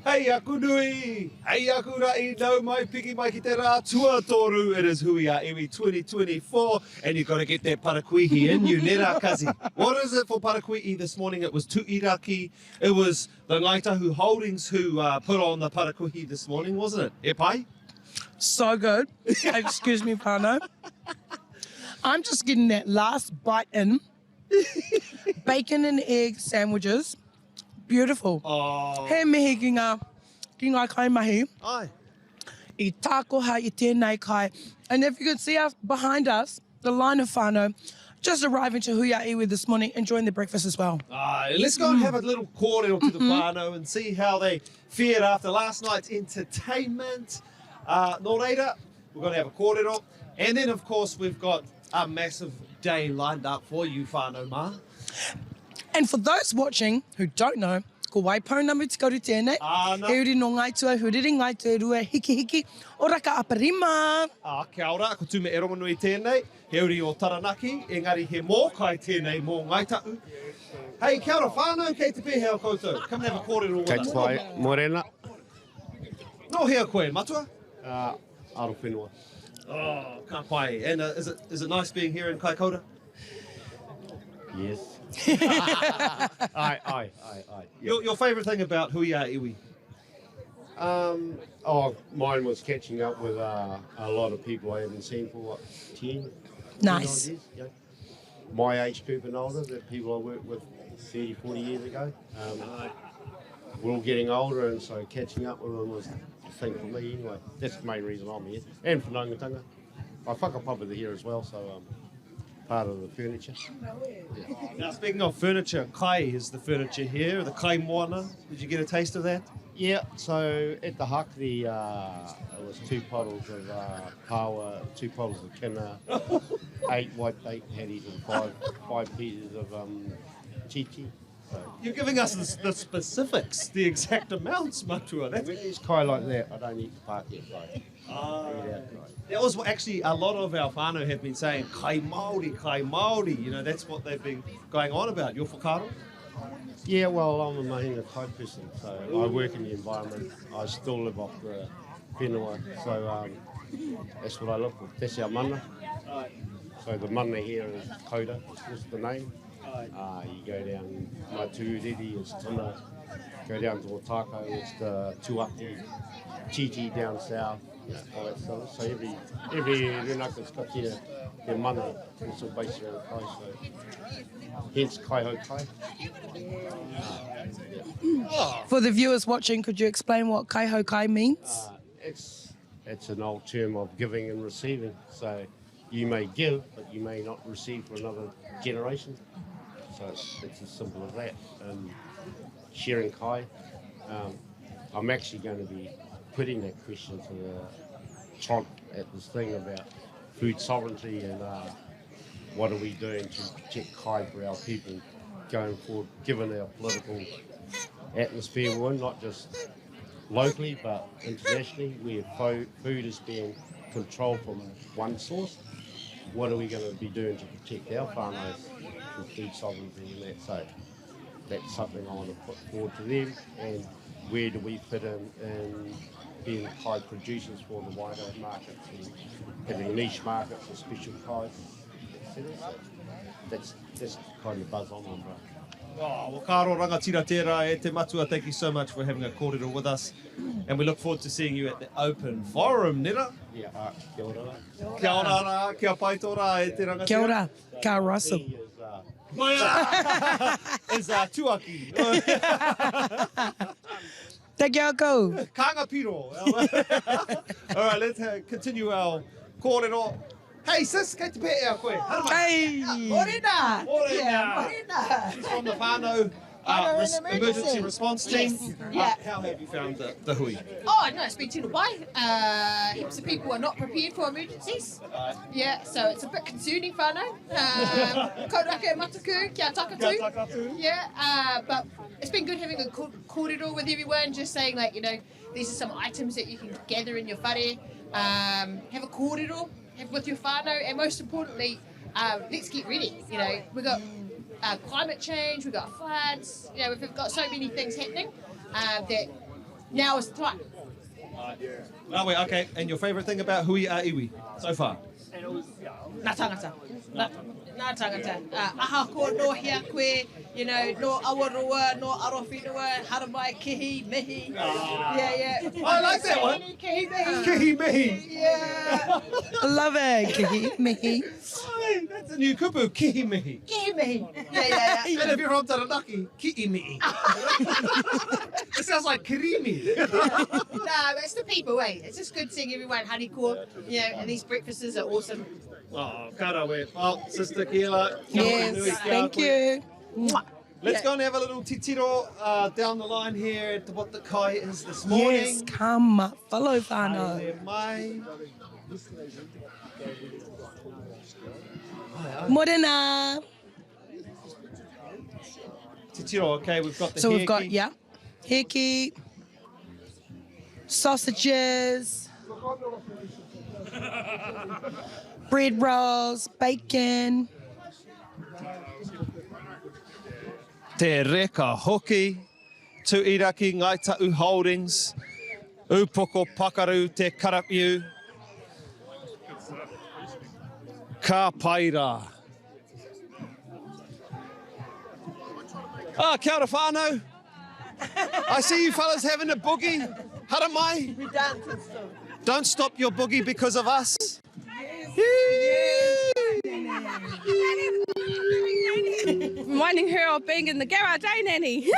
Hei aku nui, hei aku rai, nau mai piki mai ki te rā tuatoru. It is Hui a Iwi 2024, and you've got to get that parakuihi in you, nera kazi. What is it for parakuihi this morning? It was Tuiraki, it was the Ngāi Tahu Holdings who put on the parakuihi this morning, wasn't it? E pai? So good. Excuse me, whānau. I'm just getting that last bite in. Bacon and egg sandwiches. Beautiful. Oh. He mihi ki ngā kai mahi. Ai. I tākoha I tēnei kai. And if you can see us behind us, the line of whānau, just arriving to Hui a Iwi this morning, enjoying their breakfast as well. Let's go and have a little kōrero to the whānau and see how they fared after last night's entertainment. Nō reira, we're going to have a kōrero. And then, of course, we've got a massive day lined up for you, whānau mā. And for those watching who don't know, ko waipau namu te kauru tēnei. No. He uri no Ngāi Tahu, huriri Ngāi Tahu rua, hiki hiki, o raka aparima. Kia ora, ko tūme e rongonui tēnei. He uri o Taranaki, engari he mō kai tēnei mō Ngāi Tahu. Hei, kia ora whānau, kei te pēhea o koutou. Come and have a kōrero with us. Kei te pai, morena. No hea koe, matua? Aro whenua. Oh, ka pai. And is it nice being here in Kaikōura? Yes. Aye. Yeah. Your favourite thing about Hui a Iwi? Mine was catching up with a lot of people I haven't seen for, what, 10? Nice. 10 years, yeah. My age group and older, the people I worked with 30, 40 years ago. We're all getting older, and so catching up with them was the thing for me anyway. That's the main reason I'm here. And for Nongatanga. I whakapapa here as well, so part of the furniture. Yeah. Now, speaking of furniture, kai is the furniture here, the kai moana. Did you get a taste of that? Yeah, so at the Hakri, it was 2 bottles of paua, 2 bottles of kina, 8 white bait patties and 5 pieces of chichi. So, You're giving us the specifics, the exact amounts, matua. when it's kai like that, I don't eat the part yet, right? That was what actually a lot of our whānau have been saying, kai Mauri. You know, that's what they've been going on about. Your whakaaro? Yeah, well, I'm a mahinga kai person, so I work in the environment. I still live off the whenua, so that's what I look for. That's our mana. So the mana here is Kauda, is the name. You go down, my Tuiriri is Tuna, go down to Otako, it's the Tuaki, Chichi down south, all that stuff. So every renaka's got their mana, it's all based around kai, so hence kai ho kai. For the viewers watching, could you explain what kai ho kai means? It's an old term of giving and receiving. So you may give, but you may not receive for another generation. So it's as simple as that. Sharing kai. I'm actually going to be putting that question to the Trump at this thing about food sovereignty and what are we doing to protect kai for our people going forward, given our political atmosphere we're in, not just locally but internationally, where food is being controlled from one source. What are we going to be doing to protect our whānau from food sovereignty and that? So that's something I want to put forward to them, and where do we fit in being kai producers for the wider market, and having niche markets and special kai. That's the kind of buzz I'm on, bro. Oh, well, Kāro rangatira tērā e te matua. Thank you so much for having a kōrero with us. And we look forward to seeing you at the open forum, nera? Yeah, kia ora. Kia ora rā, kia pai tō rā e te rangatira. Kia ora, ka Russell. He is, Is tuaki. Te kia kou. Kanga piro. All right, let's continue our kōrero. Hey sis, kei te pēea koe. Hey! Morena! Morena. Yeah, morena! She's from the whānau emergency response team. Yes. How have you found the hui? Oh, no, it's been tino pai. Heaps of people are not prepared for emergencies. Yeah, so it's a bit concerning whānau. Kauraka e mataku, kia takatu. Yeah, but it's been good having a kōrero with everyone, just saying, like, you know, these are some items that you can gather in your whare. Have a kōrero with your whānau, and most importantly, let's get ready. You know, we've got climate change, we've got floods, you know, we've got so many things happening that Now it's time. Oh, wait, okay. And your favourite thing about hui a iwi so far? Nā tangata. Nā tangata. Aha ko no hea koe, you know, no awarua, no arowhenua, haramai, kihi, mihi. Yeah. I like that one. Kihi, mihi. Kihi mihi. Yeah. I love it. Kihi, mihi. Hey, that's a new kupu, kihi mihi. Kihi, mihi. Yeah. And if you're from Taranaki, ki'i mihi. It sounds like kirimi. No, it's the people, eh? It's just good seeing everyone hariko. You know, and these breakfasts are awesome. Oh, karawe. Well, Sister Keela. Yes, thank you. Let's go and have a little titiro down the line here at what the kai is this morning. Yes, come, follow whānau. Ai mai. Morena. Titiro, okay, we've got the So we've got, heki. yeah, heki, sausages, bread rolls, bacon. Te reka hoki, Tuiraki Ngāi Tahu Holdings, Upoko Pakaru Te Karapiu, Kā Paira. Kia ora whānau. I see you fellas having a boogie. Haramai. We dancing still. Don't stop your boogie because of us. Reminding her of being in the garage, eh, Nanny?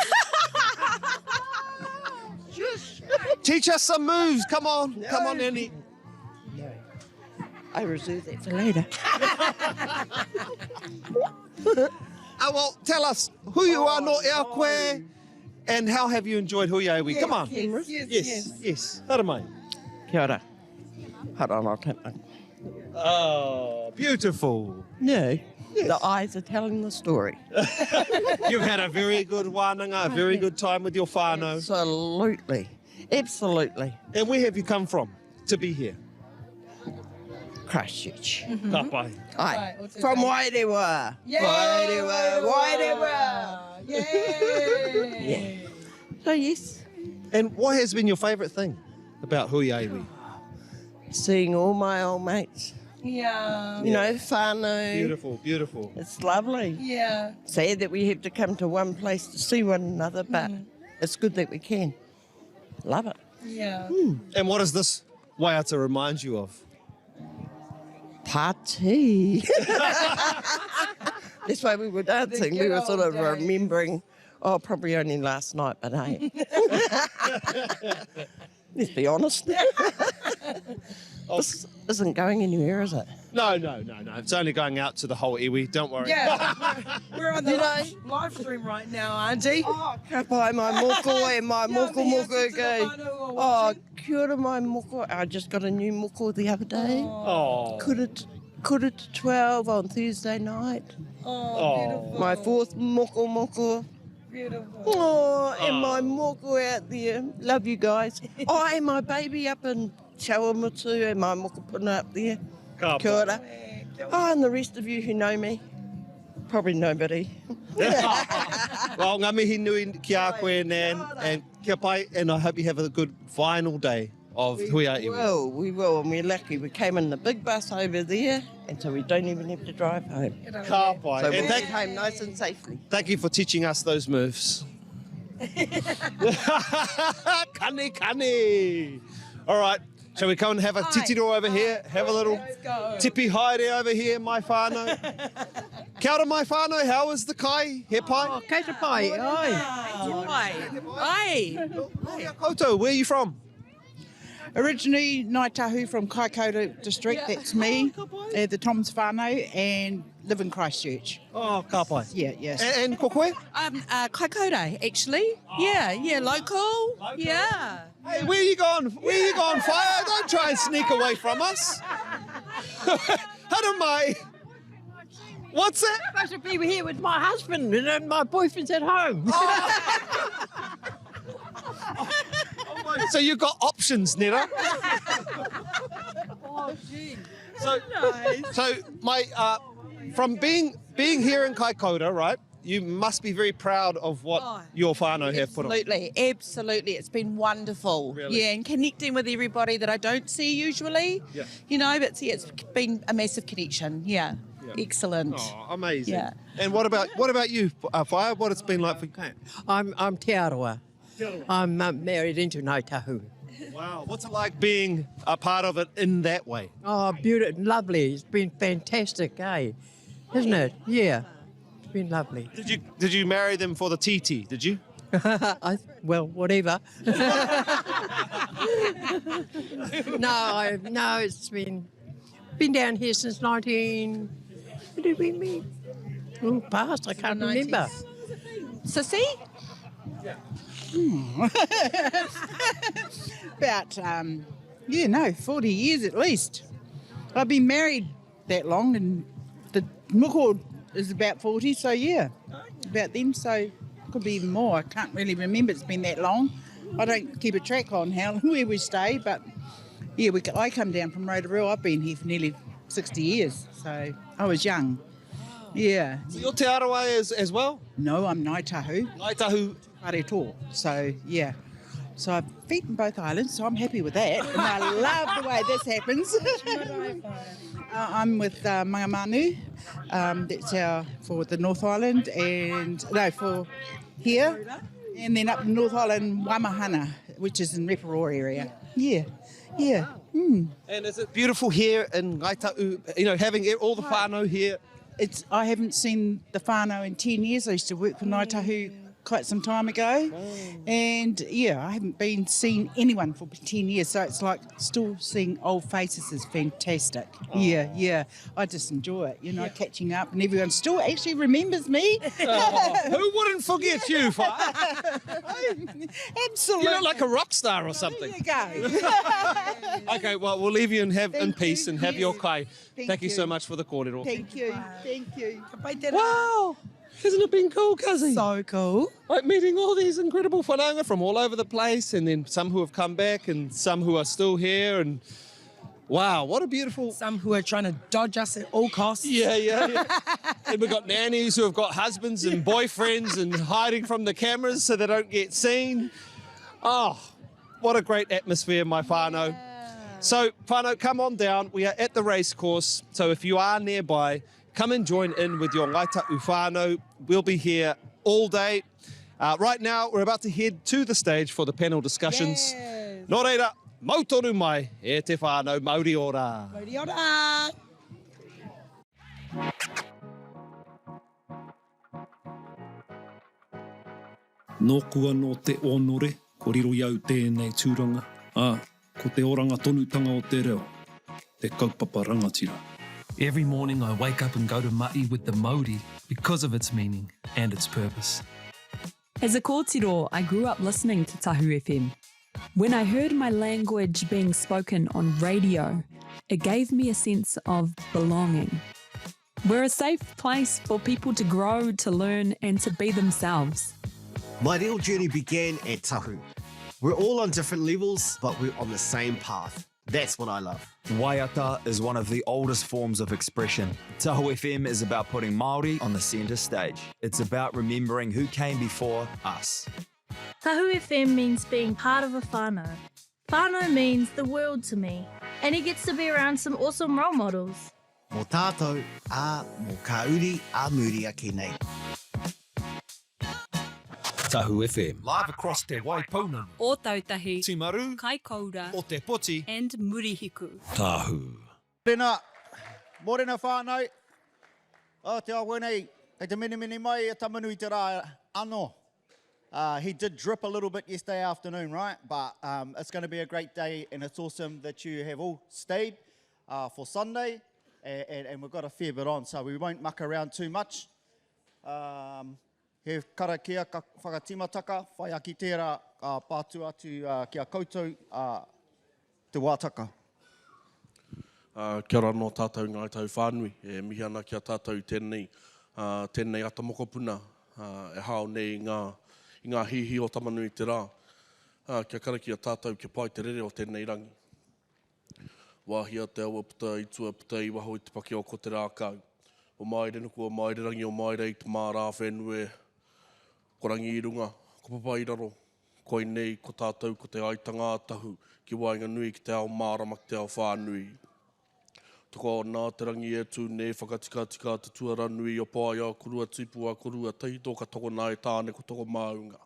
Teach us some moves. Come on. Come on, Annie. I reserve that for later. Well, tell us who you are, no ea koe, and how have you enjoyed hui iwi? Come on. Yes. Haramai. Kia ora. Hold on, I'll take one. Oh, beautiful. No, the eyes are telling the story. You've had a very good wānanga, a very good time with your whānau. Absolutely. And where have you come from to be here? Christchurch. Ka pai. Aye. From Wairewa. Wairewa. Yeah. So yes, And what has been your favourite thing about hui iwi? seeing all my old mates. Yeah. You know, whānau. Beautiful. It's lovely. Yeah. Sad that we have to come to one place to see one another, but it's good that we can. Love it. Yeah. And what does this waiata remind you of? Party. That's why we were dancing. We good were sort old of days. remembering, probably only last night, but hey. Let's be honest. This isn't going anywhere, is it? No. It's only going out to the whole iwi. Don't worry. Yeah. We're on the live stream right now, Auntie. Oh, ka pai mai moko e mai moko kei. Oh, kia ora mai moko. I just got a new moko the other day. Oh. Kura to 12 on Thursday night. Oh, beautiful. My fourth moko. Beautiful. Oh, and my moko out there. Love you guys. Oh, and my baby up in Chawamutu and my moko puna up there. Ka Kia pai. ora. Oh, and the rest of you who know me. Probably nobody. Well, ngā mihi nui ki a koe, Nan, and kia pai, and I hope you have a good final day of hui iwi. We will, and we're lucky. We came in the big bus over there, and so we don't even have to drive home. Ka pai. So And we'll get home nice and safely. thank you for teaching us those moves. Kani. All right, shall we come and have a titiro over here? Have a little tipi haere over here, my whānau. Kia ora, my whānau. How was the kai? He pai? Kei te pai, ai. Ai. Kia koutou, where are you from? Originally, Ngāi Tahu from Kaikōura district, that's me, the Tom's whānau, and live in Christchurch. Oh, ka pai. Yeah, yes. And ko koe? Kaikōura, actually. Yeah, local. Yeah. Hey, where you going, Fire? Don't try and sneak away from us. Haramai. What's that? Supposed to be here with my husband and my boyfriend's at home. So you've got options, Nera. Oh, gee. So my from being here in Kaikōura, right? you must be very proud of what your whānau have put on. Absolutely. It's been wonderful. Really? Yeah, and connecting with everybody that I don't see usually. Yeah. You know, but yeah, it's been a massive connection. Yeah. Excellent. Oh, amazing. Yeah. And what about you, Whaia? What it's been like for you? I'm Te Aroa. I'm married into Ngāi Tahu. Wow. What's it like being a part of it in that way? Oh, beautiful, lovely. It's been fantastic, eh? Isn't it? Yeah. It's been lovely. Did you marry them for the titi? Did you? Well, whatever. No, it's been down here since 19... When did we meet? Oh, past, I can't remember. Sissy? About, 40 years at least. I've been married that long, and the muko is about 40, so yeah, about then, so could be even more. I can't really remember, it's been that long. I don't keep a track on where we stay, but yeah, I come down from Rotorua. I've been here for nearly 60 years, so I was young. Yeah. So you're Te Aroa as well? No, I'm Ngāi Tahu. Ngāi Tahu. Whareto. So, yeah. So I've beaten both islands, so I'm happy with that. And I love the way this happens. I'm with Mangamanu. That's for the North Island, for here. And then up in North Island, Waimahana, which is in Reparoa area. Yeah. And is it beautiful here in Ngāi Tahu, having all the whānau here? I haven't seen the whānau in 10 years. I used to work for Ngāi Tahu quite some time ago. And yeah, I haven't been seeing anyone for 10 years. So it's like still seeing old faces is fantastic. Yeah. I just enjoy it, catching up, and everyone still actually remembers me. Who wouldn't forget you, Whaia? Absolutely. You look like a rock star or something. There you go. Okay, well, we'll leave you and have in Thank peace you. and have your kai. Thank you you. so much for the kōrero. Thank you. Wow! Hasn't it been cool, Kazi? So cool. Like meeting all these incredible whanaunga from all over the place, and then some who have come back and some who are still here, and wow, what a beautiful... Some who are trying to dodge us at all costs. Yeah. And we've got nannies who have got husbands and boyfriends and hiding from the cameras so they don't get seen. Oh, what a great atmosphere, my whānau. So, whānau, come on down. We are at the race course, so if you are nearby, come and join in with your Ngāi Tahu whānau. We'll be here all day. Right now, we're about to head to the stage for the panel discussions. Yes. Nō reira, mautoru mai e te whānau Mauri ora. Mauri ora. Nō kua no te onore, koriro iau tēnei tūranga. Ko te oranga tonutanga o te reo, te kaupapa rangatira. Every morning I wake up and go to Ma'i with the Mauri because of its meaning and its purpose. As a kōtiro, I grew up listening to Tahu FM. When I heard my language being spoken on radio, it gave me a sense of belonging. We're a safe place for people to grow, to learn, and to be themselves. My real journey began at Tahu. We're all on different levels, but we're on the same path. That's what I love. Waiata is one of the oldest forms of expression. Tahu FM is about putting Māori on the centre stage. It's about remembering who came before us. Tahu FM means being part of a whānau. Whānau means the world to me, and he gets to be around some awesome role models. Mō tātou, mō Kā Uri, muri ake nei. Tahu FM. Live across Te Waipounamu. O Tautahi. Timaru. Kaikōura. O Te Poti. And Murihiku. Tahu. Morena whānau. O te awenei, kei te mini mai e tamanui te rā anō. He did drip a little bit yesterday afternoon, right? But it's going to be a great day, and it's awesome that you have all stayed for Sunday, and we've got a fair bit on, so we won't muck around too much. He karakia ka whakatimataka, whai aki tērā pātu atu kia koutou te wātaka. Kia ora no tātou Ngāi Tahu whānui, e mihi ana kia tātou tēnei ata mokopuna, e hao nei ngā hihi o tamanui te rā. Kia karakia tātou kia pai te rere o tēnei rangi. Wāhia te aua puta, itua puta, i waho i te paki o ko te rā kau. O maere no kua maere rangi o maere i te mā rā whenue. Ko rangi i runga, ko papai raro. Ko nei, ko tātou, ko te aita Ngā Tahu. Ki wainga nui ki te ao mārama ki te ao whānui. Tuko nā te rangi e tū ne whakatika te tuara nui o pāia, kurua tupua, kurua tehi tōka toko nā e tāne ko toko māunga.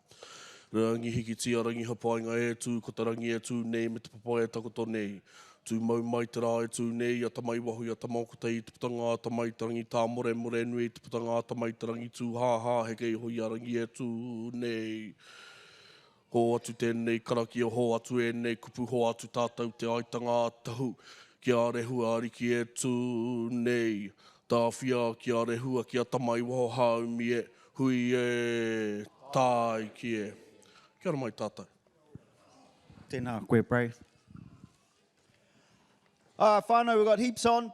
Rangi hiki tia rangi hapainga e tū, ko te rangi e tū nei me te papai e takoto nei. Tū mau mai te rā e tū nei, a tamai wahu, a tamau ko te i te putanga, a tamai te rangi tā more more nui, te putanga, a tamai te rangi tū hā heke i hoi a rangi e tū nei. Ho atu tēnei karaki o ho atu e nei kupu ho atu tātou te aita Ngā Tahu. Kia rehua ariki e tū nei. Tā whia kia rehua kia tamai waho haumi e. Hui e tāi ki e. Kia ora mai tātou. Tēnā koe brei. Whānau, we've got heaps on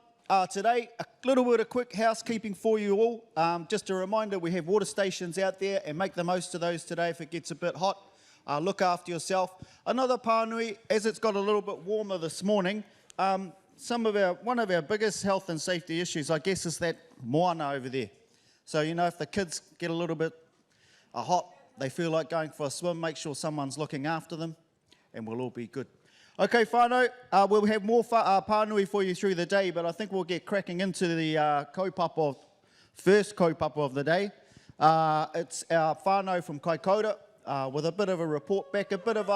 today. A little bit of quick housekeeping for you all. Just a reminder, we have water stations out there and make the most of those today if it gets a bit hot. Look after yourself. Another pānui, as it's got a little bit warmer this morning, one of our biggest health and safety issues, I guess, is that moana over there. So, you know, if the kids get a little bit hot, they feel like going for a swim, make sure someone's looking after them, and we'll all be good. Okay, whānau, we'll have more pānui for you through the day, but I think we'll get cracking into the first kaupapa of the day. It's our whānau from Kaikōura with a bit of a report back, a bit of...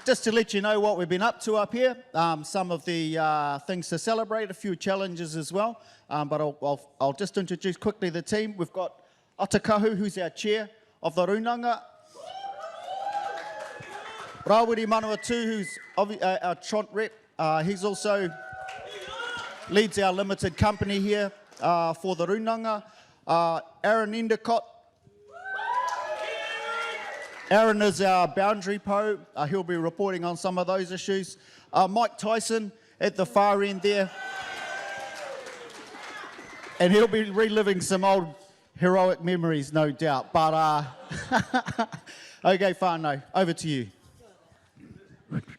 Just to let you know what we've been up to up here, some of the things to celebrate, a few challenges as well. But I'll just introduce quickly the team. We've got Atakahu, who's our chair of the Runanga. Rawiri Manuatu, who's our Tront rep. He's also leads our limited company here for the Runanga. Aaron Endicott. Aaron is our boundary po. He'll be reporting on some of those issues. Mike Tyson at the far end there. And he'll be reliving some old heroic memories, no doubt. But, okay, whānau, over to you.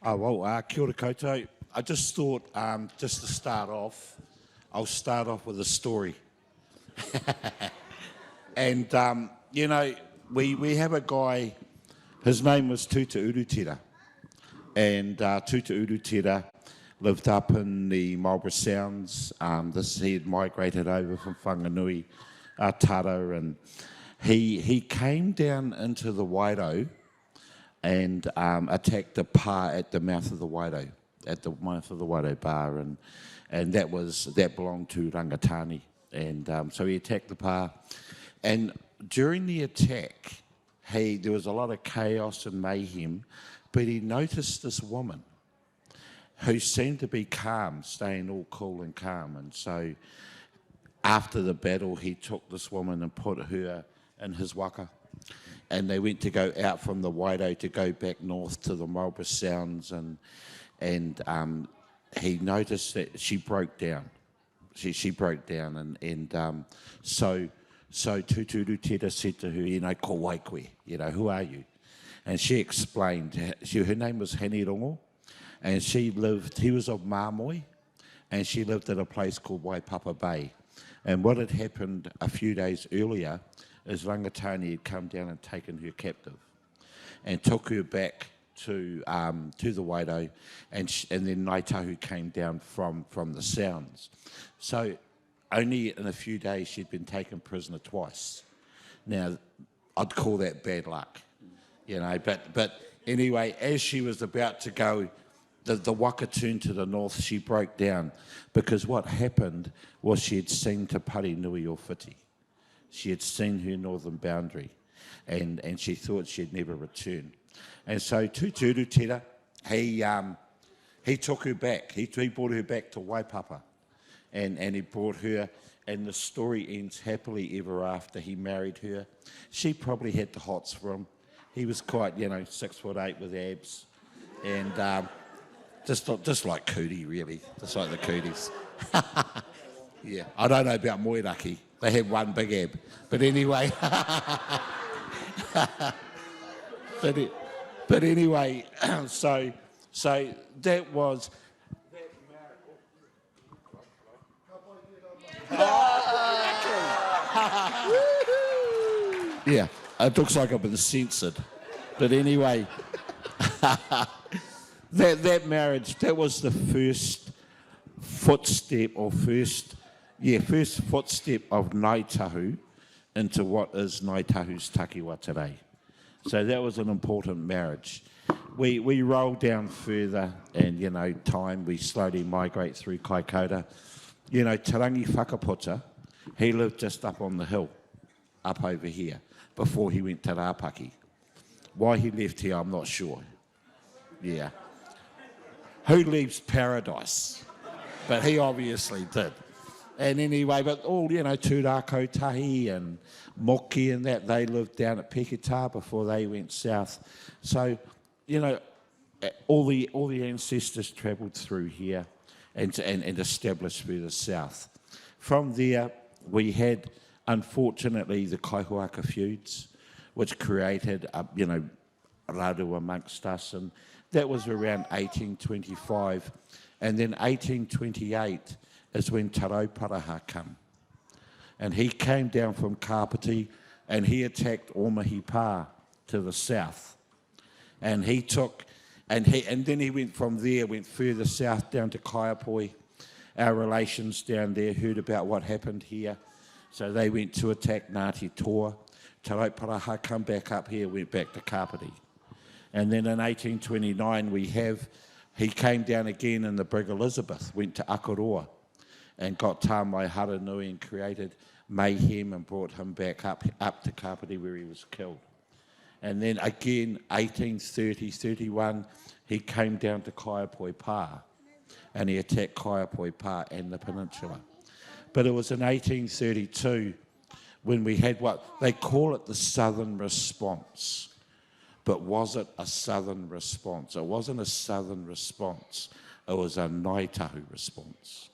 Kia ora koutou. I just thought, just to start off, I'll start off with a story. And, you know, we have a guy, his name was Tuta Urutira. And Tuta Urutira lived up in the Marlborough Sounds. He had migrated over from Whanganui, Tara, and he came down into the Waido and attacked the pa at the mouth of the Waido, at the mouth of the Waido bar, and that belonged to Rangatani. And so he attacked the pa. And during the attack, there was a lot of chaos and mayhem, but he noticed this woman who seemed to be calm, staying all cool and calm. And so after the battle, he took this woman and put her in his waka. And they went to go out from the Waido to go back north to the Marlborough Sounds, and he noticed that she broke down. She broke down, and so Tutu Rutera said to her, you know, ko wai koe, you know, who are you? And she explained, her name was Hanirongo, and he was of Māmoe, and she lived at a place called Waipapa Bay. And what had happened a few days earlier is Rangatani had come down and taken her captive and took her back to the Waido, and then Ngāi Tahu came down from the Sounds. So only in a few days she'd been taken prisoner twice. Now, I'd call that bad luck, you know, but anyway, as she was about to go, the waka turned to the north, she broke down, because what happened was she had seen Te Pari Nui o Whiti. She had seen her northern boundary, and she thought she'd never return. And so Tutu Rutera, he took her back. He brought her back to Waipapa, and he brought her, and the story ends happily ever after. He married her. She probably had the hots for him. He was quite, 6'8" with abs, and just like Cootie, really, just like the Cooties. Yeah, I don't know about Moiraki. They had one big ab, but anyway. But anyway, so that was that Yeah, it looks like I've been censored. But anyway, that marriage, that was the first footstep of Ngāi Tahu into what is Ngāi Tahu's takiwa today. So that was an important marriage. We rolled down further and, time, we slowly migrate through Kaikōura. Tarangi Whakaputa, he lived just up on the hill, up over here, before he went to Rāpaki. Why he left here, I'm not sure. Yeah. Who leaves paradise? But he obviously did. And anyway, but all, Tūrākau Tahi and Moki and that, they lived down at Peketā before they went south. So, all the ancestors travelled through here and established further south. From there, we had, unfortunately, the Kaihuaka feuds, which created, radu amongst us, and that was around 1825. And then 1828 is when Tarauparaha came. And he came down from Kapiti and he attacked Omahipa to the south. And he took, and then he went from there, went further south down to Kaiapoi. Our relations down there heard about what happened here. So they went to attack Ngāti Toa. Tarauparaha come back up here, went back to Kapiti. And then in 1829 he came down again in the Brig Elizabeth, went to Akaroa and got Tāmai Haranui and created mayhem and brought him back up to Kapiti where he was killed. And then again, 1830-31, he came down to Kaiapoi Pā and he attacked Kaiapoi Pā and the peninsula. But it was in 1832 when we had what they call it the Southern Response. But was it a Southern response? It wasn't a Southern response. It was a Ngāi Tahu response.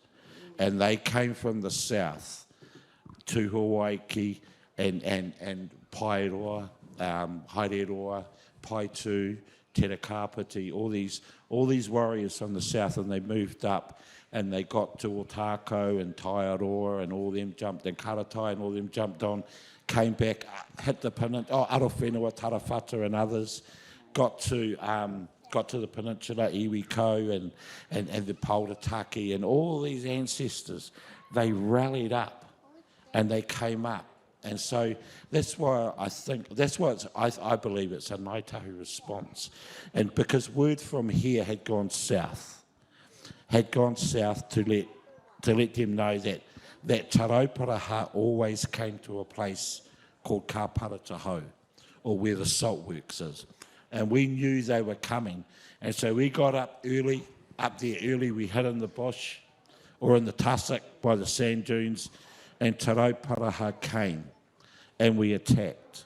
And they came from the south to Hawaii and Paeroa, Haireroa, Paitu, Te Kapiti, all these warriors from the south, and they moved up and they got to Otako and Taiaroa and all them jumped, and Karatai and all them jumped on, came back, hit the peninsula, Arowhenua, Tarawhata and others, got to the peninsula, Iwiko and the Paurataki and all these ancestors, they rallied up and they came up. And so that's why I believe it's a Ngāi Tahu response. And because word from here had gone south to let them know that Tarauparaha always came to a place called Kā Parataho, or where the salt works is. And we knew they were coming. And so we got up there early, we hid in the bush or in the tussock by the sand dunes, and Tarauparaha came. And we attacked,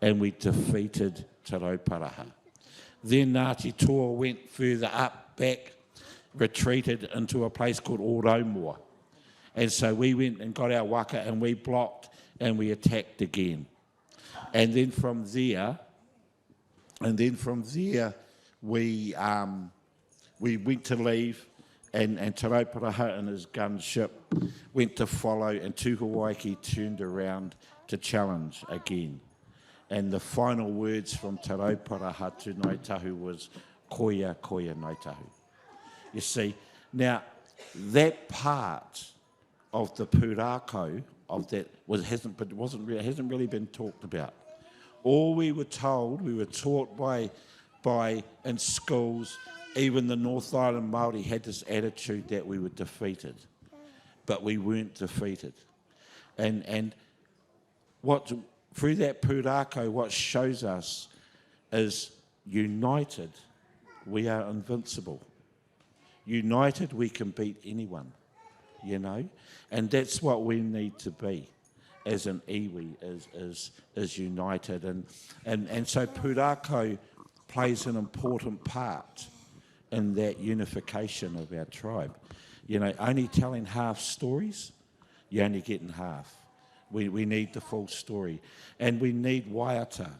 and we defeated Tarauparaha. Then Ngāti Toa went further up, back, retreated into a place called Oromoa. And so we went and got our waka and we blocked and we attacked again. And then from there we went to leave and Tarauparaha and his gunship went to follow, and Tūhawaiki turned around to challenge again. And the final words from Tarauparaha to Ngāi Tahu was koia, koia Ngāi Tahu. You see, now that part of the pūrākau of that hasn't really been talked about. All we were taught by in schools, even the North Island Maori had this attitude that we were defeated, but we weren't defeated. And what through that pūrākau, what shows us is united, we are invincible. United, we can beat anyone, and that's what we need to be as an iwi, is united. And so pūrākau plays an important part in that unification of our tribe. Only telling half stories, you're only getting half. We need the full story. And we need waiata.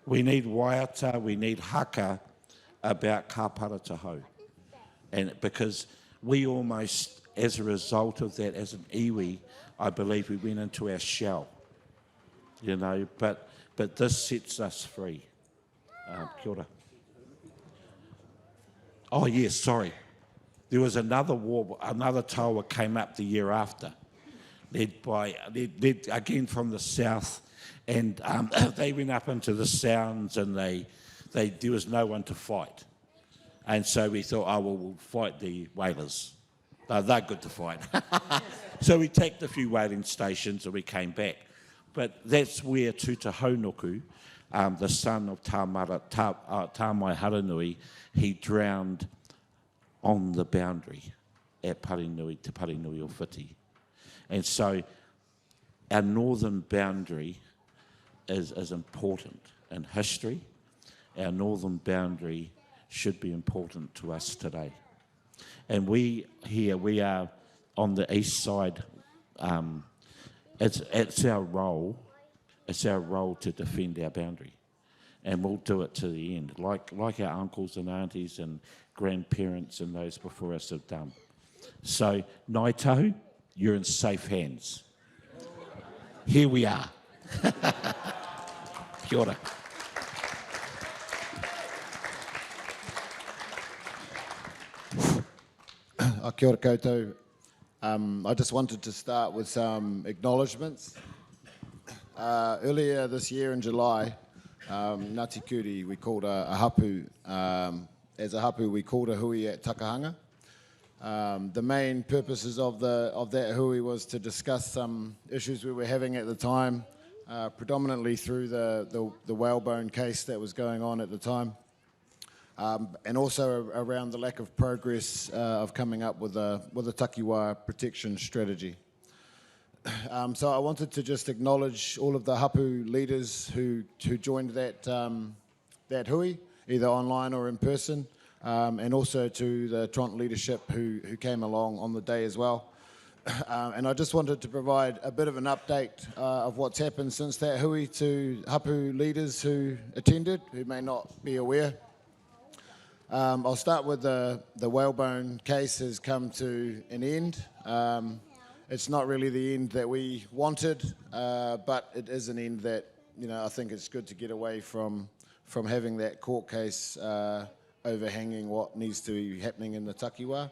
We need haka about Kā Parataho. And because we almost, as a result of that, as an iwi, I believe we went into our shell, but but this sets us free. Kia ora. Oh, yes, sorry. There was another war, another taua came up the year after, led again from the south, and they went up into the Sounds, and there was no one to fight. And so we thought, oh, well, we'll fight the whalers. They're good to fight. So we attacked a few whaling stations and we came back. But that's where Tuta Haunuku, the son of Tāmai Haranui, he drowned on the boundary at Parinui to Parinui o Whiti. And so our northern boundary is important in history. Our northern boundary should be important to us today. And we are on the east side. It's our role. It's our role to defend our boundary, and we'll do it to the end, like our uncles and aunties and grandparents and those before us have done. So, Ngāi Tahu, you're in safe hands. Here we are. Kia ora. Kia ora koutou. I just wanted to start with some acknowledgements. Earlier this year in July, Ngāti Kuri, we called a hapu. As a hapu, we called a hui at Takahanga. The main purposes of that hui was to discuss some issues we were having at the time, predominantly through the whalebone case that was going on at the time. And also around the lack of progress of coming up with a takiwā protection strategy. So I wanted to just acknowledge all of the hapu leaders who joined that hui, either online or in person, and also to the Toronto leadership who came along on the day as well. And I just wanted to provide a bit of an update of what's happened since that hui to hapu leaders who attended, who may not be aware. I'll start with the whalebone case has come to an end. It's not really the end that we wanted, but it is an end that, I think it's good to get away from having that court case overhanging what needs to be happening in the takiwā.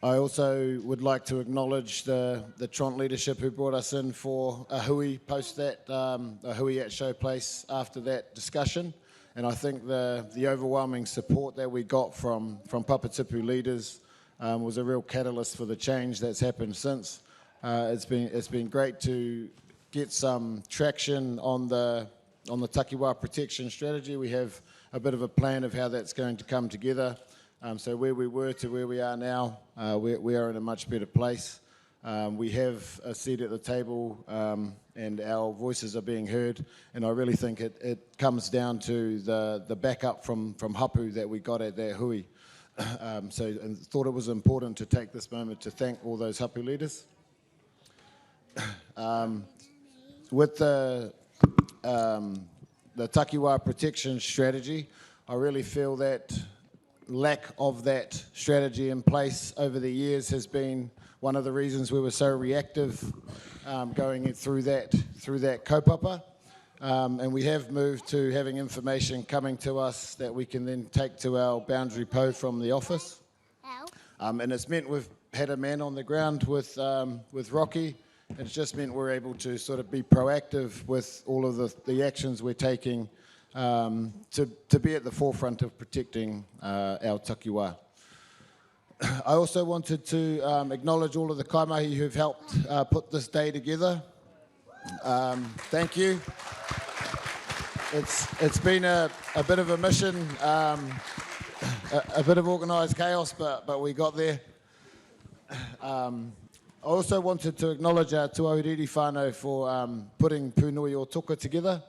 I also would like to acknowledge the Toronto leadership who brought us in for a hui post that, a hui at Showplace after that discussion. And I think the overwhelming support that we got from Papatipu leaders was a real catalyst for the change that's happened since. It's been great to get some traction on the takiwā protection strategy. We have a bit of a plan of how that's going to come together. So where we were to where we are now, we are in a much better place. We have a seat at the table and our voices are being heard, and I really think it comes down to the backup from hapu that we got at that hui. And thought it was important to take this moment to thank all those hapu leaders. With the takiwā protection strategy, I really feel that lack of that strategy in place over the years has been one of the reasons we were so reactive going through that kaupapa. And we have moved to having information coming to us that we can then take to our boundary po from the office. And it's meant we've had a man on the ground with Rocky. It's just meant we're able to sort of be proactive with all of the actions we're taking to be at the forefront of protecting our takiwā. I also wanted to acknowledge all of the kaimahi who've helped put this day together. Thank you. It's been a bit of a mission, a bit of organised chaos, but we got there. I also wanted to acknowledge our Tuahuriri whānau for putting Pūnui o Toka together.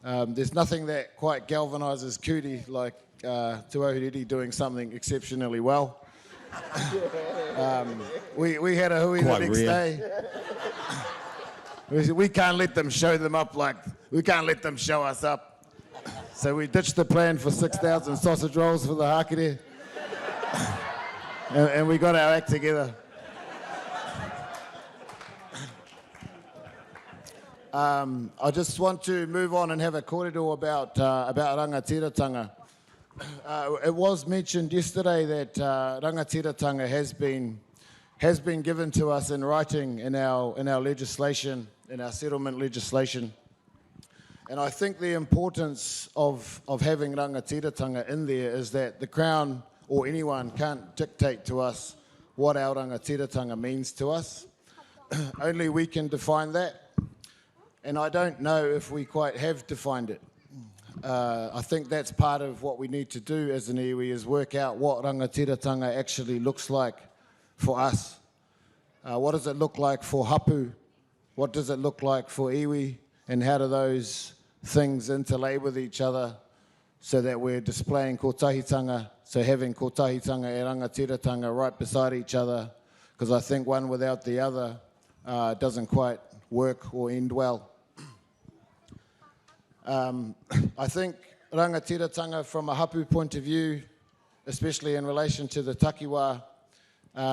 There's nothing that quite galvanises Kuri like Tuahuriri doing something exceptionally well. We had a hui the next day. We can't let them show them up we can't let them show us up. So we ditched the plan for 6,000 sausage rolls for the hakere. and we got our act together. I just want to move on and have a kōrero about rangatiratanga. It was mentioned yesterday that rangatiratanga has been given to us in writing in our legislation, in our settlement legislation. And I think the importance of having rangatiratanga in there is that the Crown or anyone can't dictate to us what our rangatiratanga means to us. Only we can define that. And I don't know if we quite have defined it. I think that's part of what we need to do as an iwi is work out what rangatiratanga actually looks like for us. What does it look like for hapu? What does it look like for iwi? And how do those things interlay with each other so that we're displaying kotahitanga, so having kotahitanga and rangatiratanga right beside each other, because I think one without the other doesn't quite work or end well. I think rangatiratanga from a hapu point of view, especially in relation to the takiwā,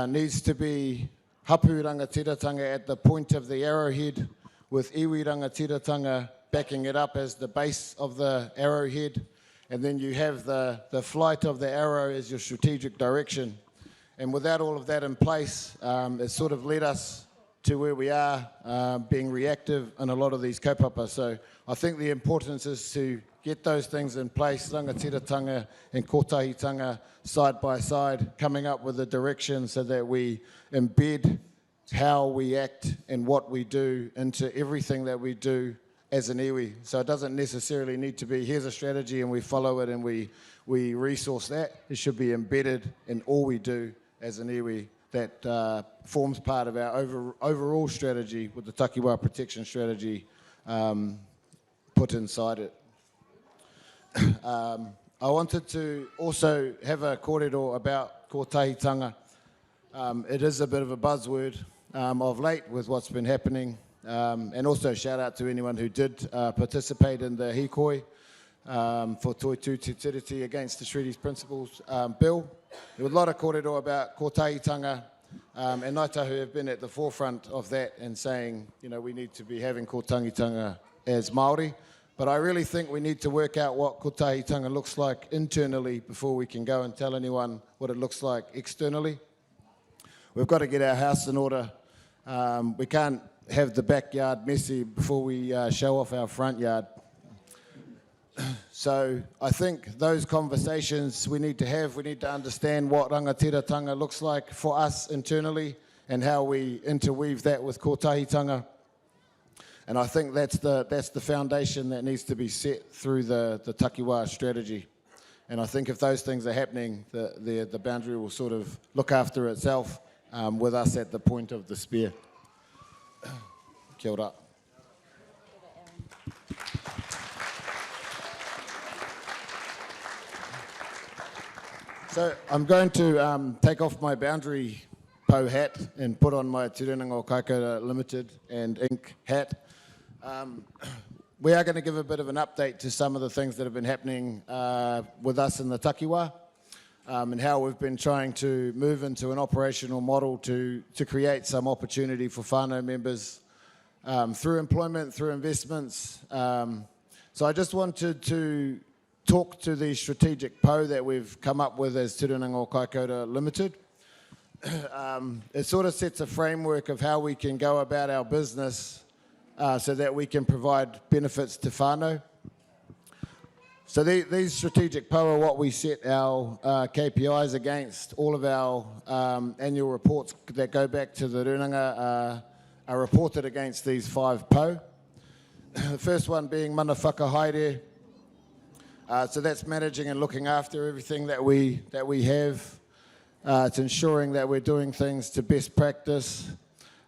needs to be hapu rangatiratanga at the point of the arrowhead, with iwi rangatiratanga backing it up as the base of the arrowhead, and then you have the flight of the arrow as your strategic direction. And without all of that in place, it sort of led us to where we are, being reactive in a lot of these kaupapa. So I think the importance is to get those things in place, rangatiratanga and kotahitanga side by side, coming up with a direction so that we embed how we act and what we do into everything that we do as an iwi. So it doesn't necessarily need to be, here's a strategy and we follow it and we resource that. It should be embedded in all we do as an iwi. That forms part of our overall strategy with the takiwā protection strategy put inside it. I wanted to also have a kōrero about kotahitanga. It is a bit of a buzzword of late with what's been happening, and also shout out to anyone who did participate in the hikoi for Toi Tū Te Tiriti against the Treaty's Principles bill. There was a lot of kōrero about kotahitanga, and Ngāi Tahu have been at the forefront of that and saying, you know, we need to be having kotahitanga as Mauri. But I really think we need to work out what kotahitanga looks like internally before we can go and tell anyone what it looks like externally. We've got to get our house in order. We can't have the backyard messy before we show off our front yard. So I think those conversations we need to have, we need to understand what rangatiratanga looks like for us internally and how we interweave that with kotahitanga. And I think that's the foundation that needs to be set through the takiwā strategy. And I think if those things are happening, the boundary will sort of look after itself with us at the point of the spear. Kia ora. So I'm going to take off my boundary po hat and put on my Te Renanga o Kaikōura Limited and Inc. hat. We are going to give a bit of an update to some of the things that have been happening with us in the takiwā and how we've been trying to move into an operational model to create some opportunity for whānau members through employment, through investments. So I just wanted to talk to the strategic po that we've come up with as Te Renanga o Kaikōura Limited. It sort of sets a framework of how we can go about our business so that we can provide benefits to whānau. So these strategic po are what we set our KPIs against. All of our annual reports that go back to the Runanga are reported against these 5 po. The first one being mana whakahaere. So that's managing and looking after everything that we have. It's ensuring that we're doing things to best practice.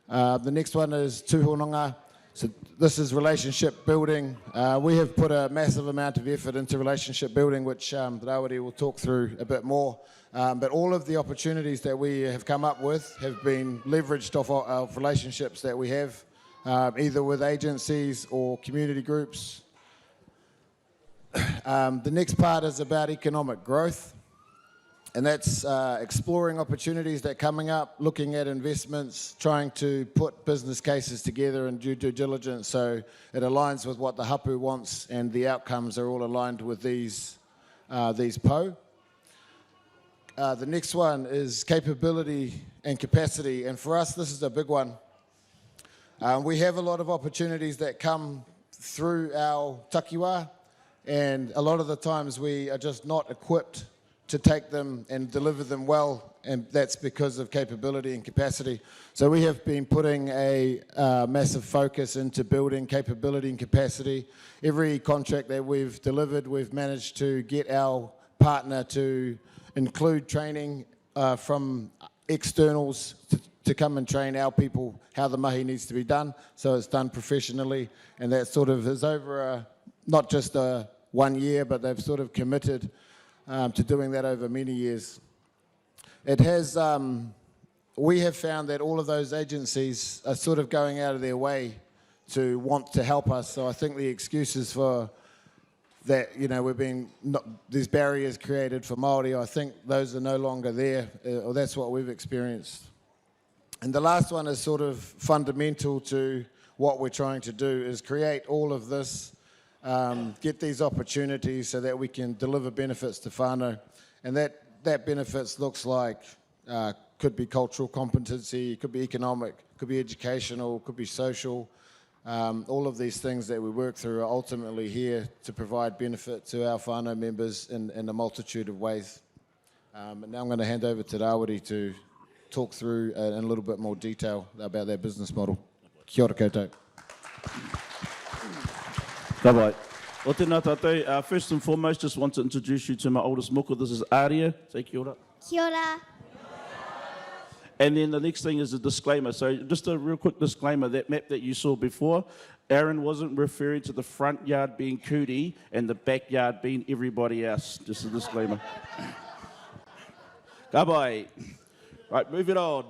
The next one is tūhonanga. So this is relationship building. We have put a massive amount of effort into relationship building, which Rawiri will talk through a bit more. But all of the opportunities that we have come up with have been leveraged off of relationships that we have, either with agencies or community groups. The next part is about economic growth. And that's exploring opportunities that are coming up, looking at investments, trying to put business cases together and do due diligence so it aligns with what the hapu wants and the outcomes are all aligned with these po. The next one is capability and capacity, and for us this is a big one. We have a lot of opportunities that come through our takiwā, and a lot of the times we are just not equipped to take them and deliver them well, and that's because of capability and capacity. So we have been putting a massive focus into building capability and capacity. Every contract that we've delivered, we've managed to get our partner to include training from externals to come and train our people how the mahi needs to be done, so it's done professionally, and that sort of is over not just a 1 year, but they've sort of committed to doing that over many years. It has, we have found that all of those agencies are sort of going out of their way to want to help us, so I think the excuses for that, you know, there's barriers created for Māori, I think those are no longer there, or that's what we've experienced. And the last one is sort of fundamental to what we're trying to do, is create all of this, get these opportunities so that we can deliver benefits to whānau. And that benefits looks like, could be cultural competency, could be economic, could be educational, could be social. All of these things that we work through are ultimately here to provide benefit to our whānau members in a multitude of ways. And now I'm going to hand over to Kā Uri to talk through in a little bit more detail about their business model. Kia ora koutou. Ka wai. O tēnā tātou, first and foremost, just want to introduce you to my oldest moko. This is Aria. Say kia ora. Kia ora. And then the next thing is a disclaimer. So just a real quick disclaimer, that map that you saw before, Aaron wasn't referring to the front yard being Kuri and the backyard being everybody else. Just a disclaimer. Ka wai. Right, moving on.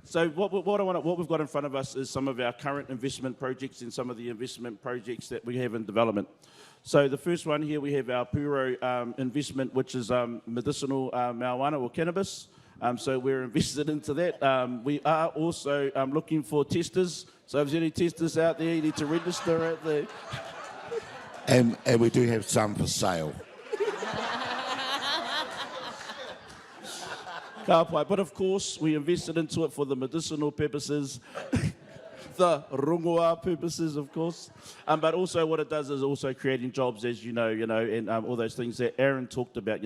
So what we've got in front of us is some of our current investment projects and some of the investment projects that we have in development. So the first one here, we have our Puro investment, which is medicinal marijuana or cannabis. So we're invested into that. We are also looking for testers. So if there's any testers out there, you need to register at the... And we do have some for sale. But of course, we invested into it for the medicinal purposes, the rongoa purposes, of course. But also what it does is also creating jobs, as you know, and all those things that Aaron talked about,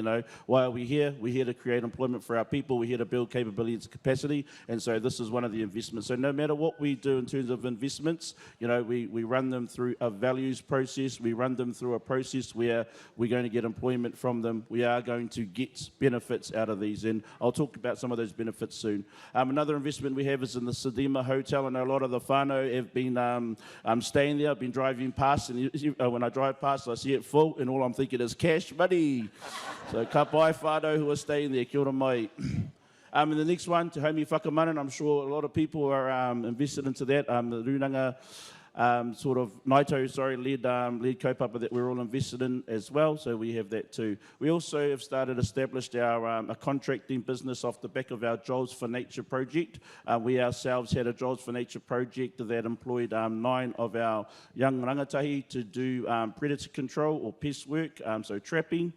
Why are we here? We're here to create employment for our people. We're here to build capability and capacity. And so this is one of the investments. So no matter what we do in terms of investments, we run them through a values process. We run them through a process where we're going to get employment from them. We are going to get benefits out of these. And I'll talk about some of those benefits soon. Another investment we have is in the Sedema Hotel. I know a lot of the whānau have been staying there. I've been driving past, and when I drive past, I see it full, and all I'm thinking is cash money. So ka pai whānau who are staying there, kia ora mai. And the next one, Te Haumi Whakamana, I'm sure a lot of people are invested into that. The Runanga Ngāi Tahu, led kaupapa that we're all invested in as well, so we have that too. We also have established our a contracting business off the back of our Jobs for Nature project. We ourselves had a Jobs for Nature project that employed 9 of our young rangatahi to do predator control or pest work, so trapping,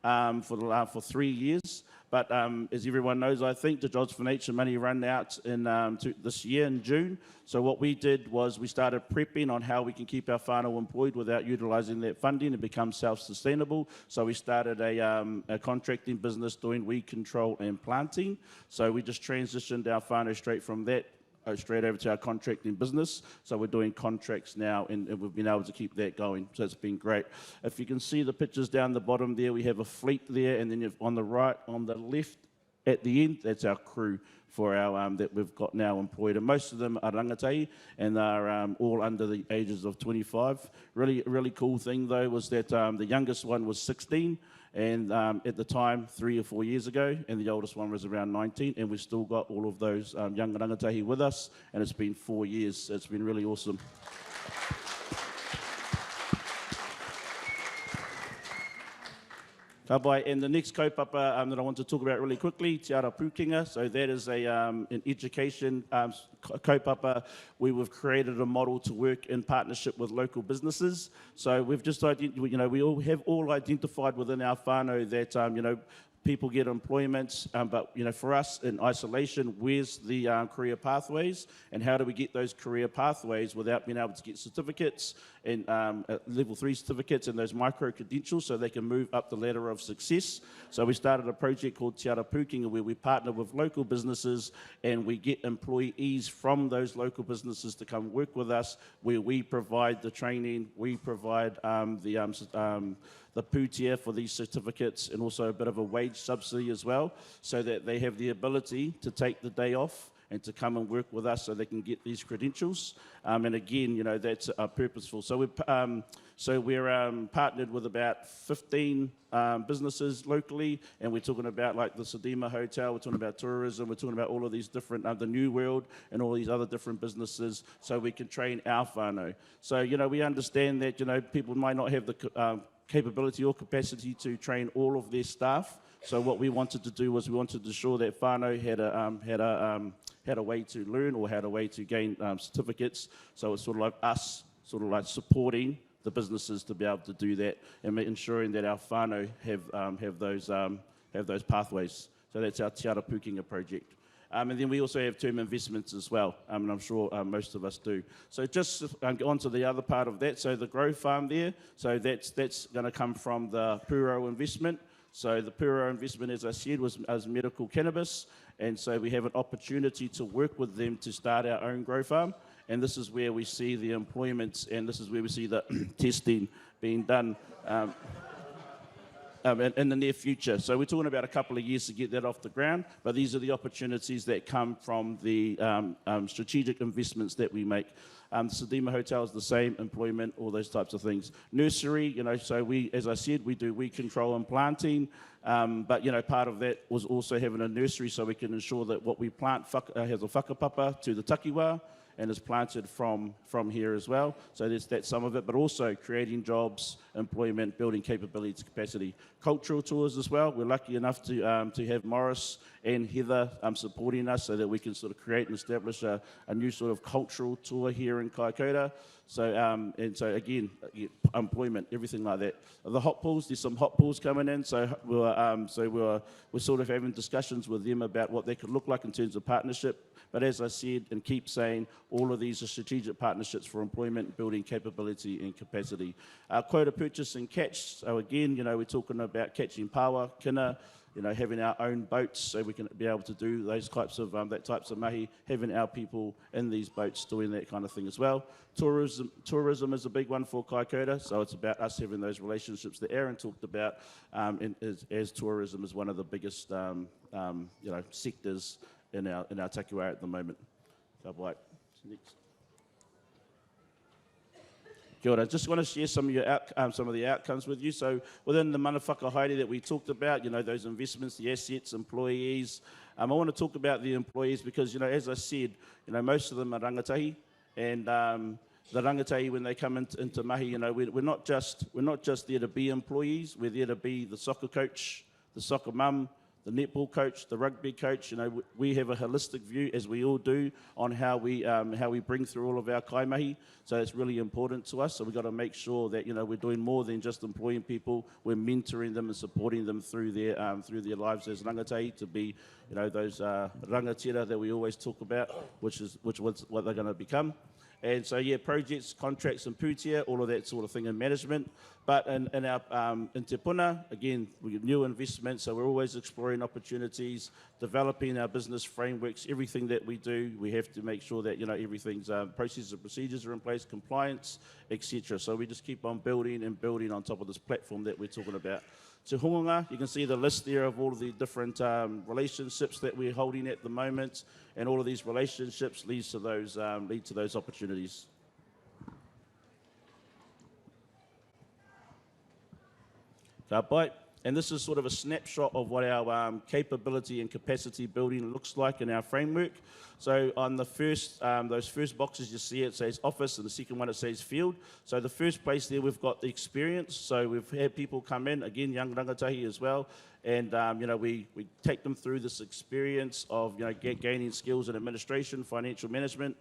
for 3 years. But as everyone knows, I think the Jobs for Nature money ran out in this year in June. So what we did was we started prepping on how we can keep our whānau employed without utilising that funding and become self-sustainable. So we started a contracting business doing weed control and planting. So we just transitioned our whānau straight from that straight over to our contracting business. So we're doing contracts now, and we've been able to keep that going. So it's been great. If you can see the pictures down the bottom there, we have a fleet there, and then on the right, on the left, at the end, that's our crew for our that we've got now employed. And most of them are rangatahi, and they're all under the ages of 25. Really cool thing, though, was that the youngest one was 16, and at the time, 3 or 4 years ago, and the oldest one was around 19, and we've still got all of those young rangatahi with us, and it's been 4 years, so it's been really awesome. Ka pai. And the next kaupapa that I want to talk about really quickly, Te Ara Pūkenga. So that is an education kaupapa where we've created a model to work in partnership with local businesses. So we've just, we all have identified within our whānau that, people get employment, but for us in isolation, where's the career pathways, and how do we get those career pathways without being able to get certificates and level 3 certificates and those micro credentials so they can move up the ladder of success. So we started a project called Te Ara Pūkenga where we partner with local businesses and we get employees from those local businesses to come work with us, where we provide the training, we provide the pūtea for these certificates, and also a bit of a wage subsidy as well, so that they have the ability to take the day off and to come and work with us so they can get these credentials. And again, that's purposeful. So we're partnered with about 15 businesses locally, and we're talking about like the Sedima Hotel, we're talking about tourism, we're talking about all of these different, the New World, and all these other different businesses, so we can train our whānau. So, we understand that, people might not have the capability or capacity to train all of their staff. So what we wanted to do was we wanted to ensure that whānau had a way to learn or had a way to gain certificates. So it's sort of like us, sort of like supporting the businesses to be able to do that, and ensuring that our whānau have those pathways. So that's our Te Ara Pūkenga project. And then we also have term investments as well, and I'm sure most of us do. So just on to the other part of that, so the grow farm there, so that's going to come from the Puro investment. So the Puro investment, as I said, was as medical cannabis, and so we have an opportunity to work with them to start our own grow farm, and this is where we see the employment, and this is where we see the testing being done. In the near future. So we're talking about a couple of years to get that off the ground, but these are the opportunities that come from the strategic investments that we make. Sedima Hotel is the same, employment, all those types of things. Nursery, so we, as I said, we do weed control and planting, but part of that was also having a nursery so we can ensure that what we plant has a whakapapa to the takiwā, and is planted from here as well. So that's some of it, but also creating jobs, employment, building capability to capacity. Cultural tours as well. We're lucky enough to have Morris and Heather supporting us so that we can sort of create and establish a new sort of cultural tour here in Kaikōura. So, so again, employment, everything like that. The hot pools, there's some hot pools coming in, so we're sort of having discussions with them about what they could look like in terms of partnership. But as I said and keep saying, all of these are strategic partnerships for employment, building capability and capacity. Quota purchase and catch, so again, we're talking about catching paua, kina, having our own boats so we can be able to do those types of mahi, having our people in these boats doing that kind of thing as well. Tourism is a big one for Kaikōura, so it's about us having those relationships that Aaron talked about, as tourism is one of the biggest sectors in our takiwā at the moment. Next. Kia ora. Just want to share some of the outcomes with you. So within the mana whakahaere that we talked about, those investments, the assets, employees. I want to talk about the employees because, as I said, most of them are rangatahi, and the rangatahi, when they come into mahi, we're not just there to be employees. We're there to be the soccer coach, the soccer mum, the netball coach, the rugby coach. We have a holistic view, as we all do, on how we bring through all of our kaimahi. So it's really important to us. So we've got to make sure that we're doing more than just employing people. We're mentoring them and supporting them through their lives as rangatahi to be those rangatira that we always talk about, which was what they're going to become. And so, projects, contracts and pūtea, all of that sort of thing in management. But in Te Puna, again, we have new investments, so we're always exploring opportunities, developing our business frameworks. Everything that we do, we have to make sure that, everything's processes and procedures are in place, compliance, etc. So we just keep on building and building on top of this platform that we're talking about. Te Honga, you can see the list there of all of the different relationships that we're holding at the moment, and all of these relationships lead to those opportunities. Ka pai. And this is sort of a snapshot of what our capability and capacity building looks like in our framework. So on the first, those first boxes you see, it says office, and the second one it says field. So the first place there, we've got the experience. So we've had people come in, again, young rangatahi as well, and we take them through this experience of gaining skills in administration, financial management,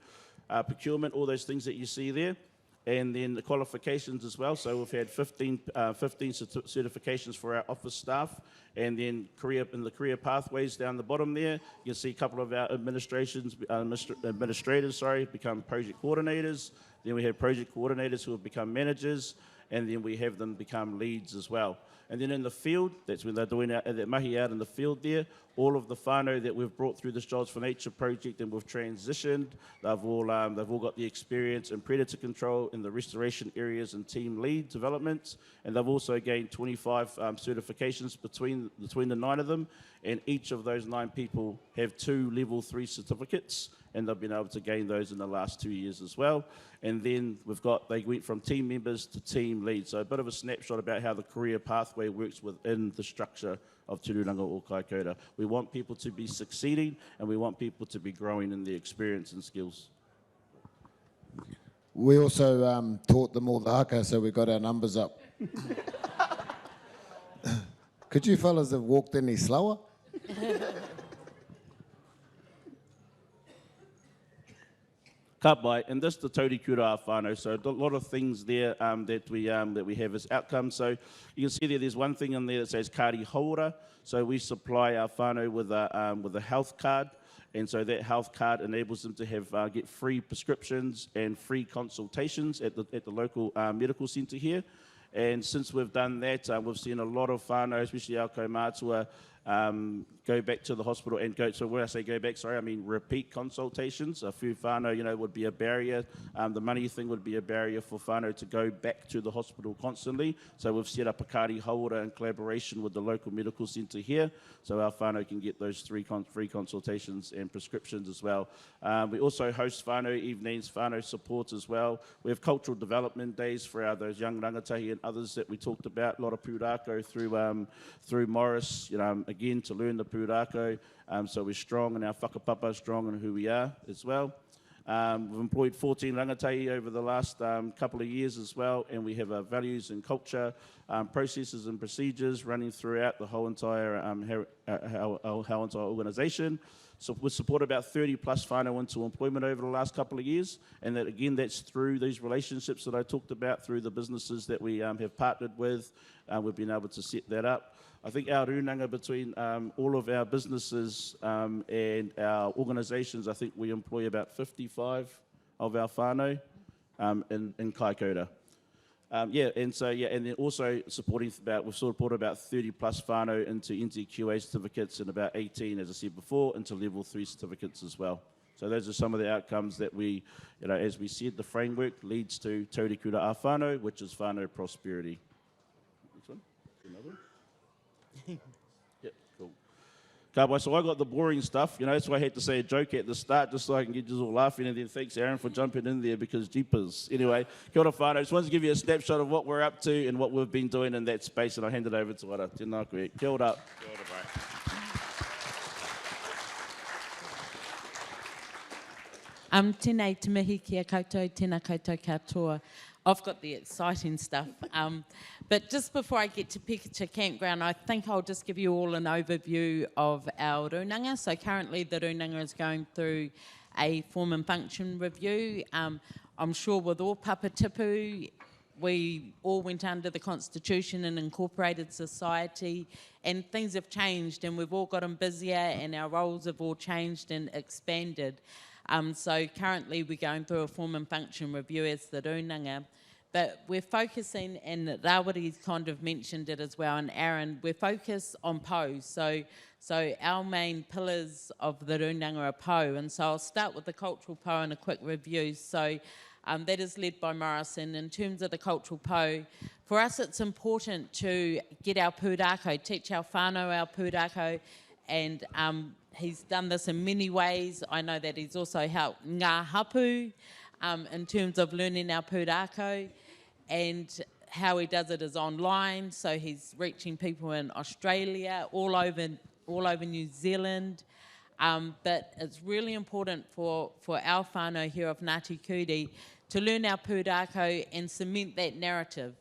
procurement, all those things that you see there. And then the qualifications as well. So we've had 15 certifications for our office staff, and then in the career pathways down the bottom there, you can see a couple of our administrators become project coordinators. Then we have project coordinators who have become managers, and then we have them become leads as well. And then in the field, that's when they're doing that mahi out in the field there, all of the whānau that we've brought through this Jobs for Nature project and we've transitioned, they've all got the experience in predator control in the restoration areas and team lead development, and they've also gained 25 certifications between the 9 of them, and each of those 9 people have 2 level 3 certificates, and they've been able to gain those in the last 2 years as well. And then they went from team members to team leads. So a bit of a snapshot about how the career pathway works within the structure of Tiruranga or Kaikōura. We want people to be succeeding, and we want people to be growing in their experience and skills. We also taught them all the haka, so we got our numbers up. Could you fellas have walked any slower? Ka pai, and this is the taurikura whānau, so a lot of things there that we have as outcomes. So you can see there's one thing in there that says Kaikōura, so we supply our whānau with a health card, and so that health card enables them to have get free prescriptions and free consultations at the local medical centre here. And since we've done that, we've seen a lot of whānau, especially our kaumātua, go back to the hospital and so when I say go back, sorry, I mean repeat consultations. A few whānau, would be a barrier. The money thing would be a barrier for whānau to go back to the hospital constantly. So we've set up a kāri haura in collaboration with the local medical centre here, so our whānau can get those free consultations and prescriptions as well. We also host whānau evenings, whānau support as well. We have cultural development days for those young rangatahi and others that we talked about. A lot of pūrākau through Morris, again, to learn the pūrākau, so we're strong in our whakapapa, strong in who we are as well. We've employed 14 rangatahi over the last couple of years as well, and we have values and culture, processes and procedures running throughout the whole entire our entire organisation. So we've supported about 30 plus whānau into employment over the last couple of years, and that again, that's through these relationships that I talked about, through the businesses that we have partnered with. We've been able to set that up. I think our runanga between all of our businesses and our organisations, I think we employ about 55 of our whānau in Kaikōura. And then also we've supported about 30 plus whānau into NTQA certificates and about 18, as I said before, into level 3 certificates as well. So those are some of the outcomes that we, as we said, the framework leads to taurikura a whānau, which is whānau prosperity. Next one. Another one. Yep, cool. Ka pai, so I got the boring stuff, that's why I had to say a joke at the start, just so I can get you all laughing, and then thanks Aaron for jumping in there, because jeepers. Anyway, kia ora whānau, just wanted to give you a snapshot of what we're up to and what we've been doing in that space, and I'll hand it over to Ara. Tēnā koe. Kia ora. Kia ora, bro. Tēnei te mihi kia koutou, tēnā koutou katoa. I've got the exciting stuff. But just before I get to Pikacha Campground, I think I'll just give you all an overview of our runanga. So currently the runanga is going through a form and function review. I'm sure with all papatipu, we all went under the Constitution and incorporated society, and things have changed, and we've all gotten busier, and our roles have all changed and expanded. So currently we're going through a form and function review as the runanga, but we're focusing, and Rawari's kind of mentioned it as well, and Aaron, we're focused on po. So our main pillars of the runanga are po, and so I'll start with the cultural po and a quick review. So that is led by Morris, and in terms of the cultural po, for us it's important to get our pūrākau, teach our whānau our pūrākau, and he's done this in many ways. I know that he's also helped ngā hapu in terms of learning our pūrākau, and how he does it is online, so he's reaching people in Australia, all over New Zealand. But it's really important for our whānau here of Ngāti Kuri to learn our pūrākau and cement that narrative.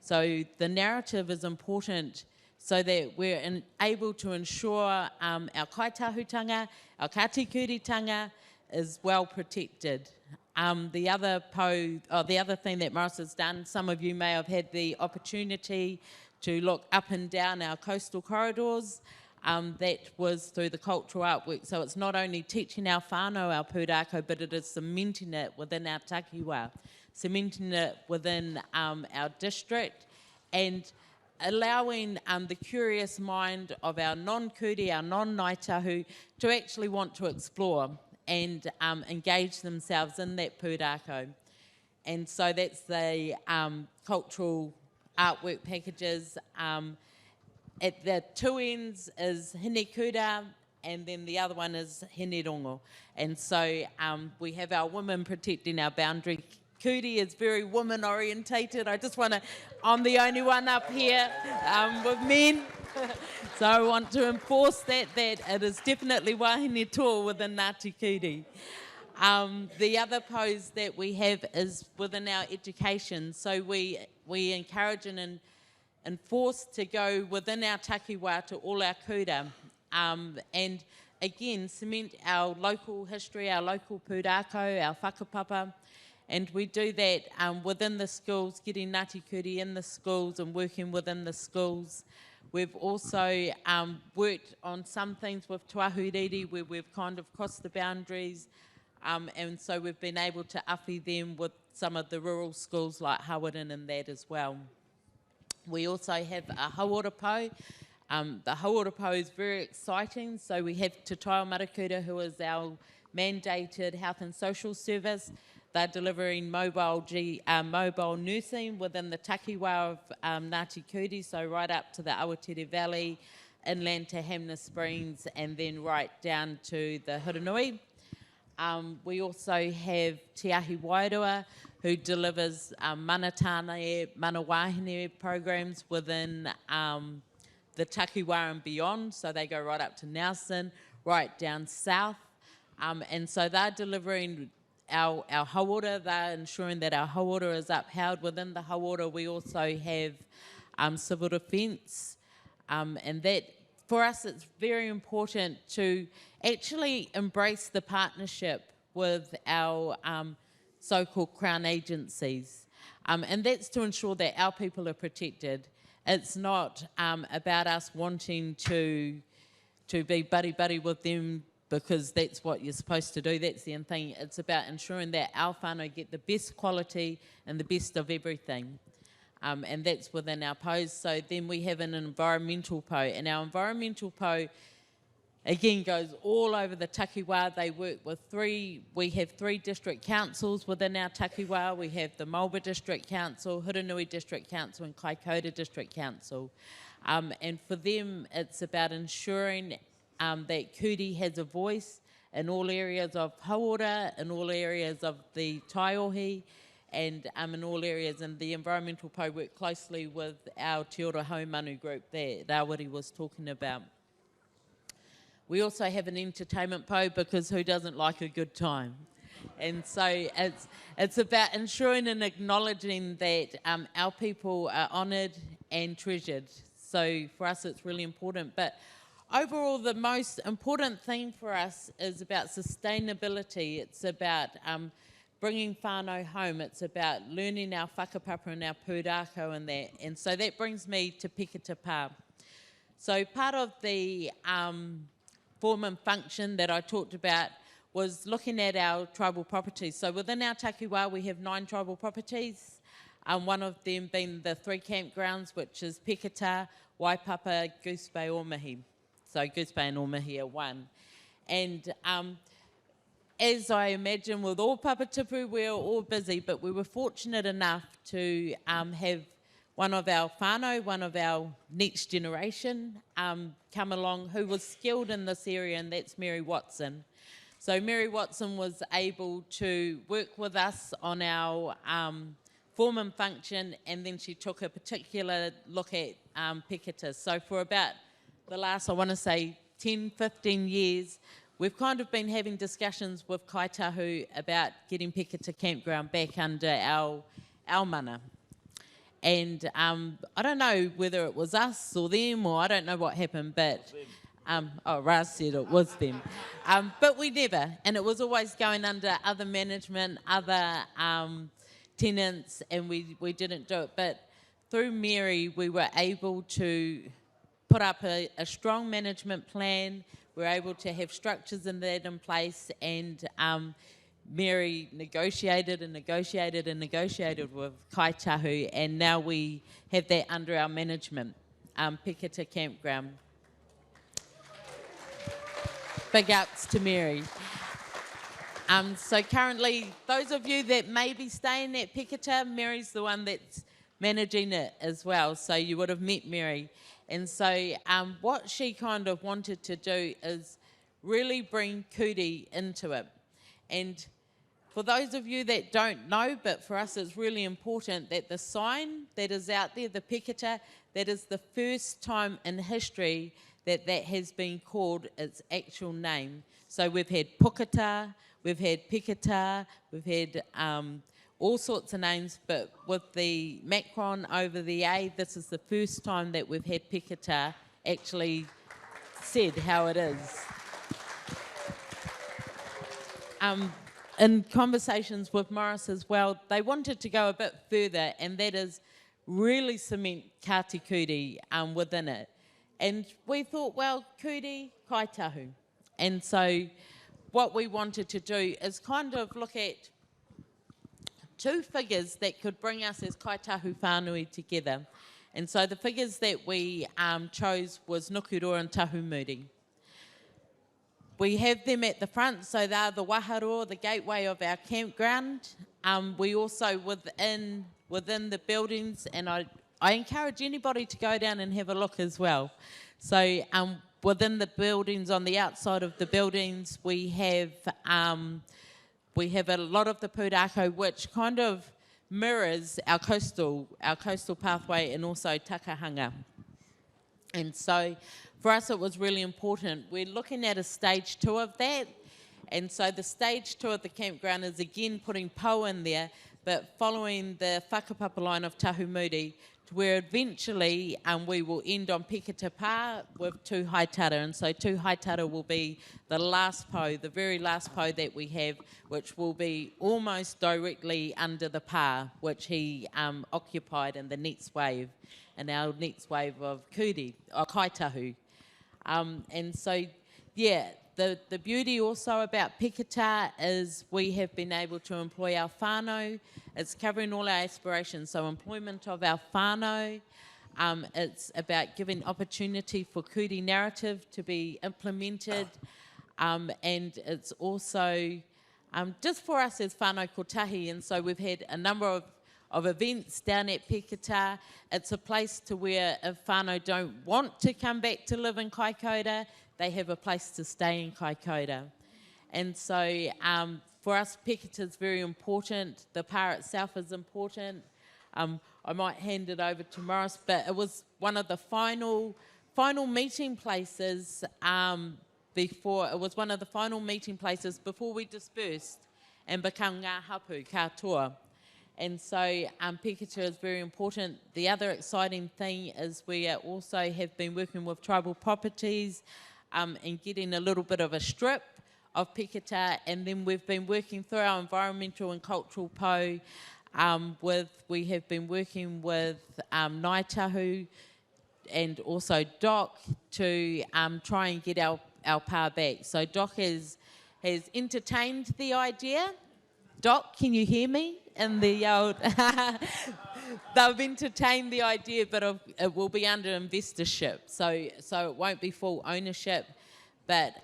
So the narrative is important so that we're able to ensure our kaitahutanga, our katikiritanga is well protected. The other thing that Morris has done, some of you may have had the opportunity to look up and down our coastal corridors. That was through the cultural artwork. So it's not only teaching our whānau, our pūrākau, but it is cementing it within our takiwā, cementing it within our district, and allowing the curious mind of our non-Kuri, our non-Ngāi Tahu, to actually want to explore and engage themselves in that pūrākau. And so that's the cultural artwork packages. At the two ends is Hine Kura, and then the other one is Hine Rongo. And so we have our women protecting our boundary. Kuri is very woman orientated. I'm the only one up here with men. So I want to enforce that it is definitely wahine toa within Ngāti Kuri. The other pose that we have is within our education. So we encourage and enforce to go within our takiwā to all our kura. And again, cement our local history, our local pūrākau, our whakapapa. And we do that within the schools, getting Ngāti Kuri in the schools and working within the schools. We've also worked on some things with tuahuriri where we've kind of crossed the boundaries, and so we've been able to awhi them with some of the rural schools like Hawarin and that as well. We also have a hauora pau. The hauora pau is very exciting, so we have Te Taio Marakura, who is our mandated health and social service. They're delivering mobile nursing within the takiwā of Ngāti Kuri, so right up to the Awatere Valley, inland to Hamner Springs, and then right down to the Huranui. We also have Te Ahi Wairua, who delivers manatane, manawahine programs within the takiwā and beyond, so they go right up to Nelson, right down south. And so they're delivering our hauora, they're ensuring that our hauora is upheld. Within the hauora, we also have civil defence, and that, for us, it's very important to actually embrace the partnership with our so-called Crown agencies, and that's to ensure that our people are protected. It's not about us wanting to be buddy-buddy with them because that's what you're supposed to do, that's the thing. It's about ensuring that our whānau get the best quality and the best of everything. And that's within our pose. So then we have an environmental po, and our environmental po again goes all over the takiwā. They work with we have three district councils within our takiwā. We have the Marlborough District Council, Huranui District Council and Kaikōura District Council. And for them, it's about ensuring that Kuri has a voice in all areas of hauora, in all areas of the taiohi, and in all areas. And the environmental po work closely with our Te Ora Haumanu group that Rawiri was talking about. We also have an entertainment po because who doesn't like a good time? And so it's about ensuring and acknowledging that our people are honoured and treasured. So for us, it's really important. But overall, the most important thing for us is about sustainability. It's about bringing whānau home. It's about learning our whakapapa and our pūrākau and that. And so that brings me to Peketa Pā. So part of the form and function that I talked about was looking at our tribal properties. So within our takiwā, we have 9 tribal properties. One of them being the 3 campgrounds, which is Peketa, Waipapa, Goose Bay, Omahi. So Goose Bay and Omahi are one. And as I imagine with all papatipu, we're all busy, but we were fortunate enough to have one of our whānau, one of our next generation come along who was skilled in this area, and that's Mary Watson. So Mary Watson was able to work with us on our form and function, and then she took a particular look at pikita. So for about the last, I want to say, 10, 15 years, we've kind of been having discussions with Ngāi Tahu about getting Pikita Campground back under our mana. And I don't know whether it was us or them, or I don't know what happened, but Raz said it was them. But we never, and it was always going under other management, other tenants, and we didn't do it. But through Mary, we were able to put up a strong management plan. We're able to have structures in place, and Mary negotiated and negotiated and negotiated with Ngāi Tahu, and now we have that under our management, Pikita Campground. Big ups to Mary. So currently, those of you that may be staying at Pikita, Mary's the one that's managing it as well, so you would have met Mary. And so what she kind of wanted to do is really bring Kuri into it. And for those of you that don't know, but for us it's really important that the sign that is out there, the Pikita, that is the first time in history that has been called its actual name. So we've had Puketa, we've had Pikita, we've had all sorts of names, but with the macron over the A, this is the first time that we've had Pikita actually said how it is. In conversations with Morris as well, they wanted to go a bit further, and that is really cement Kāti Kuri within it. And we thought, well, Kuri, Ngāi Tahu. And so what we wanted to do is kind of look at two figures that could bring us as Ngāi Tahu whānui together. And so the figures that we chose was Nukurua and Tahumuri. We have them at the front, so they're the waharo, the gateway of our campground. We also, within the buildings, and I encourage anybody to go down and have a look as well. So within the buildings, on the outside of the buildings, we have a lot of the pūrākau, which kind of mirrors our coastal pathway and also takahanga. And so for us it was really important. We're looking at a stage 2 of that, and so the stage 2 of the campground is again putting pou in there, but following the whakapapa line of Tahumuri, where eventually we will end on Pikita Pā with 2 haitara. And so 2 haitara will be the last pou, the very last pou that we have, which will be almost directly under the pā, which he occupied in the next wave, and our next wave of Kuri, or Ngāi Tahu. And so, yeah, the beauty also about Pikita is we have been able to employ our whānau. It's covering all our aspirations, so employment of our whānau. It's about giving opportunity for Kuri narrative to be implemented, and it's also just for us as whānau kotahi, and so we've had a number of events down at Pikita. It's a place to where if whānau don't want to come back to live in Kaikōura, they have a place to stay in Kaikōura. And so for us, Pikita is very important. The pā itself is important. I might hand it over to Morris, but it was one of the final meeting places before we dispersed and become ngā hapu, katoa. And so Pikita is very important. The other exciting thing is we also have been working with tribal properties and getting a little bit of a strip of Pikita, and then we've been working through our environmental and cultural pou we have been working with Ngāi Tahu and also Doc to try and get our pā back. So Doc has entertained the idea. Doc, can you hear me? And they've entertained the idea, but it will be under investorship, so it won't be full ownership, but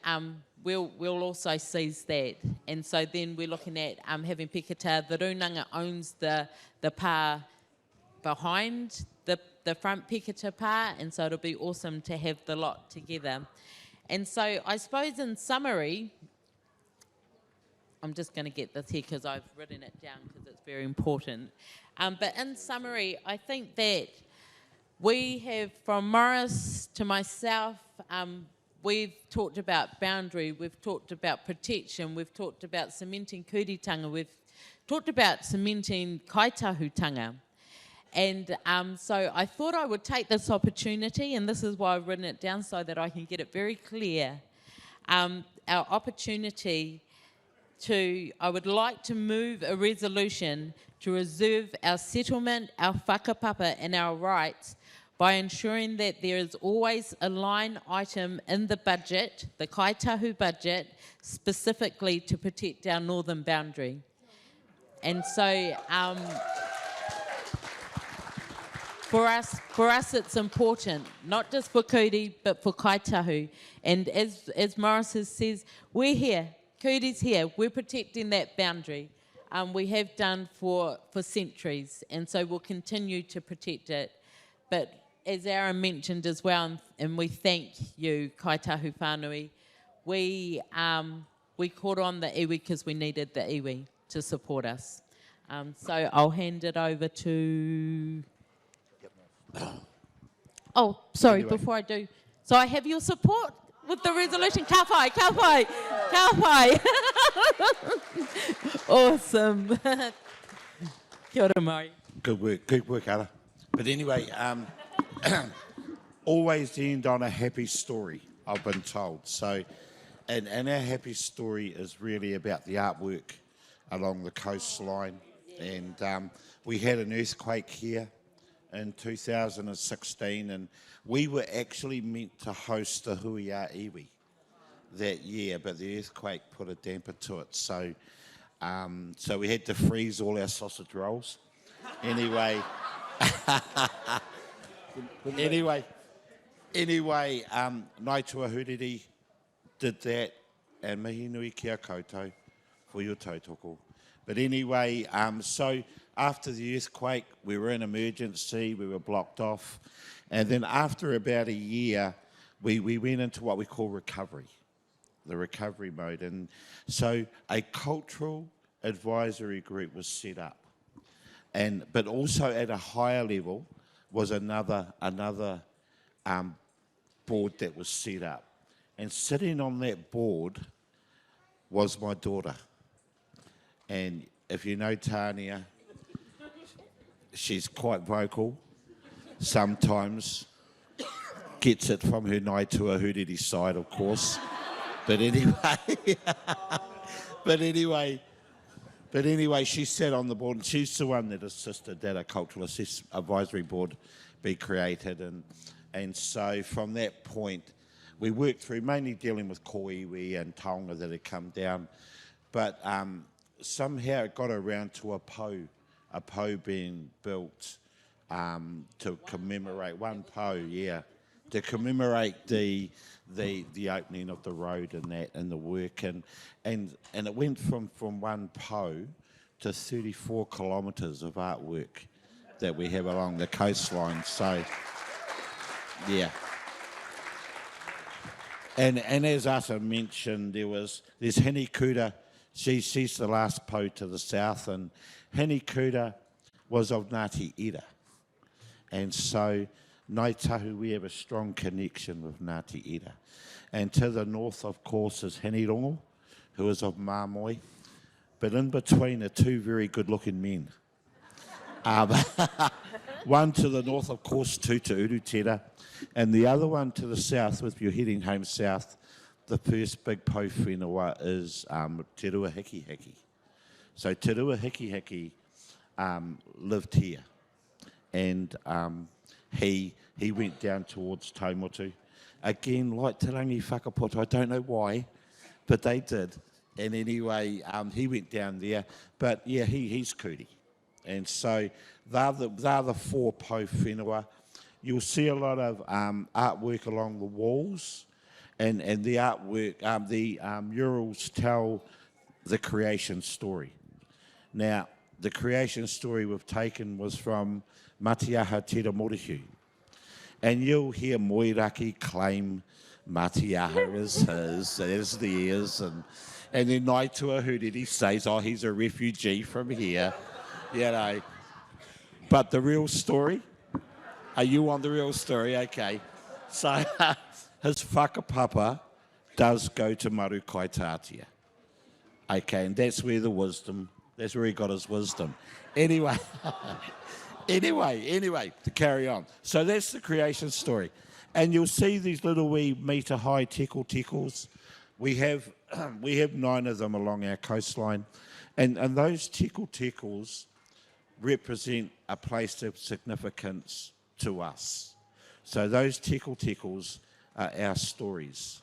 we'll also seize that. And so then we're looking at having Pikita. The Runanga owns the pā behind the front Pikita pā, and so it'll be awesome to have the lot together. And so I suppose in summary, I'm just going to get this here because I've written it down because it's very important. But in summary, I think that we have, from Morris to myself, we've talked about boundary, we've talked about protection, we've talked about cementing kuritanga, we've talked about cementing kaitahutanga. And so I thought I would take this opportunity, and this is why I've written it down so that I can get it very clear. Our opportunity I would like to move a resolution to reserve our settlement, our whakapapa and our rights by ensuring that there is always a line item in the budget, the Ngāi Tahu budget, specifically to protect our northern boundary. And so for us it's important, not just for Kuri, but for Ngāi Tahu. And as Morris says, we're here. Kuri's here. We're protecting that boundary. We have done for centuries, and so we'll continue to protect it. But as Aaron mentioned as well, and we thank you, Ngāi Tahu whānui, we caught on the iwi because we needed the iwi to support us. So I'll hand it over to... Oh, sorry, anyway. Before I do. So I have your support with the resolution. Ka whai, ka whai, ka whai. Awesome. Kia ora, Mauri. Good work, Ara. But anyway, always end on a happy story, I've been told. So, and our happy story is really about the artwork along the coastline. And we had an earthquake here in 2016, and we were actually meant to host the Huia Iwi that year, but the earthquake put a damper to it. So so we had to freeze all our sausage rolls. Anyway, Ngāi Tuahuriri did that, and mihi nui kia koutou for your tautoko. But anyway, so after the earthquake, we were in emergency, we were blocked off. And then after about a year, we went into what we call recovery, the recovery mode. And so a cultural advisory group was set up. But also at a higher level was another board that was set up. And sitting on that board was my daughter. And if you know Tania, she's quite vocal sometimes, gets it from her Ngāi Tuahuriri side, of course. But anyway, she sat on the board, and she's the one that assisted that a cultural advisory board be created. And so from that point, we worked through mainly dealing with kōiwi and taonga that had come down. But somehow it got around to a pou being built to commemorate to commemorate the opening of the road and the work, and it went from one pou to 34 kilometres of artwork that we have along the coastline. So yeah. And as Asa mentioned, there's Hini-Kura. She's the last pou to the south, and Hini-Kura was of Ngāti Ira. And so Ngāi Tahu, we have a strong connection with Ngāti Ira. And to the north, of course, is Hinirongo, who is of Māmoe. But in between are two very good-looking men. One to the north, of course, Tuta Urutira, and the other one to the south, if you're heading home south, the first big pou whenua is Te Rua Hiki Hiki. So Te Rua Hiki Hiki lived here, and he went down towards Taumotu. Again, like Te Rangi Whakapoto, I don't know why, but they did. And anyway, he went down there. But yeah, he's Kuri. And so they're the four pou whenua. You'll see a lot of artwork along the walls, and the artwork, the murals tell the creation story. Now, the creation story we've taken was from Matiaha Tera Morihu. And you'll hear Moiraki claim Matiaha is his, there's theirs, and then Ngāi Tahu says, oh, he's a refugee from here, you know. But the real story, are you on the real story? Okay. So his whakapapa does go to Maru Kaitatia. Okay, and that's where the wisdom, that's where he got his wisdom. Anyway, anyway, to carry on. So that's the creation story. And you'll see these little wee metre-high tickles. We have 9 of them along our coastline. And those tickles represent a place of significance to us. So those tickles are our stories,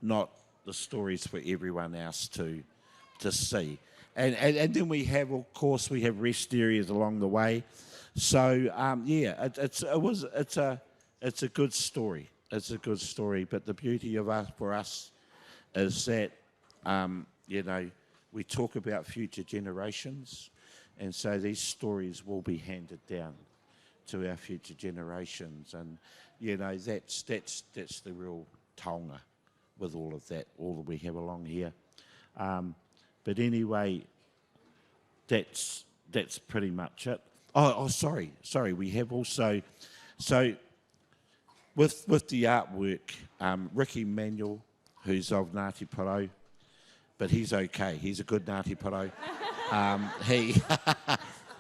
not the stories for everyone else to see. And then we have, of course, we have rest areas along the way. So it's a good story. It's a good story. But the beauty of for us is that you know, we talk about future generations, and so these stories will be handed down to our future generations, and you know that's the real taonga with all of that, all that we have along here. But anyway, that's pretty much it. Sorry. We have also, so with the artwork, Ricky Manuel, who's of Ngāti Porou, but he's okay. He's a good Ngāti Porou.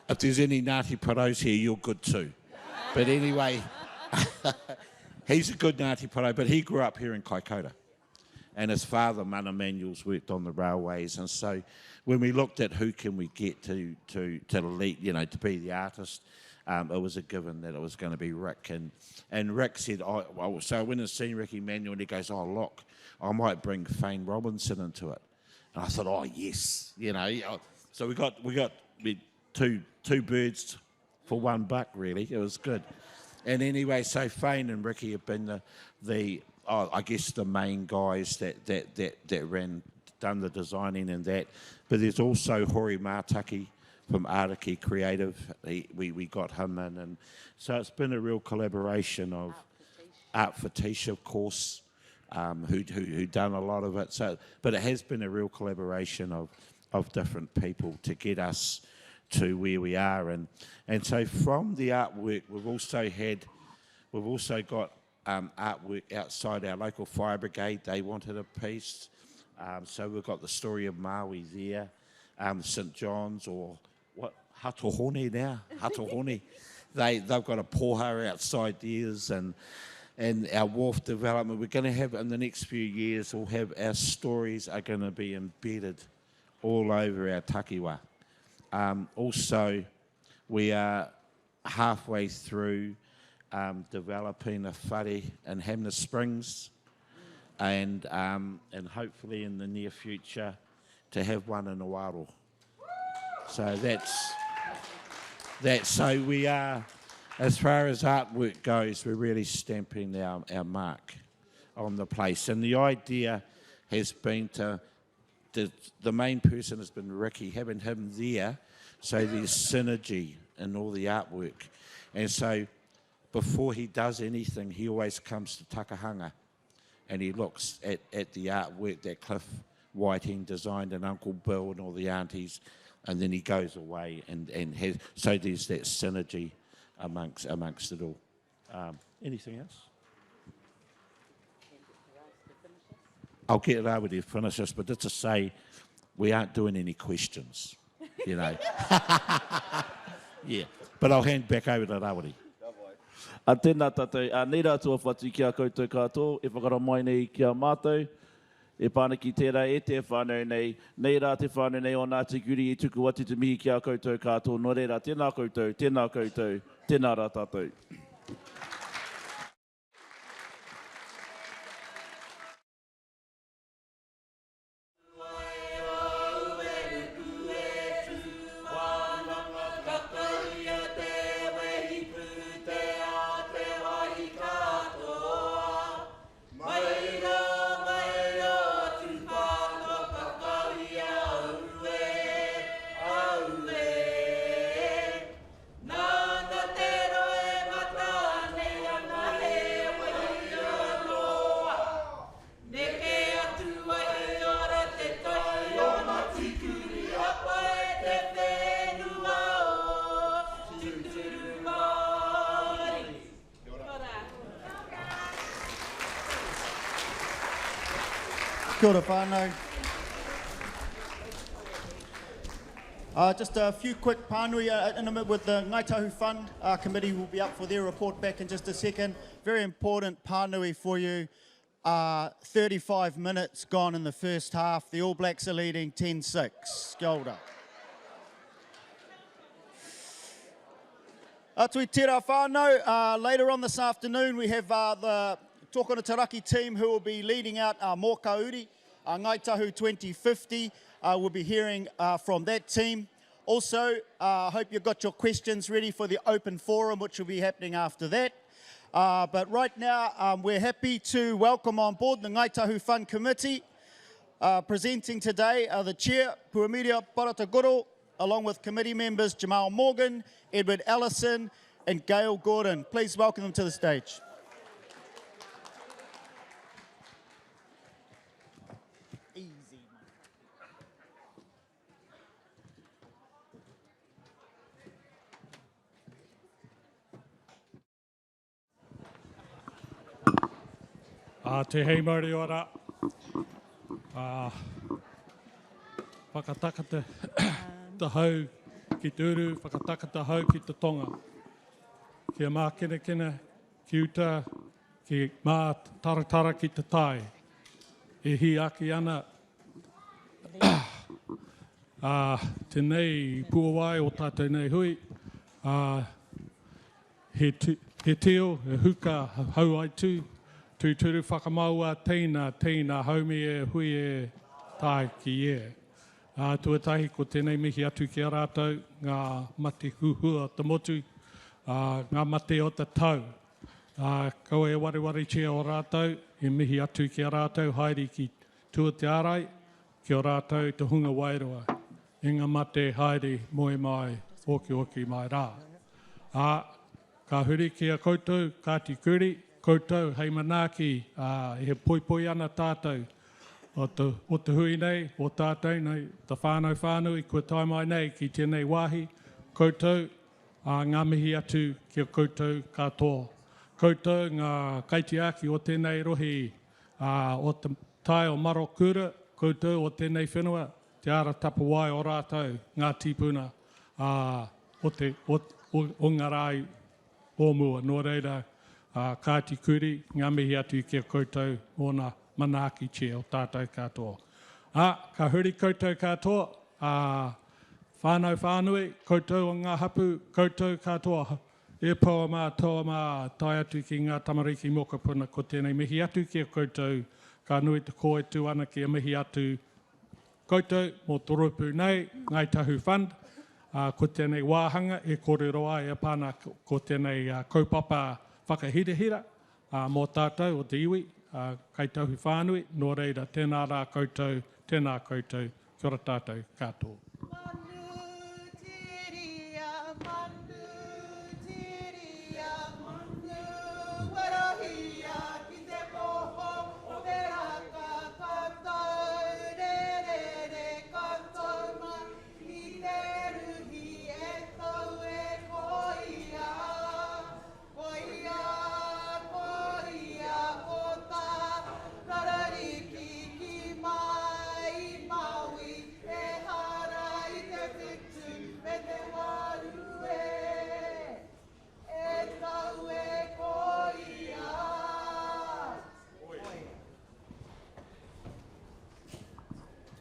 If there's any Ngāti Porous here, you're good too. But anyway, he's a good Ngāti Porou, but he grew up here in Kaikōura. And his father, Mana Manuel's, worked on the railways. And so when we looked at who can we get to lead, you know, to be the artist, it was a given that it was going to be Rick. And Rick said, so I went and seen Ricky Manuel, and he goes, oh, look, I might bring Fane Robinson into it. And I thought, oh, yes, you know. So we got two birds for one buck, really. It was good. And anyway, so Fane and Ricky have been I guess the main guys that done the designing and that. But there's also Hori Mātaki from Araki Creative. We got him in, and so it's been a real collaboration of Art for Tisha, of course, who done a lot of it. So, but it has been a real collaboration of different people to get us to where we are, and so from the artwork we've also got artwork outside our local fire brigade. They wanted a piece, so we've got the story of Maui there, St John's, or what, Hatohone now, Hatohone. They've got a poha outside theirs, and our wharf development. We're going to have, in the next few years, we'll have our stories are going to be embedded all over our takiwa. Also, we are halfway through developing a whare in Hamner Springs, and hopefully in the near future to have one in Oahu. So that's so we are, as far as artwork goes, we're really stamping our mark on the place. And the idea has been the main person has been Ricky, having him there, so there's synergy in all the artwork. And so before he does anything, he always comes to Takahanga and he looks at the artwork that Cliff Whiting designed, and Uncle Bill and all the aunties, and then he goes away and has, so there's that synergy amongst it all. Anything else? I'll get Rawiri to finish this, but just to say, we aren't doing any questions, you know. Yeah, but I'll hand back over to Rawiri. Tēnā tātou, nei rā tua whatu ki a koutou katoa, e whakara mai nei ki a mātou, e pānaki tērā e te whānau nei rā te whānau nei o Ngāti Uri e tuku atu te mihi ki a koutou katoa, no reira, tēnā koutou, tēnā rā tātou. Nana te roe mata Kia ora whānau. Just a few quick pānui intimate with the Ngāi Tahu Fund. Our committee will be up for their report back in just a second. Very important pānui for you. 35 minutes gone in the first half. The All Blacks are leading 10-6. Kia ora. Tui tērā whānau. Later on this afternoon we have the Tōkona Taraki team who will be leading out Kā Uri, Ngāi Tahu 2050. We'll be hearing from that team. Also, I hope you've got your questions ready for the open forum, which will be happening after that. But right now, we're happy to welcome on board the Ngāi Tahu Fund Committee. Presenting today are the Chair, Puamiria Paratagoro, along with committee members Jamal Morgan, Edward Allison, and Gail Gordon. Please welcome them to the stage. Te hei Mauri ora. Whakatakata te hau ki te uru, whakatakata hau ki te tonga. Kia mā kena kena, ki uta, ki mā taratara ki te tai. E hi aki ana. Tēnei puawai o tātou nei hui. He teo, he huka, hau ai tū. Tūturu whakamaua tēnā haumi e hui e tai ki e. Tuatahi ko tēnei mihi atu ki a rātou, ngā mate huhua te motu, ngā mate o te tau. Kau e wariwari tia o rātou, e mihi atu ki a rātou, haere ki tua te arai, ki o rātou te hunga wairoa. E ngā mate haere moe mai, oki mai rā. Ka huri ki a koutou, kāti kuri, koutou, hei manaaki, he poipoi ana tātou. O te hui nei, o tātou nei, te whānui, kua tai mai nei ki tēnei wāhi, koutou, ngā mihi atu ki a koutou katoa. Koutou, ngā kaitiaki o tēnei rohi, o te tai o Marokura, koutou o tēnei whenua, te ara tapawai o rātou, ngā tipuna, o ngā rai o mua, nō reira, kāti kuri, ngā mihi atu ki a koutou o nā manaaki che o tātou katoa. Ka huri koutou katoa, whānui, koutou o ngā hapu, koutou katoa, e paua mā, toa mā, tai atu ki ngā tamariki mokopuna ko tēnei mihi atu ki a koutou, ka nui te koe tu ana ki a mihi atu koutou mō toropu nei, Ngāi Tahu Fund, ko tēnei wāhanga e kōrero ai e pāna ko tēnei kaupapa whakahirahira mō tātou o te iwi, Kai Tahu whānui, nō reira, tēnā rā koutou, tēnā koutou, kia ora tātou katoa.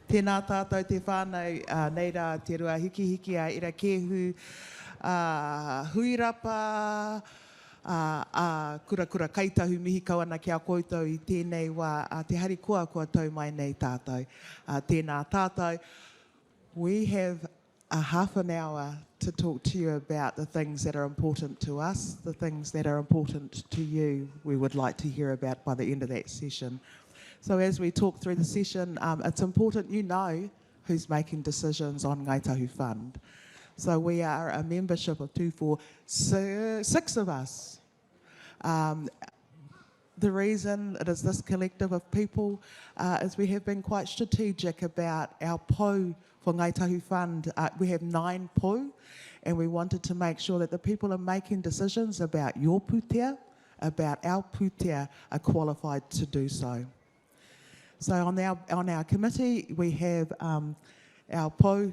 Tēnā tātou te whānau, nei rā te rua hiki a ira kehu, huirapa, kura kaitahu mihi kawana ki a koutou I tēnei wā, te hari kua tau mai nei tātou. Tēnā tātou, we have a half an hour to talk to you about the things that are important to us, the things that are important to you, we would like to hear about by the end of that session. So as we talk through the session, it's important you know who's making decisions on Ngāi Tahu Fund. So we are a membership of 2, 4, 6 of us. The reason it is this collective of people is we have been quite strategic about our pou for Ngāi Tahu Fund. We have 9 pou, and we wanted to make sure that the people are making decisions about your pūtea, about our pūtea, are qualified to do so. So on our committee, we have our po,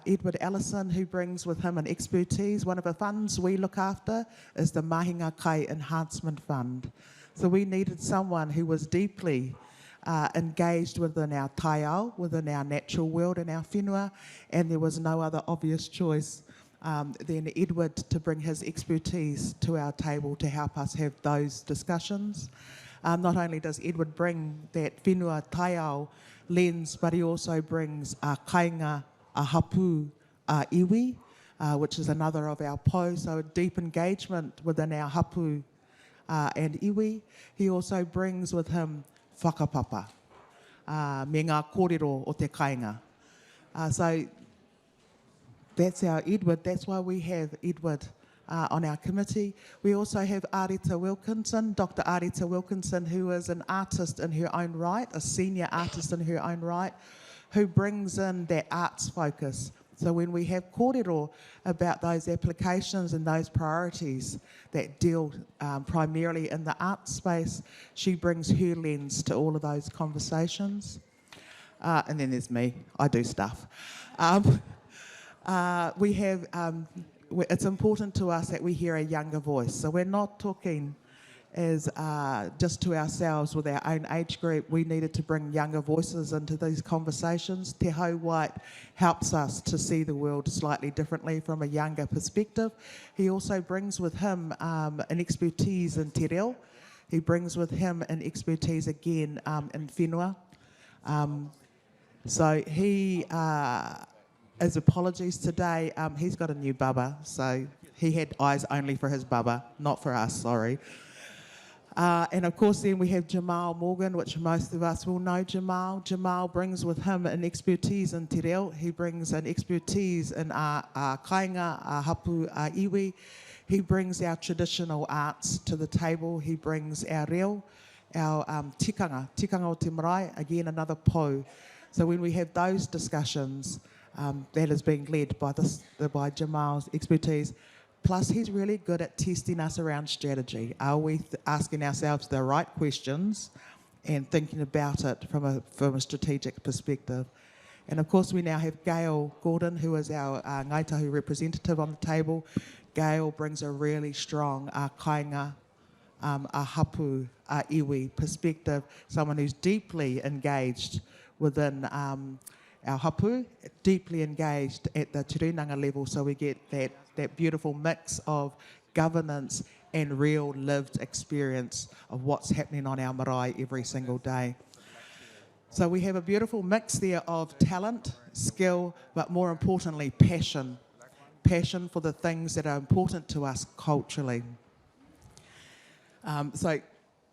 Edward Allison, who brings with him an expertise. One of the funds we look after is the Mahinga Kai Enhancement Fund. So we needed someone who was deeply engaged within our taiao, within our natural world and our whenua, and there was no other obvious choice than Edward to bring his expertise to our table to help us have those discussions. Not only does Edward bring that whenua taiao lens, but he also brings a kainga, a hapu, a iwi, which is another of our po, so a deep engagement within our hapu and iwi. He also brings with him whakapapa, me ngā kōrero o te kainga. So that's our Edward, that's why we have Edward on our committee. We also have Arita Wilkinson, Dr. Arita Wilkinson, who is an artist in her own right, a senior artist in her own right, who brings in that arts focus. So when we have kōrero about those applications and those priorities that deal primarily in the arts space, she brings her lens to all of those conversations. And then there's me, I do stuff. We have, it's important to us that we hear a younger voice. So we're not talking as just to ourselves with our own age group. We needed to bring younger voices into these conversations. Te Hau White helps us to see the world slightly differently from a younger perspective. He also brings with him an expertise in te reo. He brings with him an expertise again in whenua. So he, his apologies today, he's got a new baba, so he had eyes only for his baba, not for us, sorry. And of course then we have Jamal Morgan, which most of us will know Jamal. Jamal brings with him an expertise in te reo. He brings an expertise in our kainga, our hapu, our iwi. He brings our traditional arts to the table. He brings our reo, our tikanga o te marae, again another po. So when we have those discussions, that is being led by Jamal's expertise. Plus, he's really good at testing us around strategy. Are we asking ourselves the right questions and thinking about it from a strategic perspective? And of course, we now have Gail Gordon, who is our Ngāi Tahu representative on the table. Gail brings a really strong kainga, hapu, iwi perspective, someone who's deeply engaged within our hapu, deeply engaged at the tirunanga level, so we get that beautiful mix of governance and real lived experience of what's happening on our marae every single day. So we have a beautiful mix there of talent, skill, but more importantly, passion. Passion for the things that are important to us culturally. So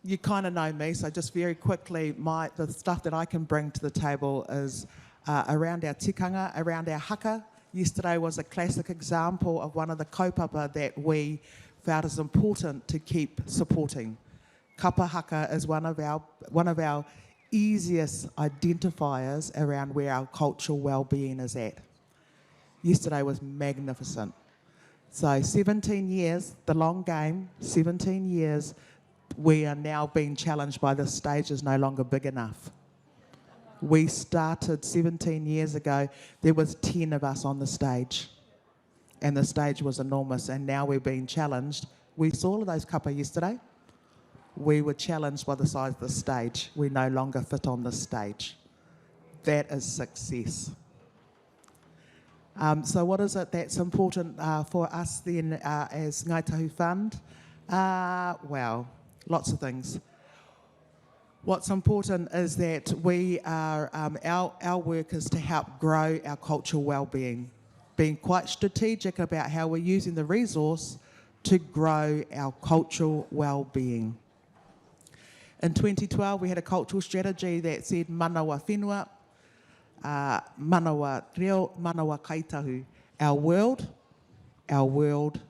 you kind of know me, so just very quickly, the stuff that I can bring to the table is around our tikanga, around our haka. Yesterday was a classic example of one of the kaupapa that we felt is important to keep supporting. Kapa haka is one of our easiest identifiers around where our cultural well-being is at. Yesterday was magnificent. So 17 years, the long game, 17 years, we are now being challenged by this stage is no longer big enough. We started 17 years ago, there was 10 of us on the stage. And the stage was enormous, and now we're being challenged. We saw all of those kapa yesterday. We were challenged by the size of the stage. We no longer fit on the stage. That is success. So what is it that's important for us then as Ngāi Tahu Fund? Well, lots of things. What's important is that we are, our work is to help grow our cultural well-being, being quite strategic about how we're using the resource to grow our cultural well-being. In 2012, we had a cultural strategy that said manawa whenua, manawa reo, manawa kaitahu. Our world, our word,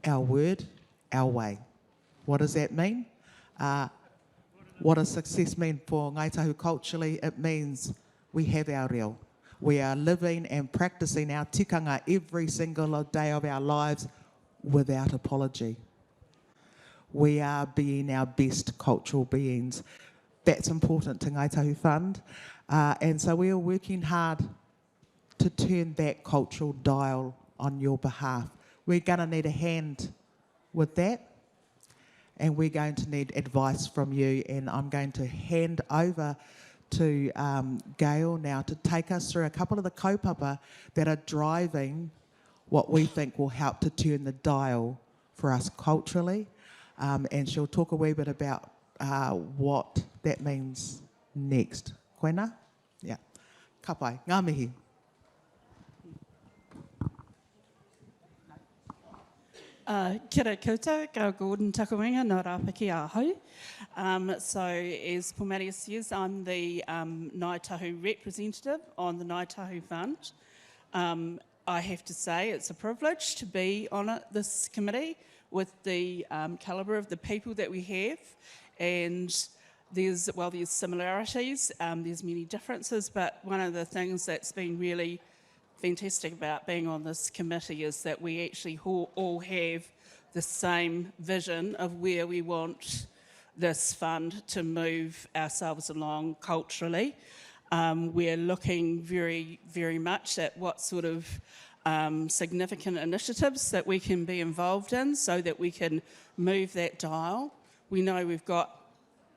our way. What does that mean? What does success mean for Ngāi Tahu culturally? It means we have our reo. We are living and practicing our tikanga every single day of our lives without apology. we are being our best cultural beings. That's important to Ngāi Tahu Fund. And so we are working hard to turn that cultural dial on your behalf. We're going to need a hand with that, and we're going to need advice from you, and I'm going to hand over to Gail now to take us through a couple of the kaupapa that are driving what we think will help to turn the dial for us culturally, and she'll talk a wee bit about what that means next. Koina? Yeah. Ka pai. Ngā mihi. Kia ora koutou, ka Gordon Takuinga no Rāpiki Ahau. So as Pomeri says, I'm the Ngāi Tahu representative on the Ngāi Tahu Fund. I have to say it's a privilege to be on this committee with the calibre of the people that we have, and there's similarities, there's many differences, but one of the things that's been really fantastic about being on this committee is that we actually all have the same vision of where we want this fund to move ourselves along culturally. We're looking very, very much at what sort of significant initiatives that we can be involved in so that we can move that dial. We know we've got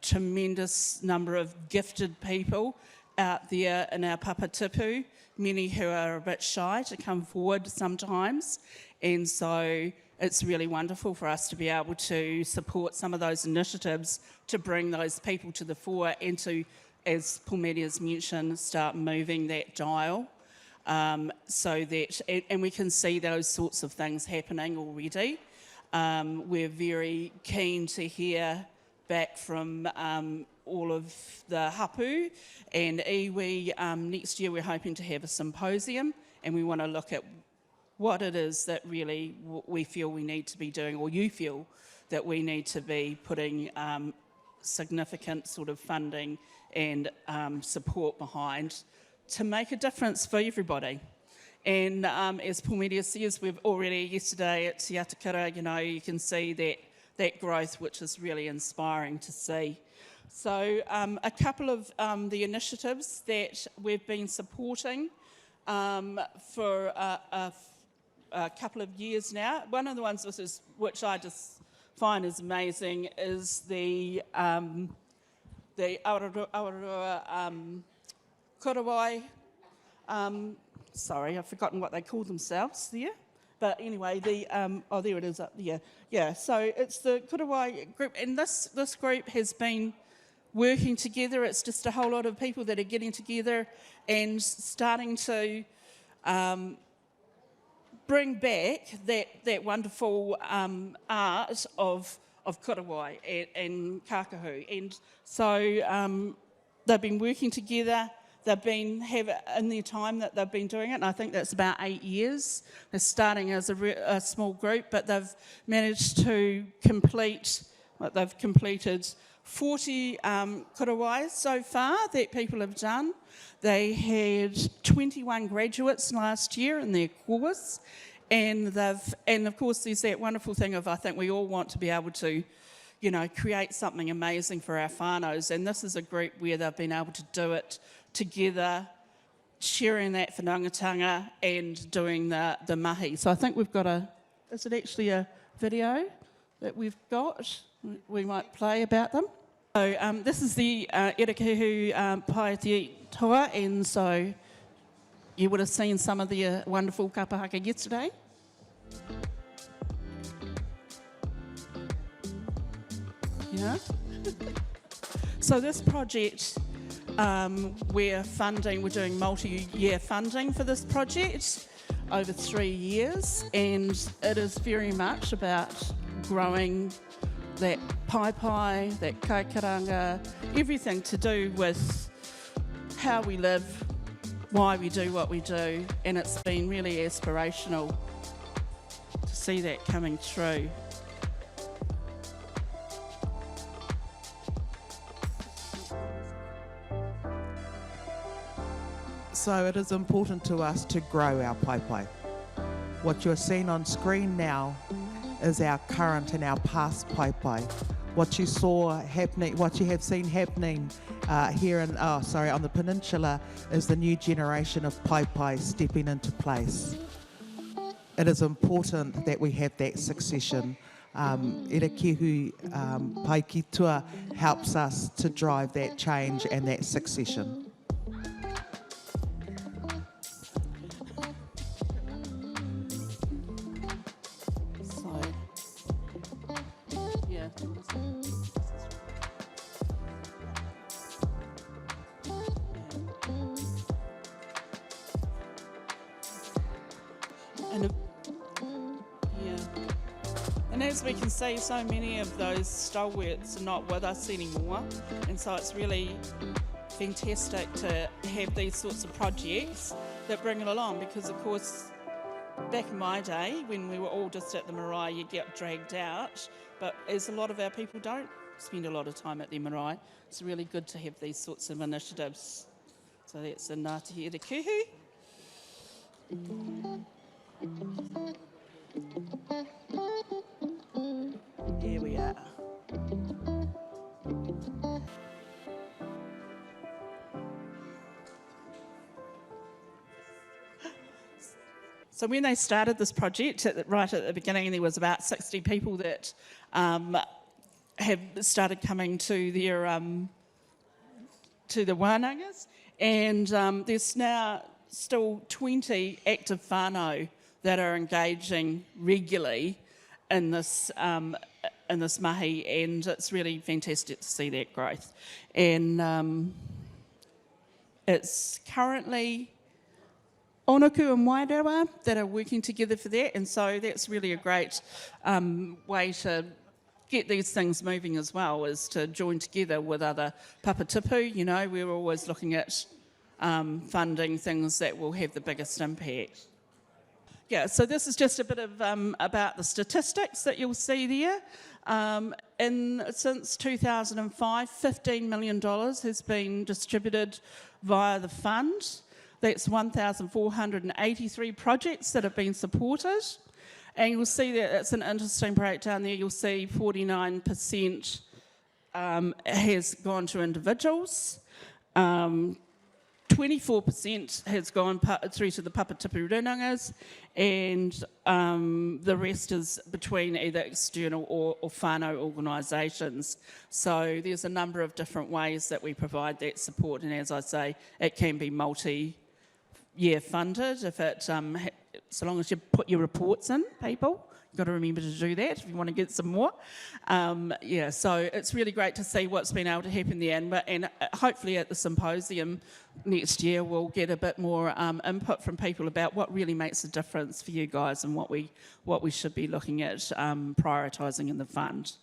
tremendous number of gifted people out there in our papatipu, many who are a bit shy to come forward sometimes, and so it's really wonderful for us to be able to support some of those initiatives to bring those people to the fore and to, as Paul Media has mentioned, start moving that dial so that, and we can see those sorts of things happening already. We're very keen to hear back from all of the hapu and iwi. Next year we're hoping to have a symposium, and we want to look at what it is that really we feel we need to be doing, or you feel that we need to be putting significant sort of funding and support behind to make a difference for everybody. And as Paul Media says, we've already yesterday at Te Atakara, you can see that growth, which is really inspiring to see. So a couple of the initiatives that we've been supporting for a couple of years now. One of the ones which I just find is amazing is the Aurora Kurawai. Sorry, I've forgotten what they call themselves there. But anyway, there it is up there. Yeah, so it's the Kurawai group, and this group has been working together. It's just a whole lot of people that are getting together and starting to bring back that wonderful art of Kurawai and Kākahu. And so they've been working together. They've been in their time that they've been doing it, and I think that's about 8 years. They're starting as a small group, but they've managed to complete. They've completed 40 kurawais so far that people have done. They had 21 graduates last year in their course, and of course there's that wonderful thing of, I think we all want to be able to, create something amazing for our whānaus, and this is a group where they've been able to do it together, sharing that whanaungatanga and doing the mahi. So I think we've got is it actually a video that we've got? We might play about them. So this is the Erekehu Paetia tour, and so you would have seen some of the wonderful kapahaka yesterday. Yeah. So this project, we're doing multi-year funding for this project over 3 years, and it is very much about growing that pai, that kaikaranga, everything to do with how we live, why we do what we do, and it's been really aspirational to see that coming through. So it is important to us to grow our pai. What you're seeing on screen now is our current and our past paipai. What you saw happening, what you have seen happening here on the peninsula is the new generation of paipai stepping into place. It is important that we have that succession. Irakihu Paikitua helps us to drive that change and that succession. And as we can see, so many of those stalwarts are not with us anymore, and so it's really fantastic to have these sorts of projects that bring it along, because of course back in my day when we were all just at the marae you get dragged out, but as a lot of our people don't spend a lot of time at the marae, it's really good to have these sorts of initiatives. So that's the Ngāti Kuhu. Here we are. So when they started this project, right at the beginning, there was about 60 people that have started coming to their to the wānangas, and there's now still 20 active whānau that are engaging regularly in this mahi, and it's really fantastic to see that growth. And it's currently Onuku and Wairua that are working together for that, and so that's really a great way to get these things moving as well, is to join together with other papatipu. You know, we're always looking at funding things that will have the biggest impact. Yeah, so this is just a bit of about the statistics that you'll see there. Since 2005, $15 million has been distributed via the fund. That's 1,483 projects that have been supported. And you'll see that it's an interesting breakdown there. You'll see 49% has gone to individuals. 24% has gone through to the papatipu runangas, and the rest is between either external or whānau organisations. So there's a number of different ways that we provide that support, and as I say, it can be multi-year funded if it, so long as you put your reports in, people. You've got to remember to do that if you want to get some more. Yeah, so it's really great to see what's been able to happen there, and hopefully at the symposium next year we'll get a bit more input from people about what really makes a difference for you guys and what we should be looking at prioritising in the fund.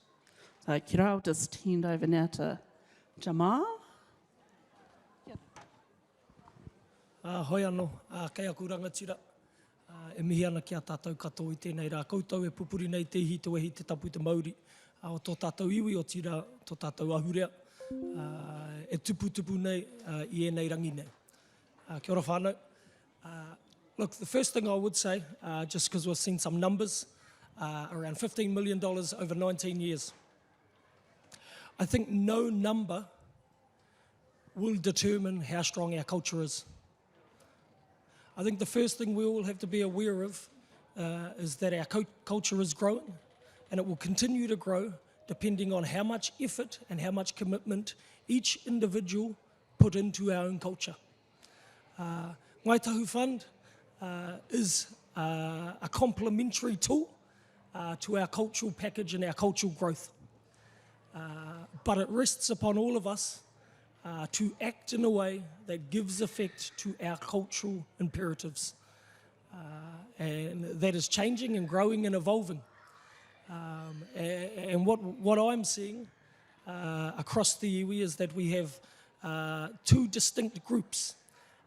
So kia ora, I'll just hand over now to Jamal. Hoi anō, kei aku rangatira. E mihi ana ki a tātou katoa I tēnei rā koutou e pupuri nei te ihi te wehi te tapu te Mauri. O tō tātou iwi o tira tō tātou ahurea. E tupu nei I e nei rangi nei. Kia ora whānau. Look, the first thing I would say, just because we've seen some numbers, around $15 million over 19 years. I think no number will determine how strong our culture is. I think the first thing we all have to be aware of is that our culture is growing, and it will continue to grow depending on how much effort and how much commitment each individual put into our own culture. Ngāi Tahu Fund is a complementary tool to our cultural package and our cultural growth. But it rests upon all of us to act in a way that gives effect to our cultural imperatives. And that is changing and growing and evolving. And what I'm seeing across the iwi is that we have two distinct groups.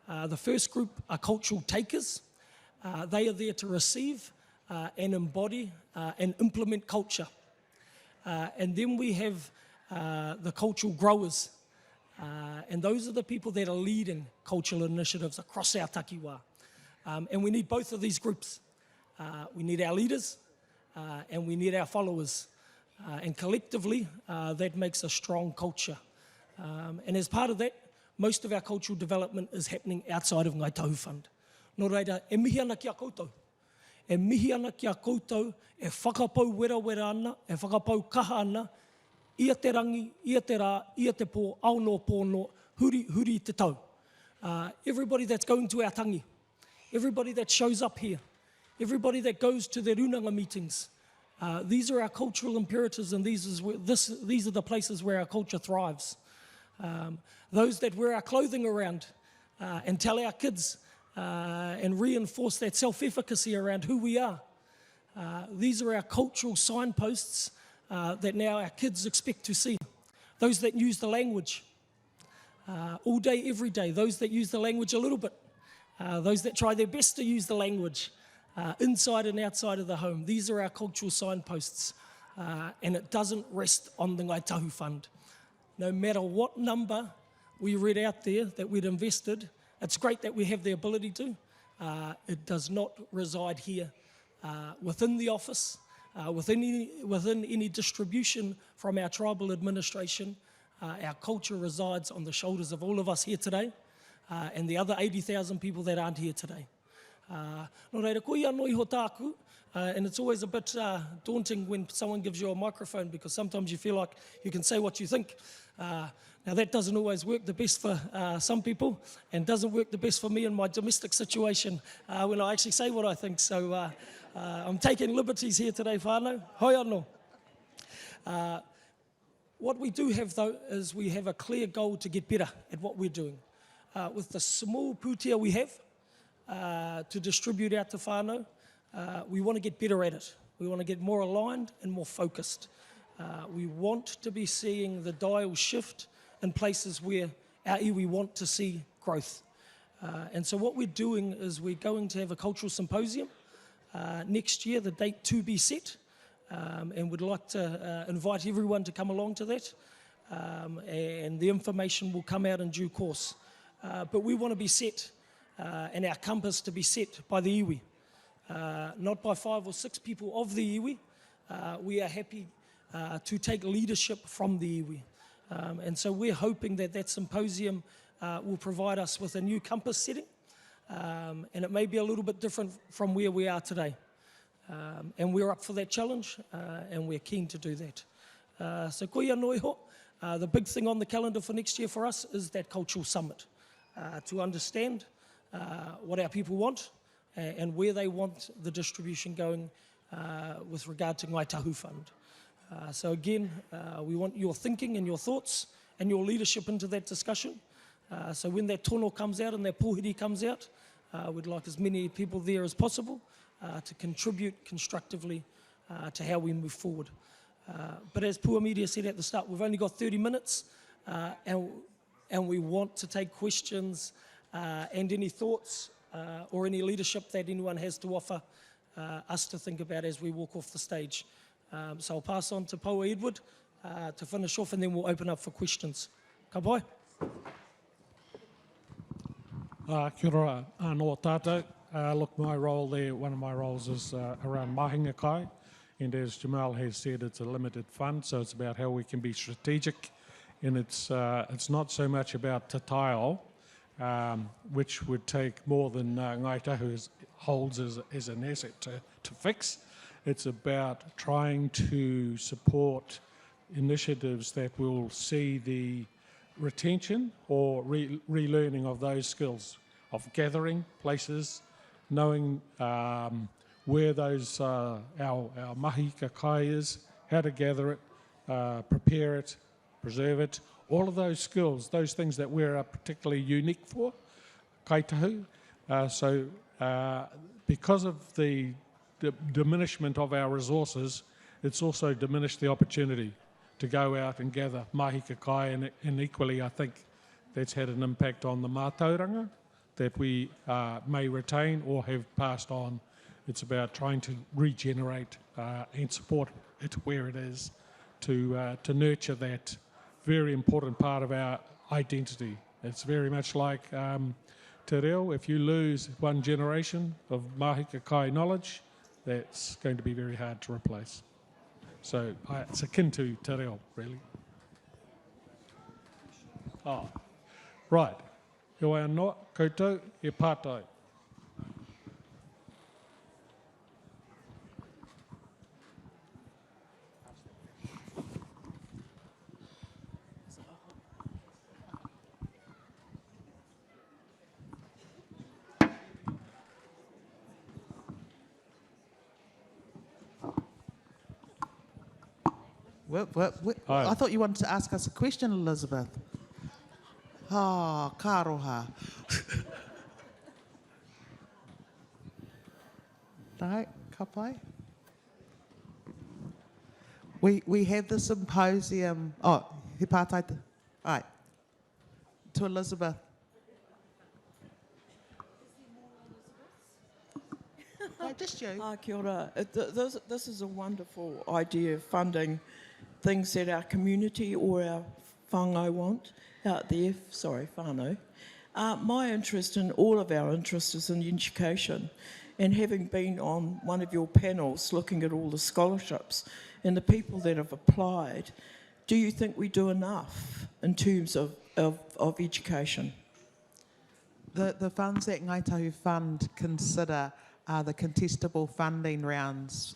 The first group are cultural takers. They are there to receive and embody and implement culture. And then we have the cultural growers. And those are the people that are leading cultural initiatives across our takiwā. And we need both of these groups. We need our leaders, and we need our followers. And collectively, that makes a strong culture. And as part of that, most of our cultural development is happening outside of Ngāi Tahu Fund. Nō reira, e mihi ana ki a koutou. E mihi ana ki a koutou, e whakapau wera ana, e whakapau kaha ana, ia te rangi, ia te rā, ia te pō, aono pōno, huri te tau. Everybody that's going to our tangi, everybody that shows up here, everybody that goes to their runanga meetings, these are our cultural imperatives, and these are the places where our culture thrives. Those that wear our clothing around and tell our kids and reinforce that self-efficacy around who we are. These are our cultural signposts that now our kids expect to see. Those that use the language all day, every day. Those that use the language a little bit. Those that try their best to use the language inside and outside of the home. These are our cultural signposts. And it doesn't rest on the Ngāi Tahu Fund. No matter what number we read out there that we'd invested, it's great that we have the ability to. It does not reside here within the office, within any distribution from our tribal administration. Our culture resides on the shoulders of all of us here today and the other 80,000 people that aren't here today. Nō reira, ko ia no iho tāku, and it's always a bit daunting when someone gives you a microphone, because sometimes you feel like you can say what you think. Now that doesn't always work the best for some people, and doesn't work the best for me in my domestic situation when I actually say what I think. So I'm taking liberties here today, whānau. Hoi anō. What we do have, though, is we have a clear goal to get better at what we're doing. With the small pūtea we have to distribute out to whānau, we want to get better at it. We want to get more aligned and more focused. We want to be seeing the dial shift in places where our iwi want to see growth. And so what we're doing is we're going to have a cultural symposium next year, the date to be set, and we'd like to invite everyone to come along to that, and the information will come out in due course. But we want to be set, and our compass to be set by the iwi, not by 5 or 6 people of the iwi. We are happy to take leadership from the iwi. And so we're hoping that that symposium will provide us with a new compass setting, and it may be a little bit different from where we are today. And we're up for that challenge, and we're keen to do that. So koia no iho, the big thing on the calendar for next year for us is that cultural summit, to understand what our people want and where they want the distribution going with regard to Ngāi Tahu Fund. So again, we want your thinking and your thoughts and your leadership into that discussion. So when that tono comes out and that pōhiri comes out, we'd like as many people there as possible to contribute constructively to how we move forward. But as Pua Media said at the start, we've only got 30 minutes and we want to take questions and any thoughts or any leadership that anyone has to offer us to think about as we walk off the stage. So I'll pass on to Paua Edward to finish off, and then we'll open up for questions. Ka pai. Kia ora anō tātou. Look, my role there, one of my roles is around mahinga kai, and as Jamal has said, it's a limited fund, so it's about how we can be strategic, and it's not so much about te taio, which would take more than Ngāi Tahu holds as an asset to fix. It's about trying to support initiatives that will see the retention or relearning of those skills of gathering places, knowing where those our mahi ka kai is, how to gather it, prepare it, preserve it, all of those skills, those things that we're particularly unique for, Ngāi Tahu. So because of the diminishment of our resources, it's also diminished the opportunity to go out and gather mahi ka kai, and equally I think that's had an impact on the mātauranga that we may retain or have passed on. It's about trying to regenerate and support it where it is to nurture that very important part of our identity. It's very much like te reo. If you lose one generation of mahi ka kai knowledge, that's going to be very hard to replace. So it's akin to te reo, really. Oh, right. E wai anō, koutou, e pātai. I thought you wanted to ask us a question, Elizabeth. Kā roha. No, ka pai. We had the symposium. Oh, he pātai. All right. To Elizabeth. No, just you. Kia ora. This is a wonderful idea of funding things that our community or our whānau want out there. Sorry, whānau. My interest and all of our interest is in education. And having been on one of your panels looking at all the scholarships and the people that have applied, do you think we do enough in terms of education? The funds that Ngāi Tahu Fund consider are the contestable funding rounds,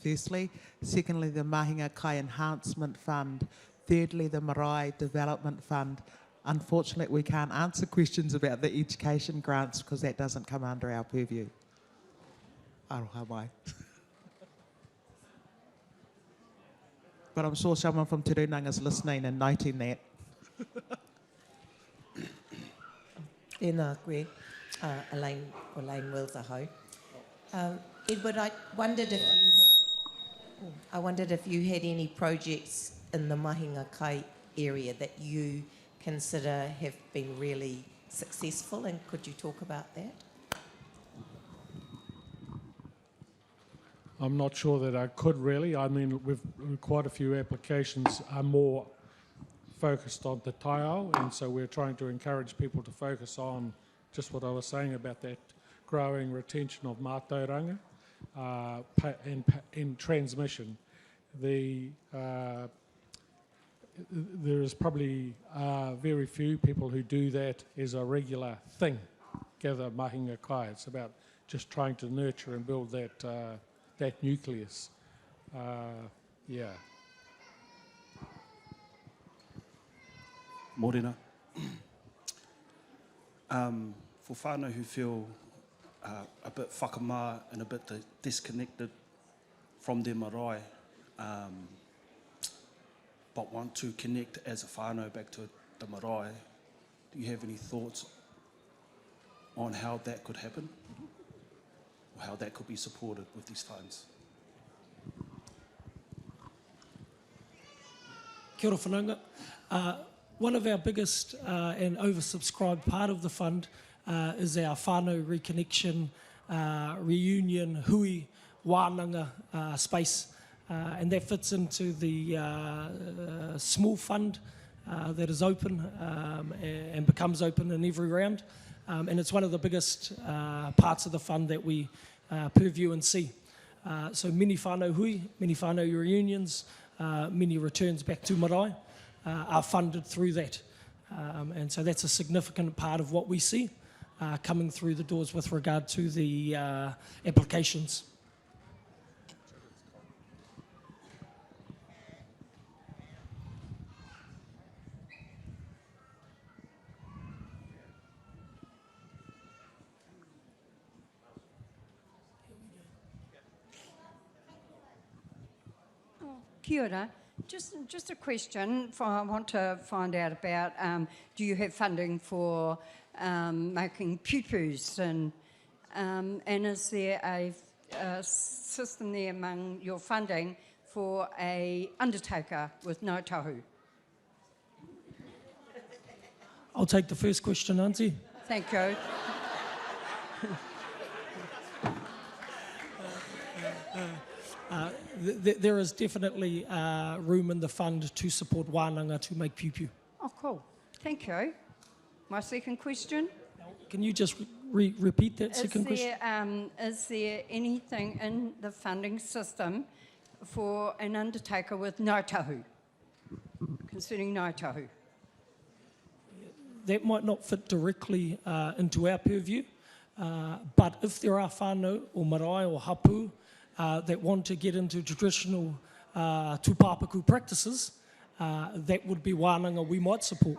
firstly. Secondly, the Mahinga Kai Enhancement Fund. Thirdly, the Mauri Development Fund. Unfortunately, we can't answer questions about the education grants because that doesn't come under our purview. Aroha mai. But I'm sure someone from Te Runanga is listening and noting that. Tēnā koe, Elaine Wills-Aho. Edward, I wondered if you had any projects in the Mahinga Kai area that you consider have been really successful, and could you talk about that? I'm not sure that I could really. I mean, we've quite a few applications are more focused on the taiao, and so we're trying to encourage people to focus on just what I was saying about that growing retention of mātauranga in transmission. There is probably very few people who do that as a regular thing, gather mahinga kai. It's about just trying to nurture and build that nucleus. Yeah. Morena. For whānau who feel a bit whakamā and a bit disconnected from their marae, but want to connect as a whānau back to the marae, do you have any thoughts on how that could happen? Or how that could be supported with these funds? Kia ora whananga. One of our biggest and oversubscribed part of the fund is our whānau reconnection, reunion, hui, wānanga space. And that fits into the small fund that is open and becomes open in every round. And it's one of the biggest parts of the fund that we purview and see. So many whānau hui, many whānau reunions, many returns back to marae are funded through that. And so that's a significant part of what we see coming through the doors with regard to the applications. Kia ora. Just a question. I want to find out about, do you have funding for making pupus, and is there a system there among your funding for a undertaker with Ngāi Tahu? I'll take the first question, Auntie. Thank you. There is definitely room in the fund to support wānanga to make piu-piu. Oh, cool. Thank you. My second question? Can you just repeat that second question? Is there anything in the funding system for an undertaker with Ngāi Tahu, concerning Ngāi Tahu? That might not fit directly into our purview, but if there are whānau or marae or hapu that want to get into traditional tūpāpaku practices, that would be wānanga we might support.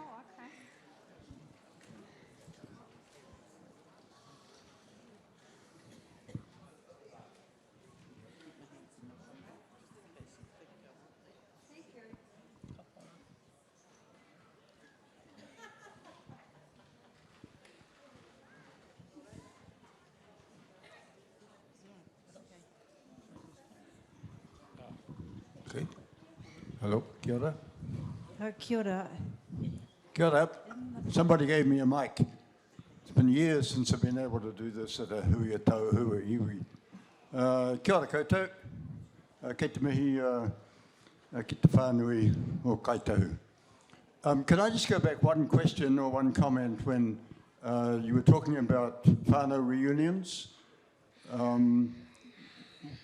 Okay. Hello, kia ora. Kia ora. Kia ora. Somebody gave me a mic. It's been years since I've been able to do this at a Hui Tahu Hui Iwi. Kia ora koutou. Kei te mihi ki te whānui o Ngāi Tahu. Could I just go back one question or one comment when you were talking about whānau reunions?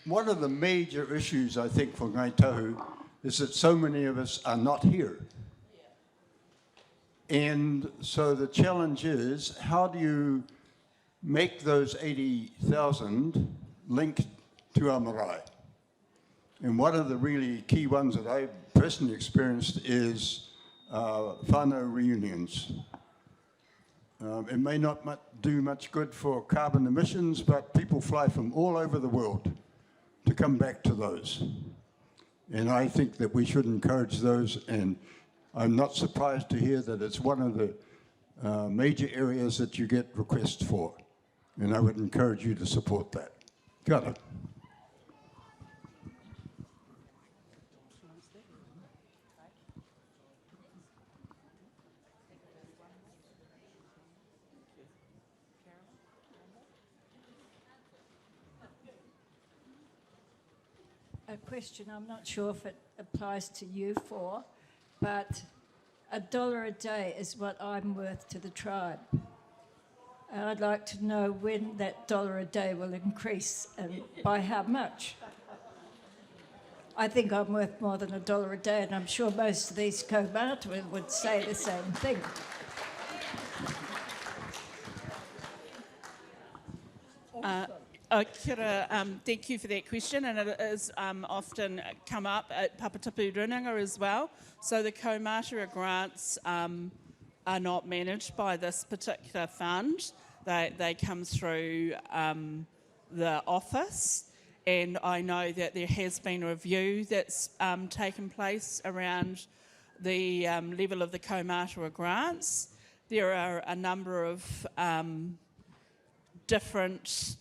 One of the major issues, I think, for Ngāi Tahu is that so many of us are not here. And so the challenge is, how do you make those 80,000 link to our marae? And one of the really key ones that I personally experienced is whānau reunions. It may not do much good for carbon emissions, but people fly from all over the world to come back to those. And I think that we should encourage those, and I'm not surprised to hear that it's one of the major areas that you get requests for. And I would encourage you to support that. Got it. A question I'm not sure if it applies to you for, but $1 a day is what I'm worth to the tribe. And I'd like to know when that $1 a day will increase and by how much. I think I'm worth more than $1 a day, and I'm sure most of these kaumātua would say the same thing. Kia ora, thank you for that question, and it is often come up at Papatapu Runanga as well. So the kaumātua grants are not managed by this particular fund. They come through the office, and I know that there has been a review that's taken place around the level of the kaumātua grants. There are a number of different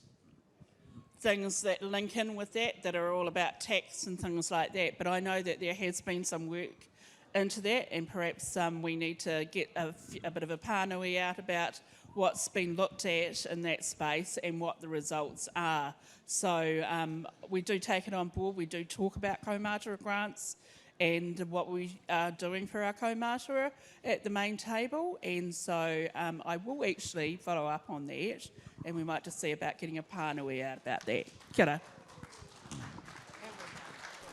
things that link in with that are all about tax and things like that. But I know that there has been some work into that, and perhaps we need to get a bit of a pānui out about what's been looked at in that space and what the results are. So we do take it on board. We do talk about kaumātua grants and what we are doing for our kaumātua at the main table. And so I will actually follow up on that, and we might just see about getting a pānui out about that. Kia ora.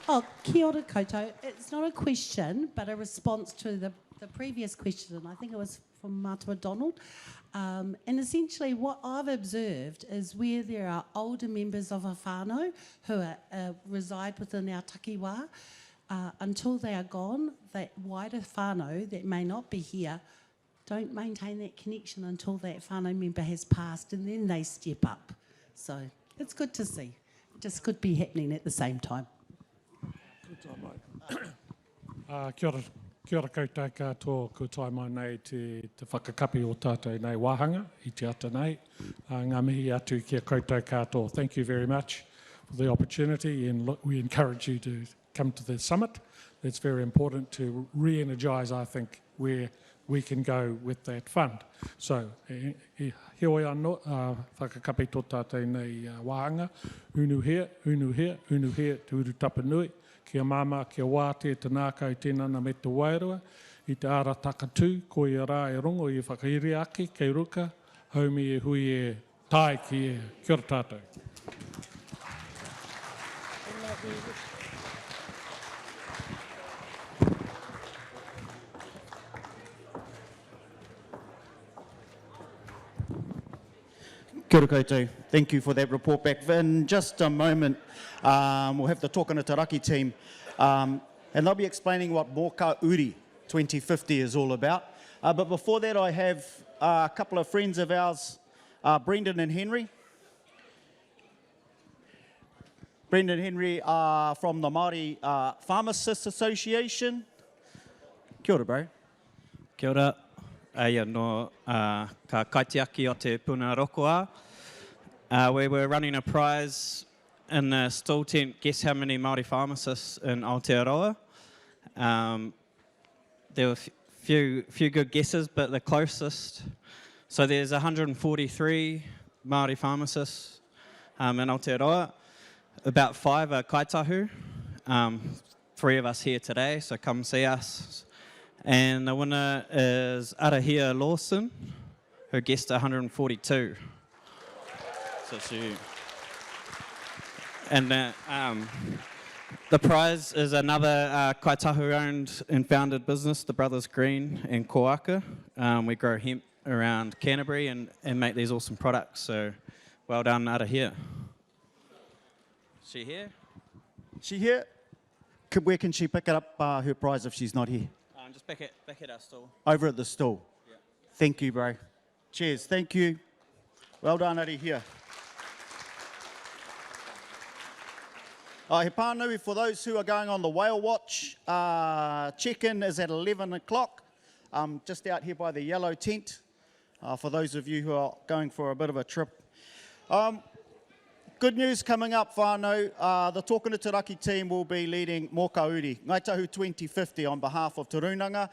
Oh, kia ora koutou. It's not a question, but a response to the previous question, and I think it was from Mātua Donald. And essentially what I've observed is where there are older members of a whānau who reside within our takiwā, until they are gone, that wider whānau that may not be here don't maintain that connection until that whānau member has passed, and then they step up. So it's good to see. It just could be happening at the same time. Kia ora koutou katoa, ko tai mai nei te whakakapi o tātou nei wāhanga, i te ata nei. Ngā mihi atu kia koutou katoa. Thank you very much for the opportunity, and look, we encourage you to come to the summit. That's very important to re-energise, I think, where we can go with that fund. So, he oi anō, whakakapi tō tātou nei wāhanga, unu hea, te uru tapanui, kia māma, kia wāte, te nākau tēnana me te wairua, i te ara takatū, ko i rā e rongo i whakairi ake, kei ruka, haumi e hui e tai ki e. Kia ora tātou. Kia ora koutou. Thank you for that report back. In just a moment, we'll have the Tōkana Taraki team, and they'll be explaining what Kā Uri 2050 is all about. But before that, I have a couple of friends of ours, Brendan and Henry. Brendan and Henry are from the Mauri Pharmacists Association. Kia ora, bro. Kia ora. Aia no ka kaitiaki o te puna rokoa. We were running a prize in the stall tent. Guess how many Māori pharmacists in Aotearoa? There were few good guesses, but the closest. So there's 143 Māori pharmacists in Aotearoa. About 5 are Ngāi Tahu. 3 of us here today, so come see us. And the winner is Arahia Lawson, who guessed 142. So she... And the prize is another Ngāi Tahu-owned and founded business, the Brothers Green in Koaka. We grow hemp around Canterbury and make these awesome products. So well done, Arahia. She here? She here? Where can she pick up her prize if she's not here? Just back at our stall. Over at the stall. Yeah. Thank you, bro. Cheers. Thank you. Well done, Arihia. He pānui, for those who are going on the whale watch, check-in is at 11 o'clock, just out here by the yellow tent, for those of you who are going for a bit of a trip. Good news coming up, whānau. The Tōkana Taraki team will be leading Kā Uri, Ngāi Tahu 2050 on behalf of Te Runanga.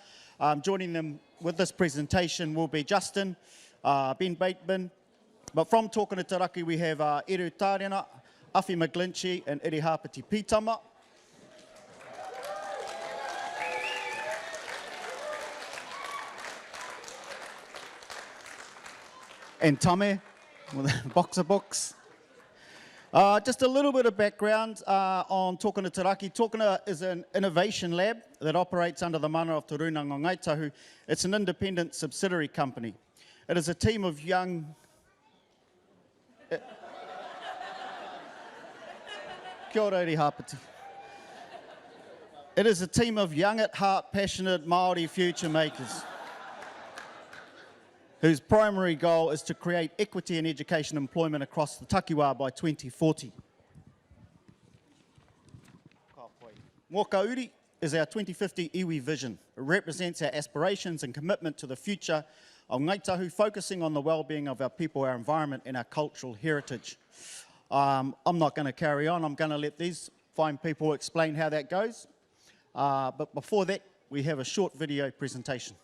Joining them with this presentation will be Justin, Ben Bateman. But from Tōkana Taraki we have Eru Tārena, Awhi McGlinchey and Iri Hapati Pitama. And Tame, with a box of books. Just a little bit of background on Tōkana Taraki. Tōkana is an innovation lab that operates under the mana of Te Runanga Ngāi Tahu. It's an independent subsidiary company. It is a team of young... Kia ora, Iri Hapati. It is a team of young at heart, passionate Māori future makers whose primary goal is to create equity in education and employment across the takiwā by 2040. Kā Uri is our 2050 iwi vision. It represents our aspirations and commitment to the future of Ngāi Tahu, focusing on the well-being of our people, our environment and our cultural heritage. I'm not going to carry on. I'm going to let these fine people explain how that goes. But before that, we have a short video presentation.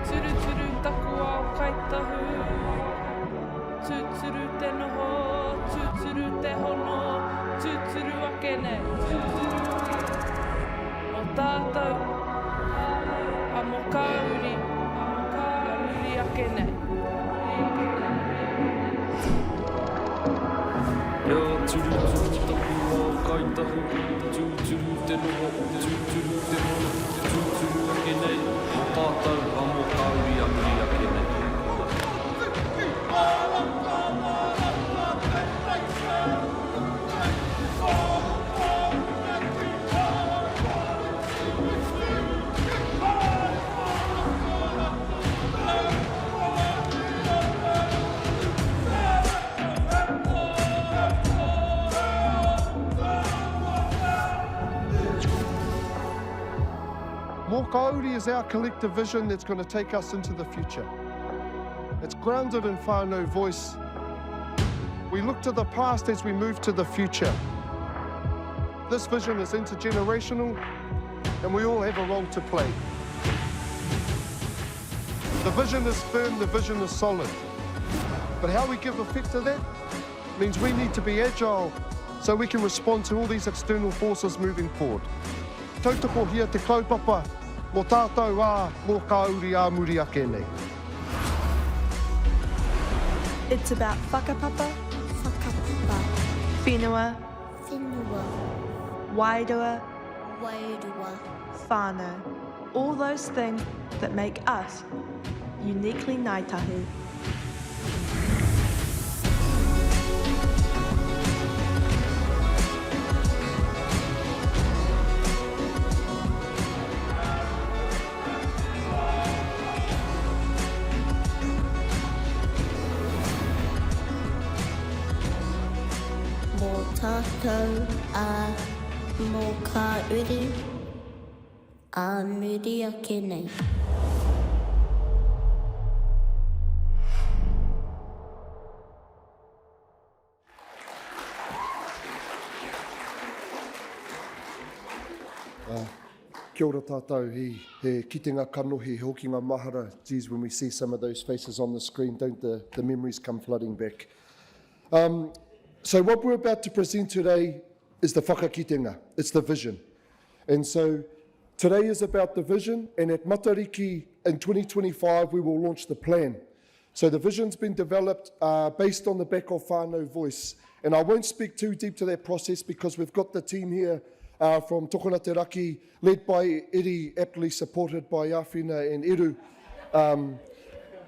Turu turu takua o Ngāi Tahu. Tūturu te noho, tūturu te hono, tūturu ake nei. O tātou, a mo Kā Uri, ake nei. Ia turu turu takua o Ngāi Tahu. Tūturu te noho, tūturu te hono, tūturu ake nei. O tātou, a mo Kā Uri ake nei. Kā Uri is our collective vision that's going to take us into the future. It's grounded in whānau voice. We look to the past as we move to the future. This vision is intergenerational, and we all have a role to play. The vision is firm, the vision is solid. But how we give effect to that means we need to be agile so we can respond to all these external forces moving forward. Tautoko hia te kaupapa, mō tātou ā, mō Kā Uri ā muri ake nei. It's about whakapapa, whenua, wairua, whānau. All those things that make us uniquely Ngāi Tahu. Mō tātou a mō Kā Uri a muri ake nei. Kia ora tātou, he kitenga kanohi, he hoki ngā mahara. Geez, when we see some of those faces on the screen, don't the memories come flooding back. So what we're about to present today is the whakakitenga, it's the vision. And so today is about the vision, and at Matariki in 2025 we will launch the plan. So the vision's been developed based on the back of whānau voice. And I won't speak too deep to that process because we've got the team here from Tokona Te Raki, led by Eri, aptly supported by Yawhina and Eru.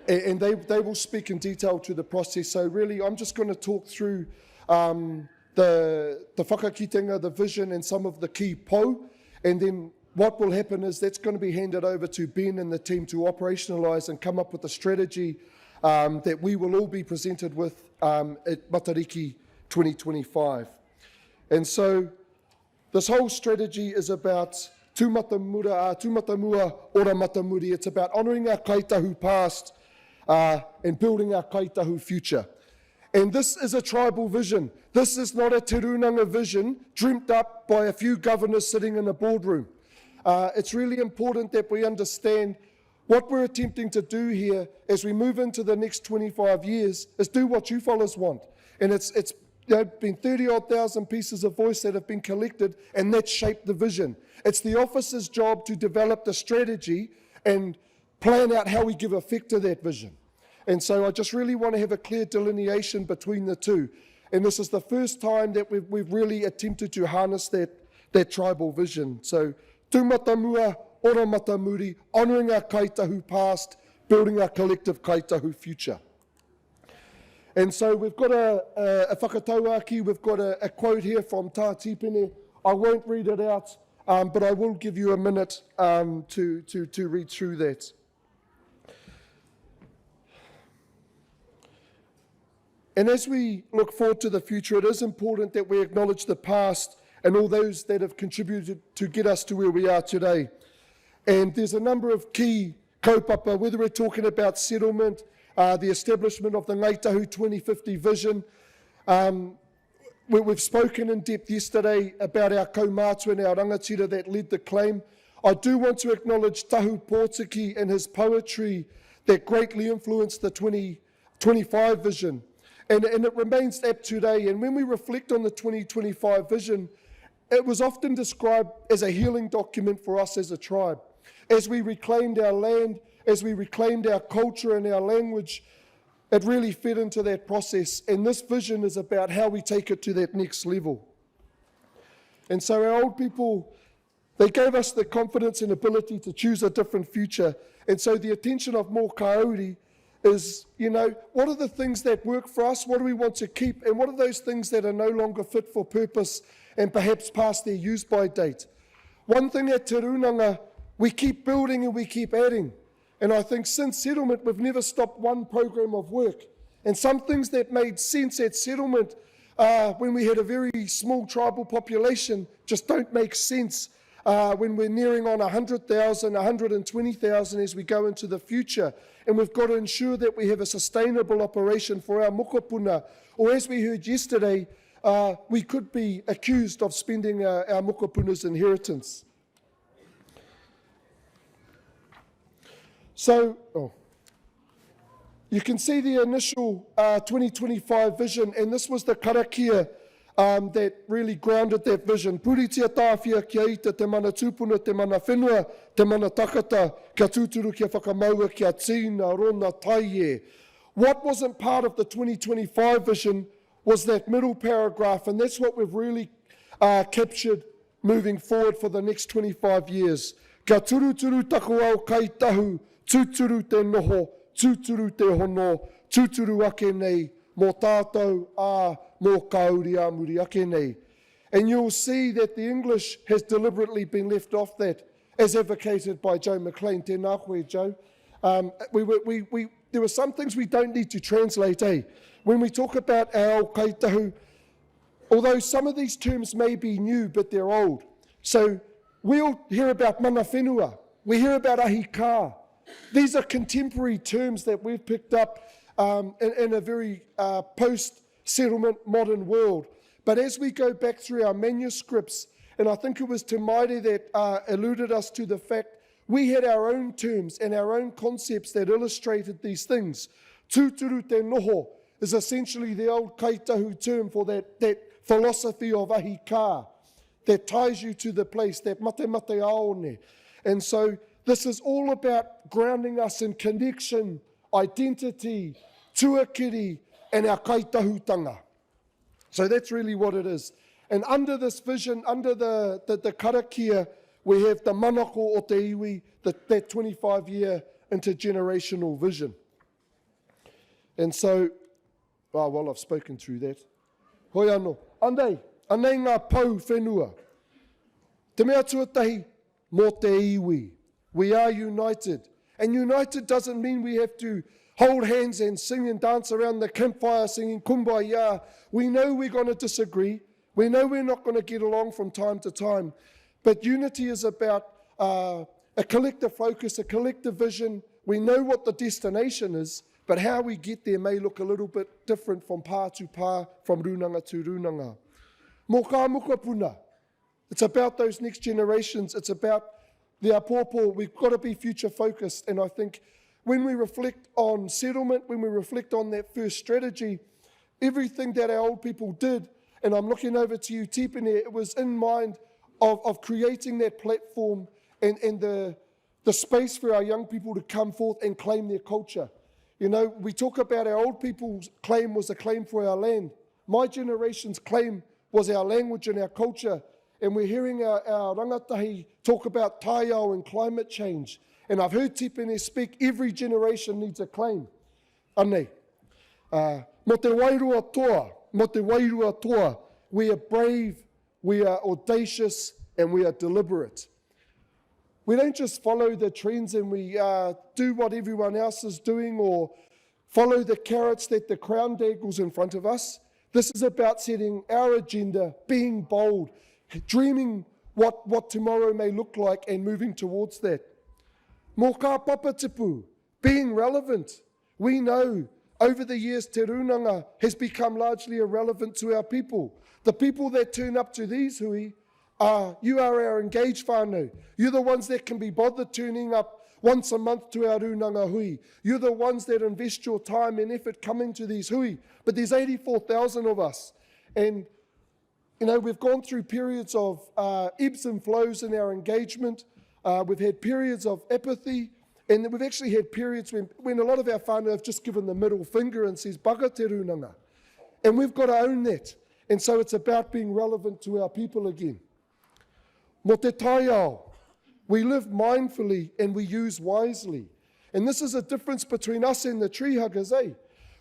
And they will speak in detail to the process. So really, I'm just going to talk through the whakakitenga, the vision, and some of the key po. And then what will happen is that's going to be handed over to Ben and the team to operationalise and come up with a strategy that we will all be presented with at Matariki 2025. And so this whole strategy is about tūmatamua ora matamuri. It's about honouring our Ngāi Tahu past and building our Ngāi Tahu future. And this is a tribal vision. This is not a te runanga vision dreamt up by a few governors sitting in a boardroom. It's really important that we understand what we're attempting to do here as we move into the next 25 years is do what you fellas want. And it's been 30-odd thousand pieces of voice that have been collected, and that's shaped the vision. It's the officer's job to develop the strategy and plan out how we give effect to that vision. And so I just really want to have a clear delineation between the two. And this is the first time that we've really attempted to harness that tribal vision. So, tūmatamua ora matamuri, honouring our Ngāi Tahu past, building our collective Ngāi Tahu future. And so we've got a whakatauaki, we've got a quote here from Tā Tīpene. I won't read it out, but I will give you a minute to read through that. And as we look forward to the future, it is important that we acknowledge the past and all those that have contributed to get us to where we are today. And there's a number of key kaupapa, whether we're talking about settlement, the establishment of the Ngāi Tahu 2050 vision. We've spoken in depth yesterday about our kaumātua and our rangatira that led the claim. I do want to acknowledge Tahu Pōtiki and his poetry that greatly influenced the 2025 vision. And it remains apt today. And when we reflect on the 2025 vision, it was often described as a healing document for us as a tribe. As we reclaimed our land, as we reclaimed our culture and our language, it really fed into that process. And this vision is about how we take it to that next level. And so our old people, they gave us the confidence and ability to choose a different future. And so the attention of mō Kā Uri is, what are the things that work for us? What do we want to keep? And what are those things that are no longer fit for purpose and perhaps past their use-by date? One thing at Te Runanga, we keep building and we keep adding. And I think since settlement, we've never stopped one program of work. And some things that made sense at settlement when we had a very small tribal population just don't make sense when we're nearing on 100,000, 120,000 as we go into the future. And we've got to ensure that we have a sustainable operation for our mokopuna. Or as we heard yesterday, we could be accused of spending our mokopuna's inheritance. So, you can see the initial 2025 vision, and this was the karakia that really grounded that vision. Puritia tāwhia kia ita te mana tūpuna, te mana whenua, te mana takata, kia tūturu kia whakamaua, kia tīna, rona taie. What wasn't part of the 2025 vision was that middle paragraph, and that's what we've really captured moving forward for the next 25 years. Kia turuturu taku au Ngāi Tahu, tūturu te noho, tūturu te hono, tūturu ake nei, mō tātou mō Kā Uri muri ake nei. And you'll see that the English has deliberately been left off that, as advocated by Joe McLean. Tēnā koe, Joe. There were some things we don't need to translate, eh? When we talk about our Ngāi Tahu, although some of these terms may be new, but they're old. So we'll hear about mana whenua, we hear about ahi kā. These are contemporary terms that we've picked up in a very post-settlement modern world. But as we go back through our manuscripts, and I think it was Te Maire that alluded us to the fact we had our own terms and our own concepts that illustrated these things. Tūturu te noho is essentially the old Ngāi Tahu term for that philosophy of ahi kā that ties you to the place, that mate aone. And so this is all about grounding us in connection, identity, tuakiri, and our kaitahutanga. So that's really what it is. And under this vision, under the karakia, we have the manako o te iwi, that 25-year intergenerational vision. And so, well, I've spoken through that. Hoi anō. Anei ngā pau whenua. Te mea tuatahi mō te iwi. We are united. And united doesn't mean we have to hold hands and sing and dance around the campfire singing kumbaya. We know we're going to disagree. We know we're not going to get along from time to time. But unity is about a collective focus, a collective vision. We know what the destination is, but how we get there may look a little bit different from pā to pā, from runanga to runanga. Mō kā muka puna. It's about those next generations. It's about the apōpō. We've got to be future focused. And I think when we reflect on settlement, when we reflect on that first strategy, everything that our old people did, and I'm looking over to you, Tipene, it was in mind of creating that platform and the space for our young people to come forth and claim their culture. You know, we talk about our old people's claim was a claim for our land. My generation's claim was our language and our culture. And we're hearing our rangatahi talk about taiao and climate change. And I've heard Tipene speak, every generation needs a claim. Anei, mo te wairua toa, we are brave, we are audacious, and we are deliberate. We don't just follow the trends and we do what everyone else is doing or follow the carrots that the crown dangles in front of us. This is about setting our agenda, being bold, dreaming what tomorrow may look like and moving towards that. Mō kā papatipu, being relevant. We know over the years te runanga has become largely irrelevant to our people. The people that turn up to these hui, you are our engaged whānau. You're the ones that can be bothered turning up once a month to our runanga hui. You're the ones that invest your time and effort coming to these hui. But there's 84,000 of us. And you know, we've gone through periods of ebbs and flows in our engagement. We've had periods of apathy. And we've actually had periods when a lot of our whānau have just given the middle finger and says, baga te runanga. And we've got to own that. And so it's about being relevant to our people again. Mo te taiao, we live mindfully and we use wisely. And this is a difference between us and the tree huggers, eh?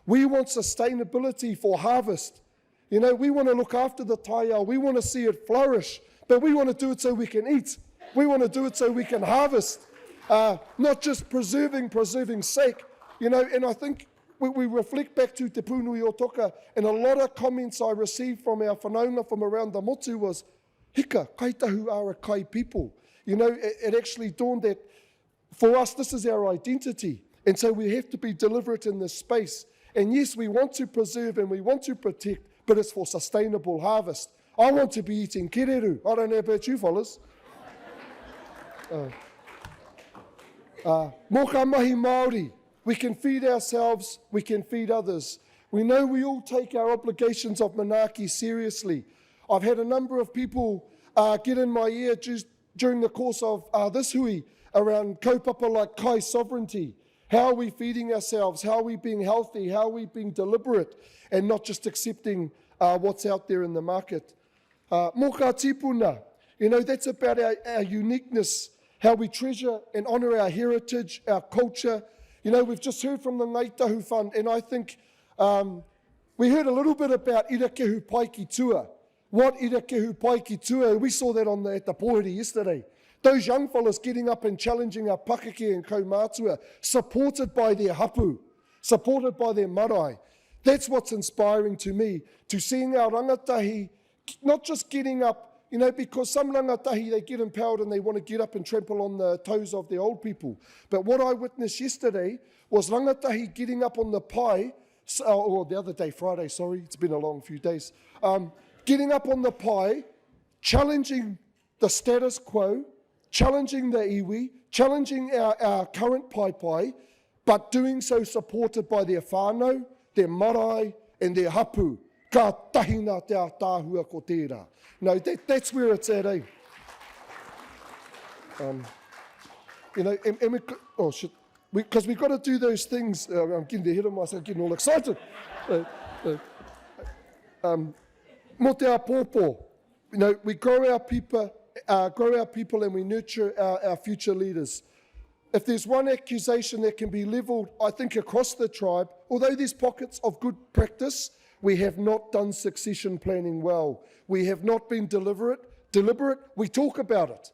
We want sustainability for harvest. You know, we want to look after the taiao, we want to see it flourish, but we want to do it so we can eat. We want to do it so we can harvest. Not just preserving sake, you know, and I think we reflect back to Te Pūnui o Toka, and a lot of comments I received from our whanaunga from around the motu was, hika, Ngāi Tahu are a kai people. You know, it actually dawned that for us, this is our identity, and so we have to be deliberate in this space. And yes, we want to preserve and we want to protect, but it's for sustainable harvest. I want to be eating kereru. I don't know about you fellas. Mō kā mahi Mauri, we can feed ourselves, we can feed others. We know we all take our obligations of manaaki seriously. I've had a number of people get in my ear just during the course of this hui around kaupapa like kai sovereignty. How are we feeding ourselves? How are we being healthy? How are we being deliberate and not just accepting what's out there in the market? Mō kā tipuna, that's about our uniqueness, how we treasure and honour our heritage, our culture. We've just heard from the Ngāi Tahu Fund, and I think we heard a little bit about irakehu pai ki tua. What irakehu pai ki tua? We saw that at the pōheri yesterday. Those young fellas getting up and challenging our pakeke and kaumātua, supported by their hapu, supported by their marae. That's what's inspiring to me, to seeing our rangatahi not just getting up, because some rangatahi, they get empowered and they want to get up and trample on the toes of the old people. But what I witnessed yesterday was rangatahi getting up on the pai, or the other day, Friday, sorry, it's been a long few days, getting up on the pai, challenging the status quo, challenging the iwi, challenging our current pai, but doing so supported by their whānau, their marae, and their hapu. Ka tahina te a tāhua ko tērā. No, that's where it's at, eh? Because we've got to do those things. I'm getting ahead of myself, getting all excited. Mo te a pōpō. We grow our people and we nurture our future leaders. If there's one accusation that can be levelled, I think, across the tribe, although there's pockets of good practice, we have not done succession planning well. We have not been deliberate. We talk about it.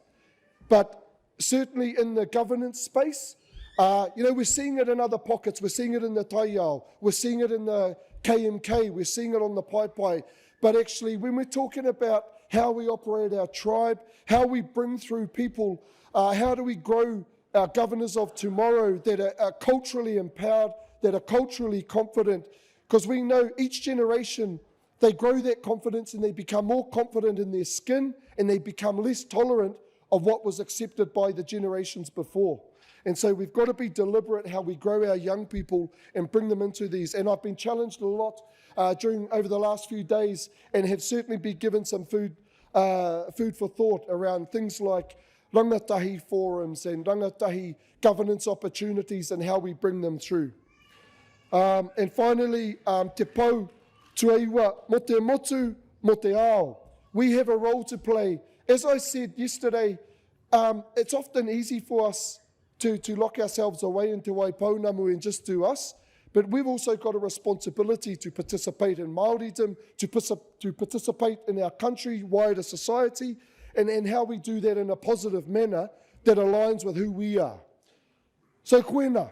But certainly in the governance space, we're seeing it in other pockets. We're seeing it in the taiao. We're seeing it in the KMK. We're seeing it on the pai. But actually, when we're talking about how we operate our tribe, how we bring through people, how do we grow our governors of tomorrow that are culturally empowered, that are culturally confident, because we know each generation, they grow that confidence and they become more confident in their skin and they become less tolerant of what was accepted by the generations before. And so we've got to be deliberate how we grow our young people and bring them into these. And I've been challenged a lot over the last few days and have certainly been given some food for thought around things like rangatahi forums and rangatahi governance opportunities and how we bring them through. And finally, te pau tuaiwa, mo te motu, mo te ao. We have a role to play. As I said yesterday, it's often easy for us to lock ourselves away into waipounamu and just do us, but we've also got a responsibility to participate in Māoridom, to participate in our country, wider society, and how we do that in a positive manner that aligns with who we are. So koena.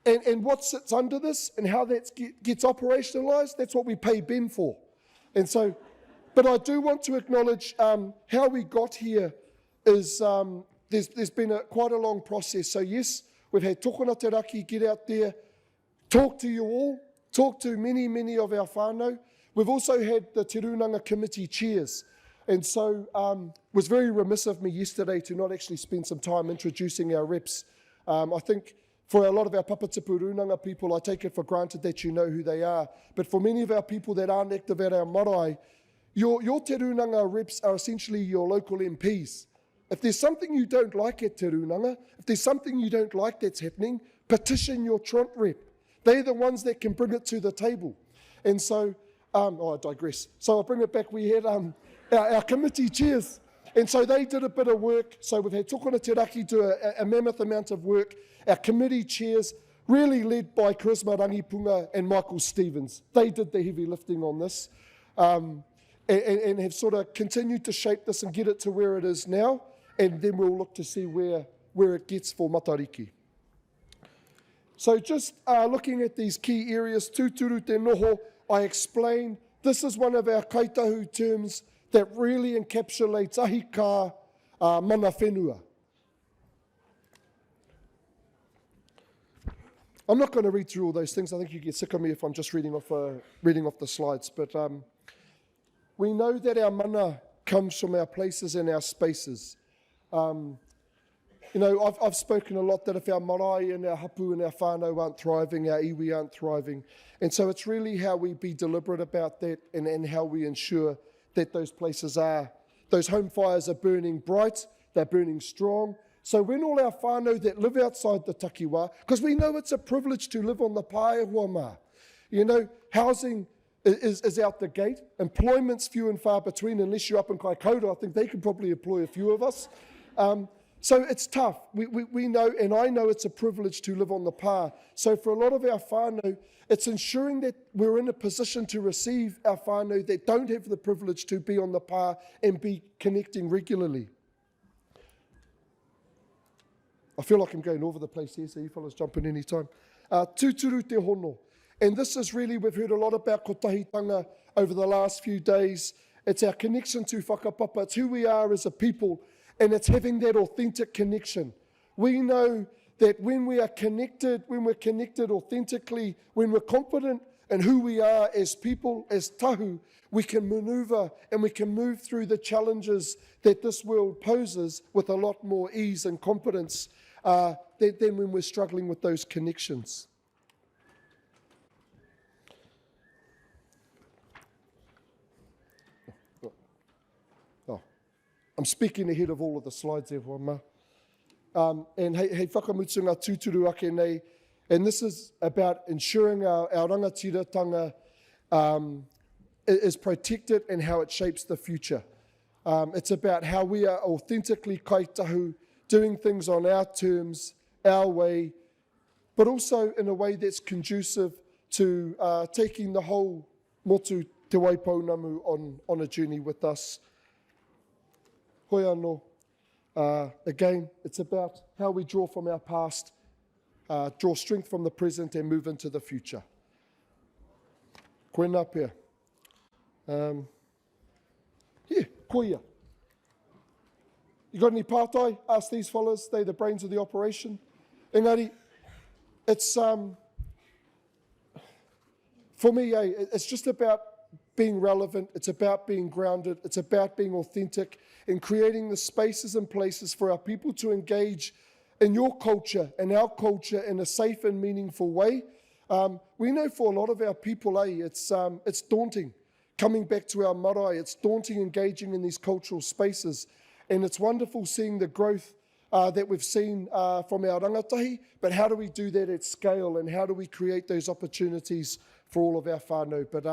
And what sits under this and how that gets operationalised, that's what we pay Ben for. And so, but I do want to acknowledge how we got here is there's been quite a long process. So yes, we've had tokona te raki get out there, talk to you all, talk to many of our whānau. We've also had the Te Runanga Committee chairs. And so it was very remiss of me yesterday to not actually spend some time introducing our reps. I think for a lot of our Papatipu Runanga people, I take it for granted that you know who they are. But for many of our people that aren't active at our marae, your Te Runanga reps are essentially your local MPs. If there's something you don't like at Te Runanga, if there's something you don't like that's happening, petition your Trent rep. They're the ones that can bring it to the table. And so, I digress. So I'll bring it back. We had our committee chairs. And so they did a bit of work. So we've had Tokona Te Raki do a mammoth amount of work. Our committee chairs, really led by Charisma Rangipunga and Michael Stevens. They did the heavy lifting on this and have sort of continued to shape this and get it to where it is now. And then we'll look to see where it gets for Matariki. So just looking at these key areas, tūturu te noho, I explained this is one of our kaitahu terms that really encapsulates ahi kā mana whenua. I'm not going to read through all those things. I think you get sick of me if I'm just reading off the slides. But we know that our mana comes from our places and our spaces. You know, I've spoken a lot that if our marae and our hapu and our whānau aren't thriving, our iwi aren't thriving. And so it's really how we be deliberate about that and how we ensure that those places are, those home fires are burning bright, they're burning strong. So when all our whānau that live outside the takiwā, because we know it's a privilege to live on the paehua mā. You know, housing is out the gate, employment's few and far between, unless you're up in Kaikōura, I think they could probably employ a few of us. So it's tough. We know, and I know it's a privilege to live on the pā. So for a lot of our whānau, it's ensuring that we're in a position to receive our whānau that don't have the privilege to be on the pā and be connecting regularly. I feel like I'm going over the place here, so you fellas jump in any time. Tūturu te hono. And this is really, we've heard a lot about kotahitanga over the last few days. It's our connection to whakapapa. It's who we are as a people, and it's having that authentic connection. We know that when we are connected, when we're connected authentically, when we're confident in who we are as people, as tahu, we can maneuver and we can move through the challenges that this world poses with a lot more ease and confidence than when we're struggling with those connections. I'm speaking ahead of all of the slides, everyone. And hei whakamutunga tūturu ake nei, and this is about ensuring our rangatiratanga is protected and how it shapes the future. It's about how we are authentically Ngāi Tahu, doing things on our terms, our way, but also in a way that's conducive to taking the whole motu te waipounamu on a journey with us. Hoi anō. Again, it's about how we draw from our past, draw strength from the present and move into the future. Koe nā pēr. Koia. You got any pātai? Ask these fellas, they're the brains of the operation. Engari, it's, for me, it's just about being relevant, it's about being grounded, it's about being authentic and creating the spaces and places for our people to engage in your culture and our culture in a safe and meaningful way. We know for a lot of our people, it's daunting coming back to our marae, it's daunting engaging in these cultural spaces, and it's wonderful seeing the growth that we've seen from our rangatahi, but how do we do that at scale and how do we create those opportunities for all of our whānau? But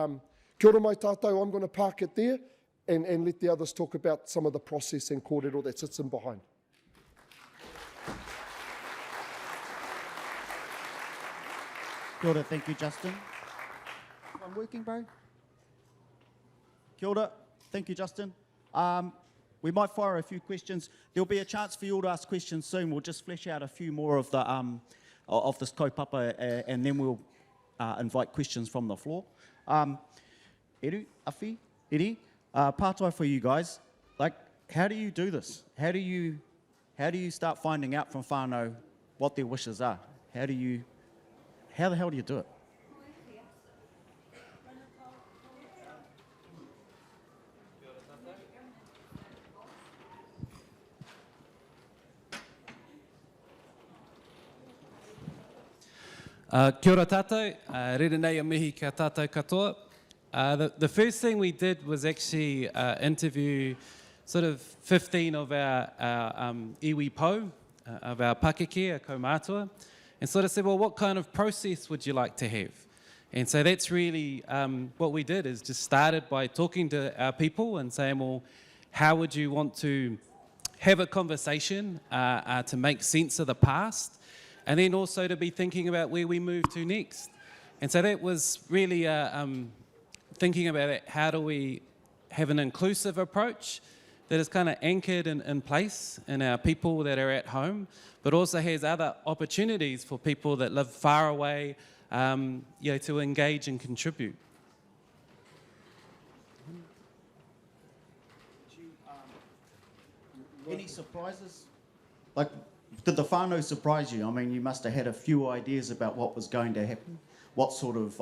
kia ora mai tātou, I'm going to park it there and let the others talk about some of the process and kōrero that sits in behind. Kia ora, thank you, Justin. I'm working, bro. Kia ora, thank you, Justin. We might fire a few questions. There'll be a chance for you all to ask questions soon. We'll just flesh out a few more of the of this kaupapa, and then we'll invite questions from the floor. Eru, Awhi, Eri, pātai for you guys. Like, how do you do this? How do you start finding out from whānau what their wishes are? How the hell do you do it? Kia ora tātou, rere nei a mihi kia tātou katoa. The first thing we did was actually interview sort of 15 of our iwi pou, of our pakeke, our kaumātua, and sort of said, well, what kind of process would you like to have? And so that's really what we did, is just started by talking to our people and saying, well, how would you want to have a conversation to make sense of the past? And then also to be thinking about where we move to next. And so that was really thinking about it, how do we have an inclusive approach that is kind of anchored in place in our people that are at home, but also has other opportunities for people that live far away to engage and contribute. Any surprises? Like, did the whānau surprise you? I mean, you must have had a few ideas about what was going to happen, what sort of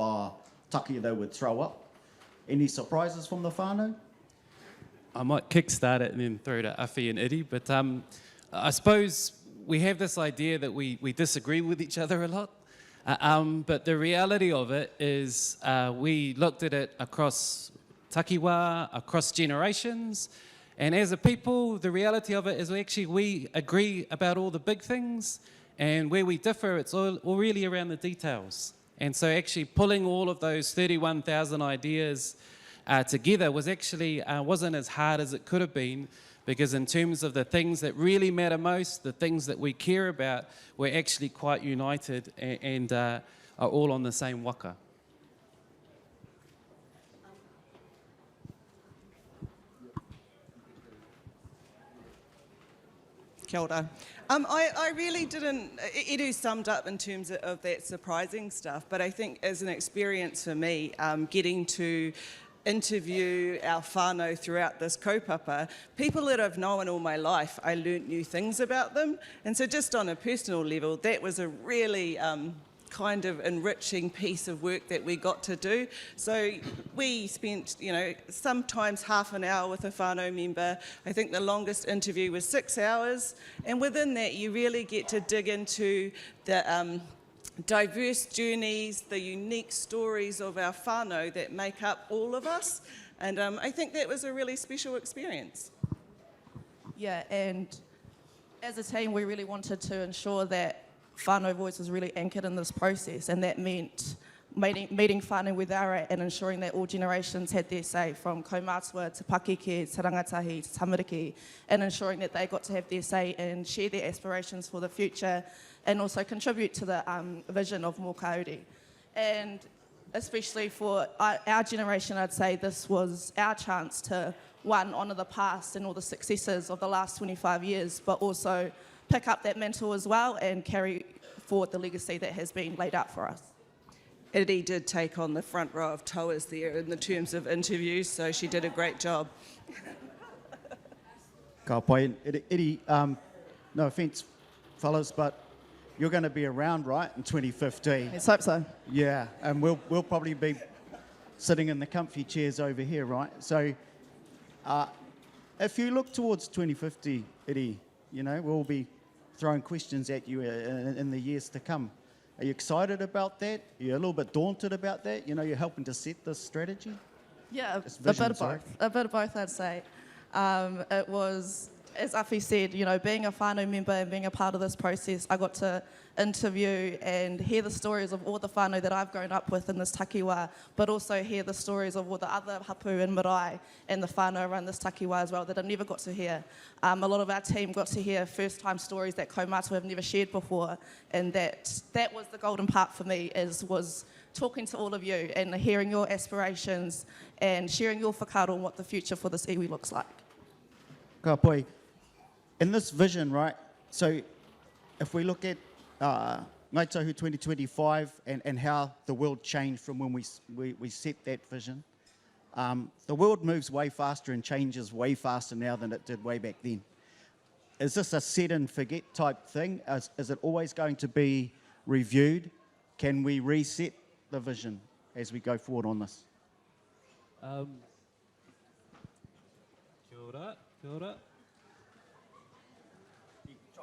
takia they would throw up. Any surprises from the whānau? I might kickstart it and then throw to Awhi and Iri, but I suppose we have this idea that we disagree with each other a lot. But the reality of it is we looked at it across takiwā, across generations. And as a people, the reality of it is we agree about all the big things. And where we differ, it's all really around the details. And so actually pulling all of those 31,000 ideas together wasn't as hard as it could have been, because in terms of the things that really matter most, the things that we care about, we're actually quite united and are all on the same waka. Kia ora. I really didn't, Edu summed up in terms of that surprising stuff, but I think as an experience for me, getting to interview our whānau throughout this kaupapa, people that I've known all my life, I learnt new things about them. And so just on a personal level, that was a really kind of enriching piece of work that we got to do. So we spent, sometimes half an hour with a whānau member. I think the longest interview was 6 hours. And within that, you really get to dig into the diverse journeys, the unique stories of our whānau that make up all of us. And I think that was a really special experience. Yeah, and as a team, we really wanted to ensure that whānau voice was really anchored in this process, and that meant meeting whānau with ara and ensuring that all generations had their say, from kaumātua to pakeke to rangatahi to tamariki, and ensuring that they got to have their say and share their aspirations for the future, and also contribute to the vision of more Kā Uri. And especially for our generation, I'd say this was our chance to, one, honour the past and all the successes of the last 25 years, but also pick up that mantle as well and carry forward the legacy that has been laid out for us. Iri did take on the front row of towers there in the terms of interviews, so she did a great job. Ka pai, Iri, no offence, fellas, but you're going to be around, right, in 2015? Let's hope so. Yeah, and we'll probably be sitting in the comfy chairs over here, right? So if you look towards 2050, Iri, we'll be throwing questions at you in the years to come. Are you excited about that? Are you a little bit daunted about that? You're helping to set this strategy? Yeah, Vision, a bit of both. A bit of both, I'd say. It was, as Afi said, being a whānau member and being a part of this process, I got to interview and hear the stories of all the whānau that I've grown up with in this takiwā, but also hear the stories of all the other hapu and marae and the whānau around this takiwā as well that I never got to hear. A lot of our team got to hear first-time stories that kaumātua have never shared before, and that was the golden part for me, was talking to all of you and hearing your aspirations and sharing your whakaaro on what the future for this iwi looks like. Ka pai. In this vision, right, so if we look at Ngāi Tahu 2025 and how the world changed from when we set that vision, the world moves way faster and changes way faster now than it did way back then. Is this a set and forget type thing? Is it always going to be reviewed? Can we reset the vision as we go forward on this? Kia ora, kia ora.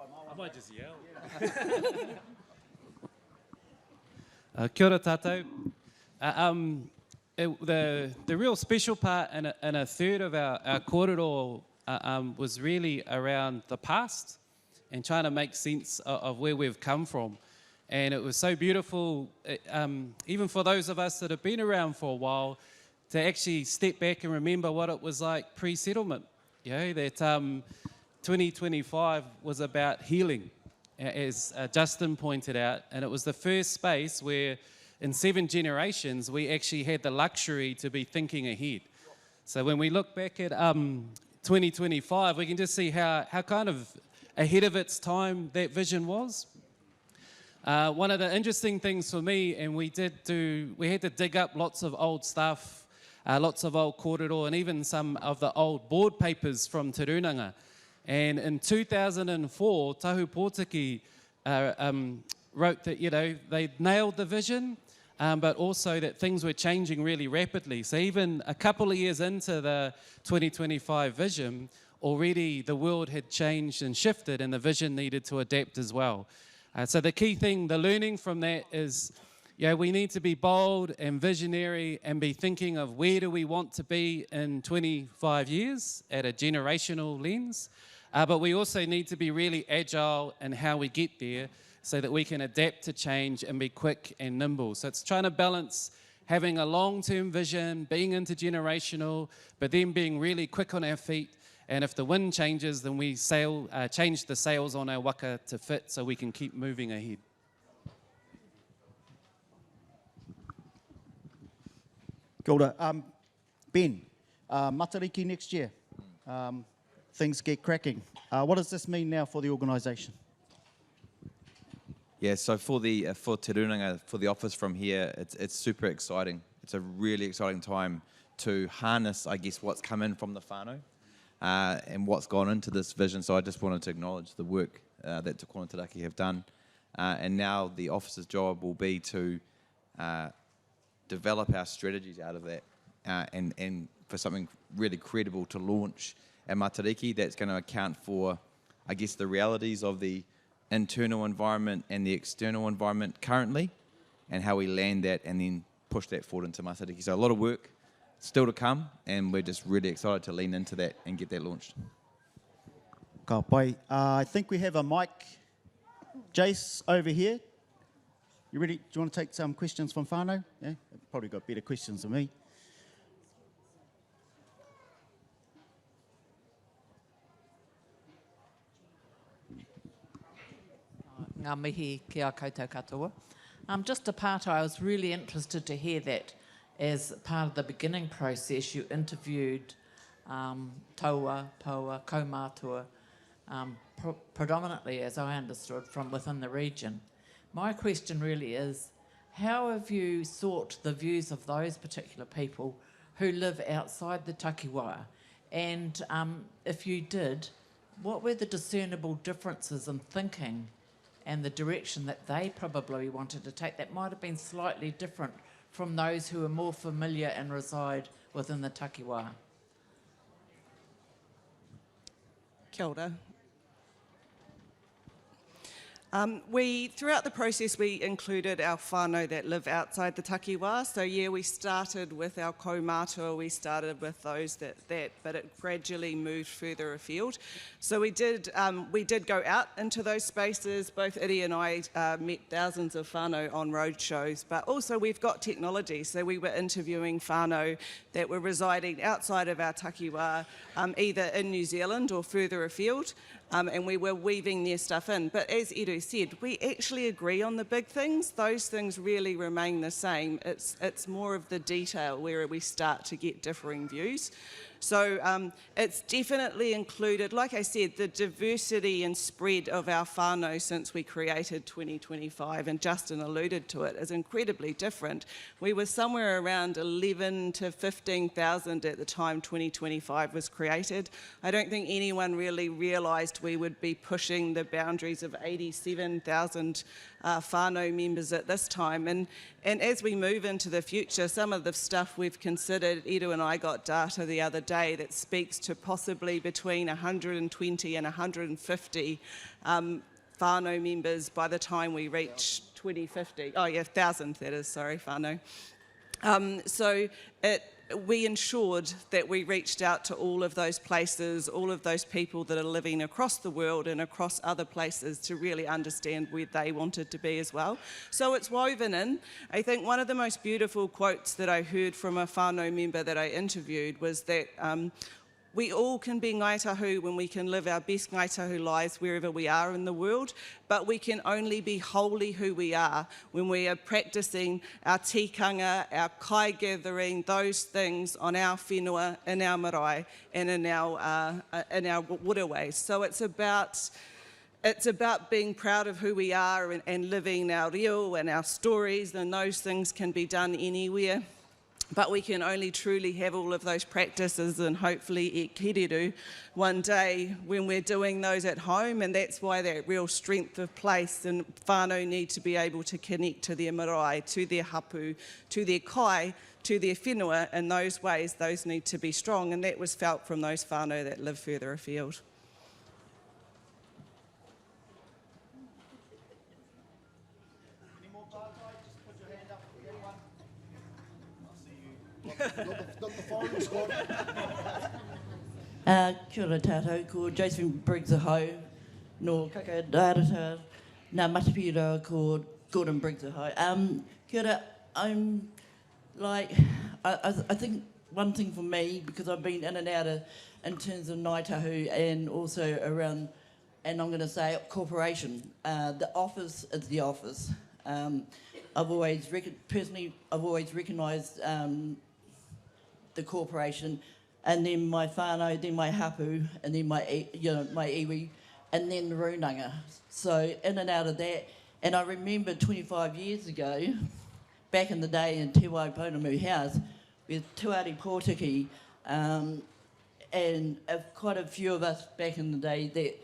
I might just yell. Kia ora tātou. The real special part and a third of our kōrero was really around the past and trying to make sense of where we've come from. And it was so beautiful, even for those of us that have been around for a while, to actually step back and remember what it was like pre-settlement. That 2025 was about healing, as Justin pointed out, and it was the first space where in 7 generations we actually had the luxury to be thinking ahead. So when we look back at 2025, we can just see how kind of ahead of its time that vision was. One of the interesting things for me, and we had to dig up lots of old stuff, lots of old kōrero, and even some of the old board papers from Te Runanga. And in 2004, Tahu Pōtiki wrote that, they nailed the vision, but also that things were changing really rapidly. So even a couple of years into the 2025 vision, already the world had changed and shifted and the vision needed to adapt as well. So the key thing, the learning from that is, we need to be bold and visionary and be thinking of where do we want to be in 25 years at a generational lens. But we also need to be really agile in how we get there so that we can adapt to change and be quick and nimble. So it's trying to balance having a long-term vision, being intergenerational, but then being really quick on our feet. And if the wind changes, then we change the sails on our waka to fit so we can keep moving ahead. Kia ora. Ben, Matariki next year. Things get cracking. What does this mean now for the organisation? Yeah, so for Te Runanga, for the office from here, it's super exciting. It's a really exciting time to harness, I guess, what's come in from the whānau and what's gone into this vision. So I just wanted to acknowledge the work that Te Kona Taraki have done. And now the office's job will be to develop our strategies out of that and for something really credible to launch at Matariki that's going to account for, I guess, the realities of the internal environment and the external environment currently and how we land that and then push that forward into Matariki. So a lot of work still to come and we're just really excited to lean into that and get that launched. Ka pai. I think we have a mic. Jace over here. You ready? Do you want to take some questions from whānau? Yeah, probably got better questions than me. Ngā mihi kia koutou katoa. Just a part, I was really interested to hear that as part of the beginning process you interviewed taua, paua, kaumātua, predominantly, as I understood, from within the region. My question really is, how have you sought the views of those particular people who live outside the takiwā? And if you did, what were the discernible differences in thinking and the direction that they probably wanted to take that might have been slightly different from those who are more familiar and reside within the takiwā? Kia ora. Throughout the process, we included our whānau that live outside the takiwā. So yeah, we started with our kaumātua, we started with those but it gradually moved further afield. So we did go out into those spaces. Both Iri and I met thousands of whānau on road shows, but also we've got technology. So we were interviewing whānau that were residing outside of our takiwā, either in New Zealand or further afield. And we were weaving their stuff in. But as Edu said, we actually agree on the big things. Those things really remain the same. It's more of the detail where we start to get differing views. So it's definitely included, like I said, the diversity and spread of our whānau since we created 2025, and Justin alluded to it, is incredibly different. We were somewhere around 11 to 15,000 at the time 2025 was created. I don't think anyone really realised we would be pushing the boundaries of 87,000 whānau members at this time. And as we move into the future, some of the stuff we've considered, Edu and I got data the other day that speaks to possibly between 120 and 150 whānau members by the time we reach 2050. Oh yeah, 1,000 that is, sorry, whānau. So we ensured that we reached out to all of those places, all of those people that are living across the world and across other places to really understand where they wanted to be as well. So it's woven in. I think one of the most beautiful quotes that I heard from a whānau member that I interviewed was that we all can be Ngāi Tahu when we can live our best Ngāi Tahu lives wherever we are in the world, but we can only be wholly who we are when we are practicing our tikanga, our kai gathering, those things on our whenua, in our marae, and in our wuraways. So it's about being proud of who we are and living our reo and our stories, and those things can be done anywhere. But we can only truly have all of those practices and hopefully e kiriru one day when we're doing those at home, and that's why that real strength of place and whānau need to be able to connect to their marae, to their hapu, to their kai, to their whenua. In those ways, those need to be strong, and that was felt from those whānau that live further afield. Not the firing squad. Kia ora tātou, ko Josephine Briggs-Ahau, no Kakadārata, nā matapira ko Gordon Briggs-Ahau. Kia ora, I'm like, I think one thing for me, because I've been in and out of, in terms of Ngāi Tahu and also around, and I'm going to say corporation, the office is the office. I've always, personally, I've always recognised the corporation, and then my whānau, then my hapu, and then my, my iwi, and then the runanga. So in and out of that, and I remember 25 years ago, back in the day in Te Waiponamu House, with Tuari Pōtiki, and quite a few of us back in the day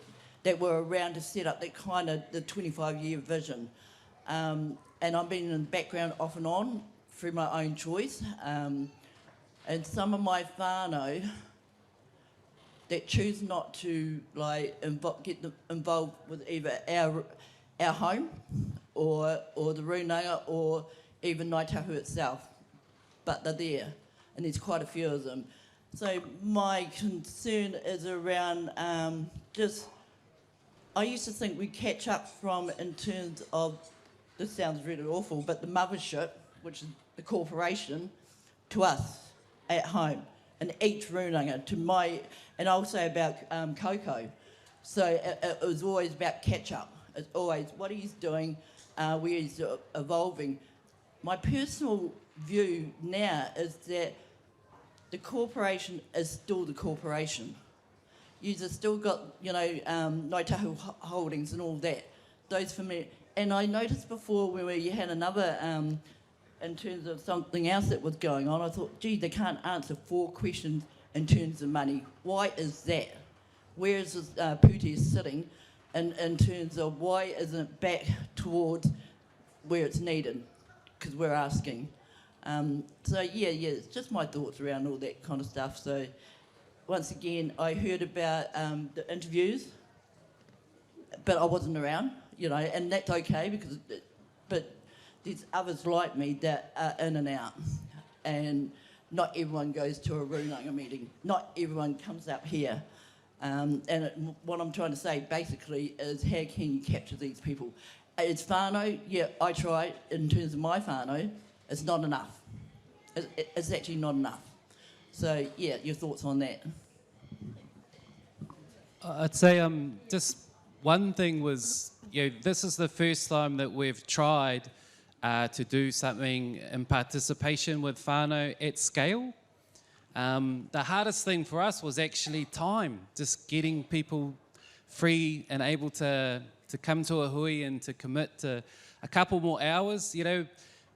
that were around to set up that kind of the 25-year vision. And I've been in the background off and on through my own choice. And some of my whānau that choose not to get involved with either our home or the runanga or even Ngāi Tahu itself, but they're there, and there's quite a few of them. So my concern is around I used to think we'd catch up from in terms of, this sounds really awful, but the mothership, which is the corporation, to us at home, and each runanga to my, and I'll say about Coco. So it was always about catch up. It's always what he's doing, where he's evolving. My personal view now is that the corporation is still the corporation. You've still got, Ngāi Tahu holdings and all that. Those for me. And I noticed before when you had another, in terms of something else that was going on, I thought, gee, they can't answer 4 questions in terms of money. Why is that? Where is this puti sitting in terms of why isn't it back towards where it's needed? Because we're asking. So yeah, it's just my thoughts around all that kind of stuff. So once again, I heard about the interviews, but I wasn't around, and that's okay but there's others like me that are in and out, and not everyone goes to a runanga meeting. Not everyone comes up here. What I'm trying to say basically is how can you capture these people? It's whānau, yeah, I try in terms of my whānau, it's not enough. It's actually not enough. So yeah, your thoughts on that? I'd say just one thing was, this is the first time that we've tried to do something in participation with whānau at scale. The hardest thing for us was actually time, just getting people free and able to come to a hui and to commit to a couple more hours.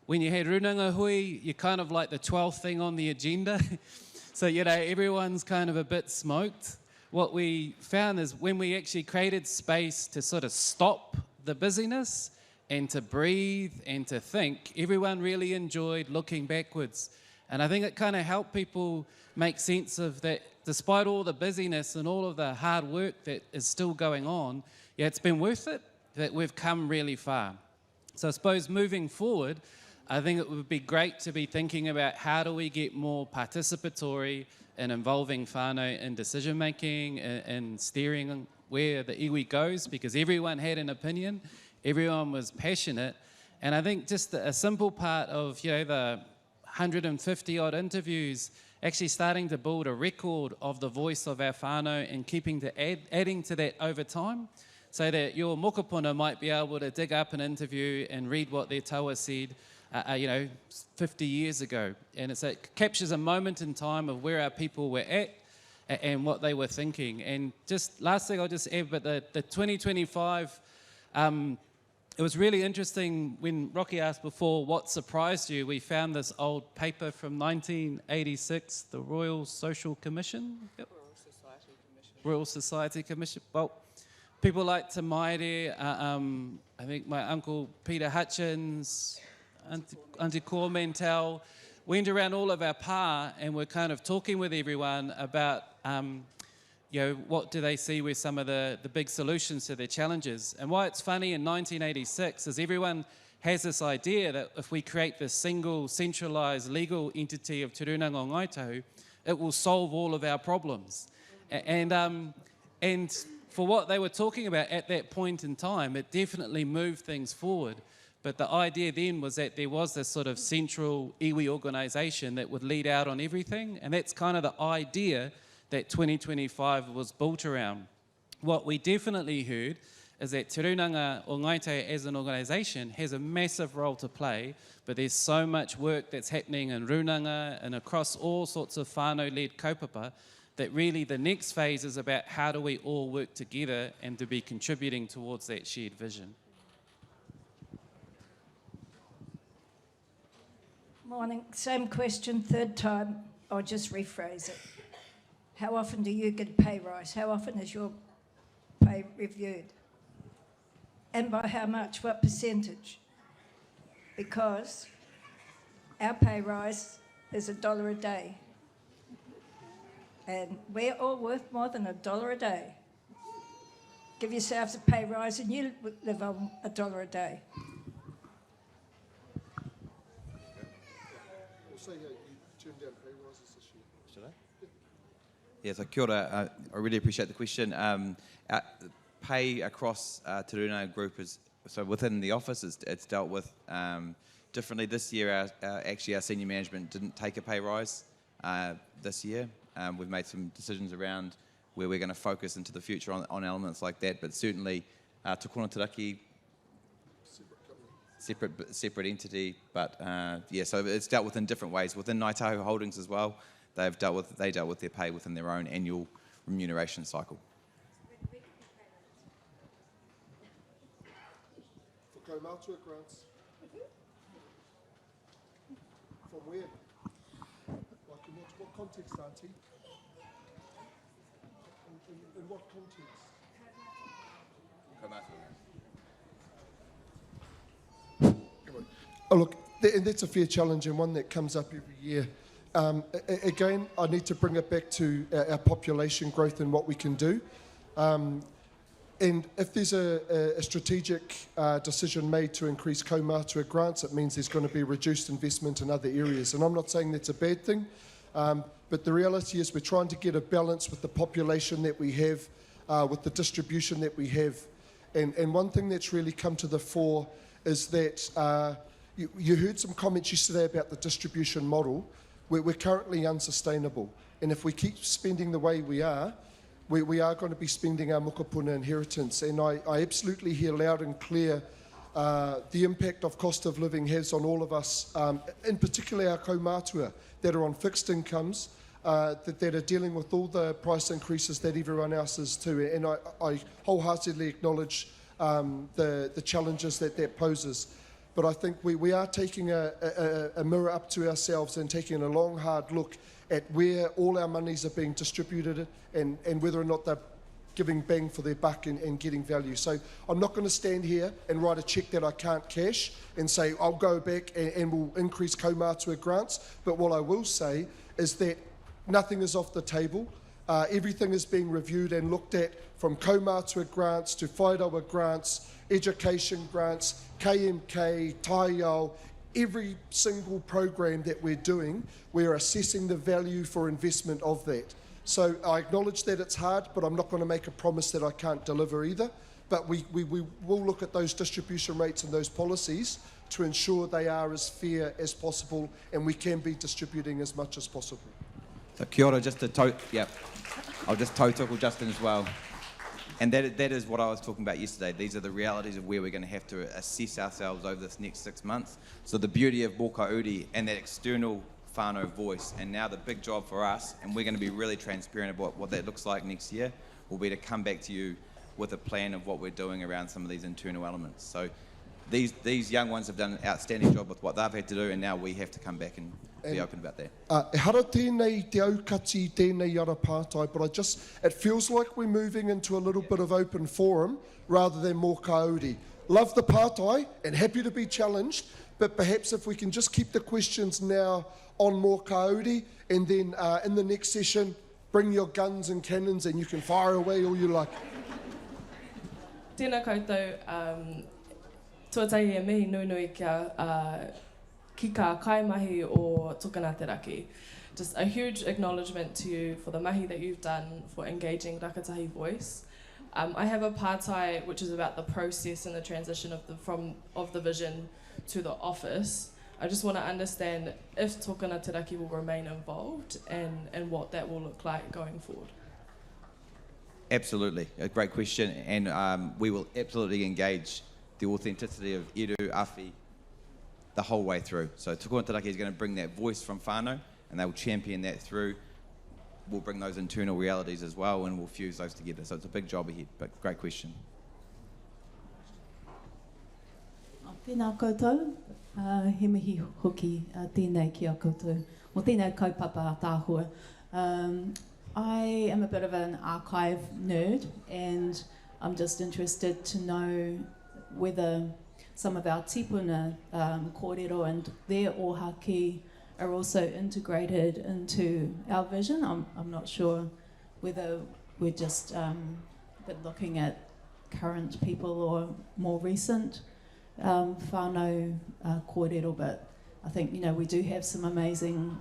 When you had runanga hui, you're kind of like the 12th thing on the agenda. So, everyone's kind of a bit smoked. What we found is when we actually created space to sort of stop the busyness and to breathe and to think, everyone really enjoyed looking backwards. And I think it kind of helped people make sense of that despite all the busyness and all of the hard work that is still going on, it's been worth it, that we've come really far. So I suppose moving forward, I think it would be great to be thinking about how do we get more participatory and involving whānau in decision-making and steering where the iwi goes, because everyone had an opinion, everyone was passionate. And I think just a simple part of, the 150-odd interviews, actually starting to build a record of the voice of our whānau and adding to that over time, so that your mokopuna might be able to dig up an interview and read what their taua said 50 years ago. And it captures a moment in time of where our people were at and what they were thinking. And just last thing I'll just add, but the 2025 it was really interesting when Rocky asked before what surprised you. We found this old paper from 1986, the Royal Social Commission. Yep. Royal Society Commission. Well, people like Te Maire, I think my uncle Peter Hutchins, Auntie Cormentel, went around all of our pā and we're kind of talking with everyone about what do they see with some of the big solutions to their challenges. And why it's funny in 1986 is everyone has this idea that if we create this single centralised legal entity of Te Rūnanga o Ngāi Tahu, it will solve all of our problems. And for what they were talking about at that point in time, it definitely moved things forward. But the idea then was that there was this sort of central iwi organisation that would lead out on everything, and that's kind of the idea that 2025 was built around. What we definitely heard is that Te Rūnanga o Ngāi Tahu as an organisation has a massive role to play, but there's so much work that's happening in Rūnanga and across all sorts of whānau-led kaupapa that really the next phase is about how do we all work together and to be contributing towards that shared vision. Morning, same question, third time. I'll just rephrase it. How often do you get a pay rise? How often is your pay reviewed? And by how much? What percentage? Because our pay rise is $1 a day. And we're all worth more than $1 a day. Give yourselves a pay rise and you live on $1 a day. Yeah, so kia ora. I really appreciate the question. Pay across Te Rūnanga Group is, so within the office, it's dealt with differently. This year, actually our senior management didn't take a pay rise this year. We've made some decisions around where we're going to focus into the future on elements like that, but certainly Te Kono Taraki, separate entity, but yeah, so it's dealt with in different ways. Within Ngāi Tahu Holdings as well, they dealt with their pay within their own annual remuneration cycle. For Kaumātua grants? From where? Like in what context, Auntie? In what context? Oh, look, and that's a fair challenge and one that comes up every year. Again, I need to bring it back to our population growth and what we can do. And if there's a strategic decision made to increase kaumātua grants, it means there's going to be reduced investment in other areas. And I'm not saying that's a bad thing, but the reality is we're trying to get a balance with the population that we have, with the distribution that we have. And one thing that's really come to the fore is that you heard some comments yesterday about the distribution model. We're currently unsustainable. And if we keep spending the way we are going to be spending our mokopuna inheritance. And I absolutely hear loud and clear the impact of cost of living has on all of us, in particular our kaumātua that are on fixed incomes, that are dealing with all the price increases that everyone else is too. And I wholeheartedly acknowledge the challenges that poses. But I think we are taking a mirror up to ourselves and taking a long, hard look at where all our monies are being distributed and whether or not they're giving bang for their buck and getting value. So I'm not going to stand here and write a cheque that I can't cash and say I'll go back and we'll increase kaumātua grants. But what I will say is that nothing is off the table. Everything is being reviewed and looked at, from kaumātua grants to whaidawa grants, education grants, KMK, taiao. Every single program that we're doing, we're assessing the value for investment of that. So I acknowledge that it's hard, but I'm not going to make a promise that I can't deliver either. But we will look at those distribution rates and those policies to ensure they are as fair as possible and we can be distributing as much as possible. So kia ora, just to I'll just tautoko Justin as well. And that is what I was talking about yesterday. These are the realities of where we're going to have to assess ourselves over this next 6 months. So the beauty of Kā Uri and that external whānau voice, and now the big job for us, and we're going to be really transparent about what that looks like next year, will be to come back to you with a plan of what we're doing around some of these internal elements. So these young ones have done an outstanding job with what they've had to do, and now we have to come back and be open about that. E hara tēnei te aukati, tēnei ara pātai, but it feels like we're moving into a little bit of open forum rather than more Kā Uri. Love the pātai and happy to be challenged, but perhaps if we can just keep the questions now on more Kā Uri, and then in the next session, bring your guns and cannons and you can fire away all you like. Tēnā koutou, tuatahi e mihi nui kia ki kā kaimahi o tokana te raki. Just a huge acknowledgement to you for the mahi that you've done for engaging Rakatahi Voice. I have a pātai which is about the process and the transition of the vision to the office. I just want to understand if tokana te raki will remain involved and what that will look like going forward. Absolutely, a great question, and we will absolutely engage the authenticity of Iru, Awhi, the whole way through. So Tokona Te Raki is going to bring that voice from whānau, and they will champion that through. We'll bring those internal realities as well, and we'll fuse those together. So it's a big job ahead, but great question. Tēnā koutou, he mihi hoki tēnei ki a koutou, o tēnei kaupapa tāhua. I am a bit of an archive nerd, and I'm just interested to know whether some of our tipuna kōrero and their ohaki are also integrated into our vision. I'm not sure whether we're just been looking at current people or more recent whānau kōrero, but I think, we do have some amazing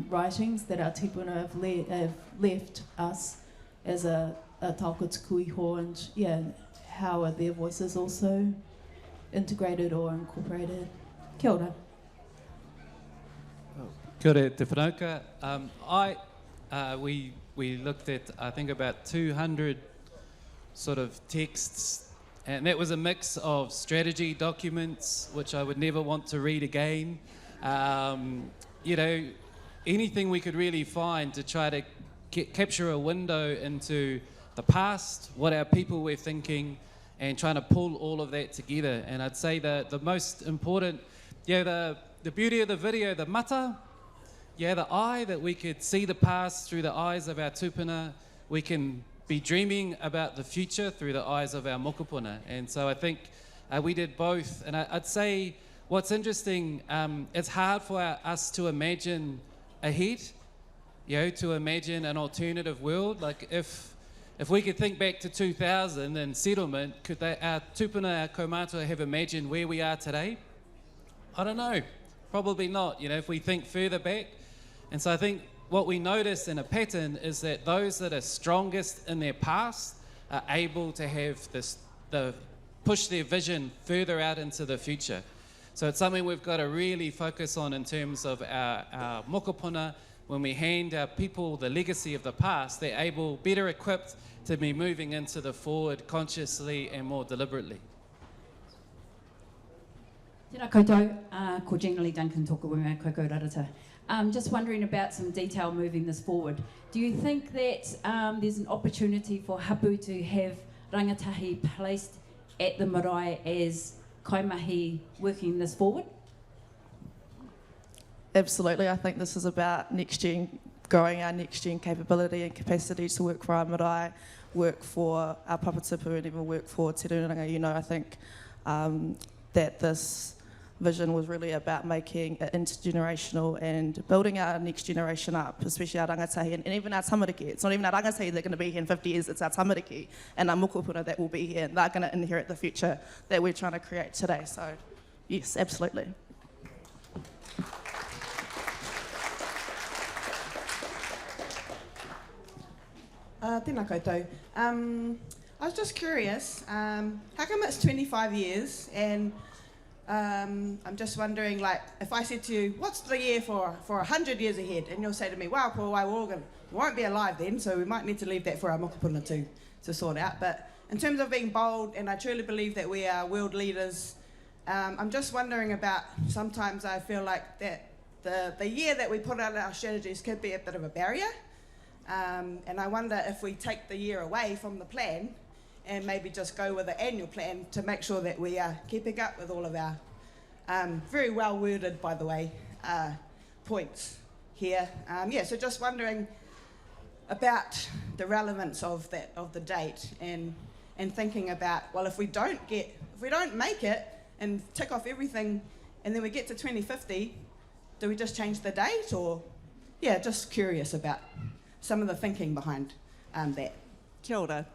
writings that our tipuna have left us as a taoko tuku iho, and how are their voices also integrated or incorporated? Kia ora. Kia ora te whanauka. We looked at, I think, about 200 sort of texts, and that was a mix of strategy documents, which I would never want to read again. Anything we could really find to try to capture a window into the past, what our people were thinking, and trying to pull all of that together. And I'd say that the most important, the beauty of the video, the mata, the eye, that we could see the past through the eyes of our tupuna. We can be dreaming about the future through the eyes of our mokopuna. And so I think we did both. And I'd say what's interesting, it's hard for us to imagine ahead, to imagine an alternative world. Like if we could think back to 2000 and settlement, could our tupuna, our kaumātua have imagined where we are today? I don't know. Probably not, if we think further back. And so I think what we notice in a pattern is that those that are strongest in their past are able to have push their vision further out into the future. So it's something we've got to really focus on in terms of our mokopuna. When we hand our people the legacy of the past, they're able, better equipped to be moving into the forward consciously and more deliberately. Tēnā koutou, ko generally Duncan toku wunga koukou rarata. Just wondering about some detail moving this forward. Do you think that there's an opportunity for hapu to have rangatahi placed at the marae as kaimahi working this forward? Absolutely. I think this is about growing our next gen capability and capacity to work for our marae, work for our papatipu, and even work for te ruranga. I think that this vision was really about making it intergenerational and building our next generation up, especially our rangatahi and even our tamariki. It's not even our rangatahi that are going to be here in 50 years, it's our tamariki and our mokopuna that will be here, and they're going to inherit the future that we're trying to create today. So, yes, absolutely. Tēnā koutou. I was just curious, how come it's 25 years and I'm just wondering, if I said to you, what's the year for 100 years ahead? And you'll say to me, wow, poor we won't be alive then, so we might need to leave that for our mokopuna to sort out. But in terms of being bold, and I truly believe that we are world leaders, I'm just wondering about, sometimes I feel like that the year that we put out our strategies could be a bit of a barrier. And I wonder if we take the year away from the plan and maybe just go with an annual plan to make sure that we are keeping up with all of our very well worded, by the way, points here. So just wondering about the relevance of the date and thinking about, well, if we don't make it and tick off everything and then we get to 2050, do we just change the date? Or just curious about some of the thinking behind that. Kia ora.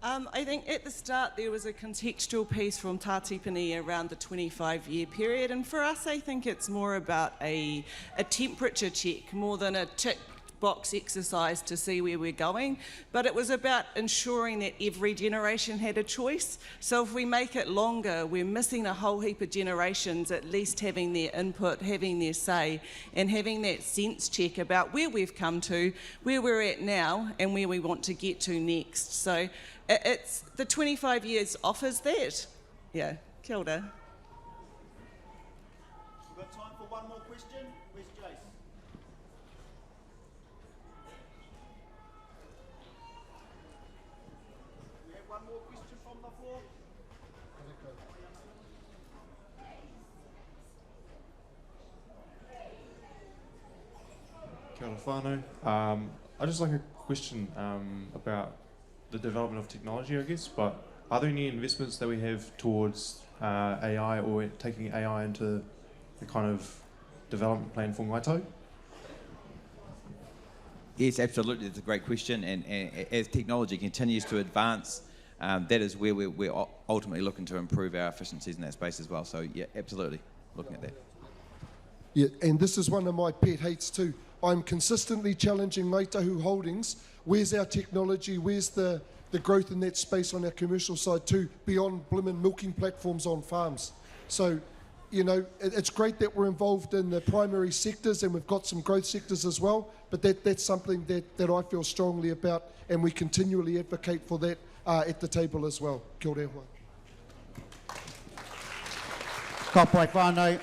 I think at the start there was a contextual piece from Tātipani around the 25-year period, and for us I think it's more about a temperature check more than a tick box exercise to see where we're going, but it was about ensuring that every generation had a choice. So if we make it longer, we're missing a whole heap of generations at least having their input, having their say, and having that sense check about where we've come to, where we're at now, and where we want to get to next. So it's the 25 years offers that. Yeah, kia ora. We've got time for one more question. Where's Jace? We have one more question from the floor. Kia ora whānau. I'd just like a question about the development of technology, I guess, but are there any investments that we have towards AI or taking AI into the kind of development plan for Ngāi Tahu? Yes, absolutely. That's a great question. And as technology continues to advance, that is where we're ultimately looking to improve our efficiencies in that space as well. So, yeah, absolutely looking at that. Yeah, and this is one of my pet hates too. I'm consistently challenging Ngāi Tahu Holdings. Where's our technology? Where's the growth in that space on our commercial side too, beyond blimmin' milking platforms on farms? So, it's great that we're involved in the primary sectors and we've got some growth sectors as well, but that's something that I feel strongly about, and we continually advocate for that at the table as well. Kia ora hoa. Ka pai whānau.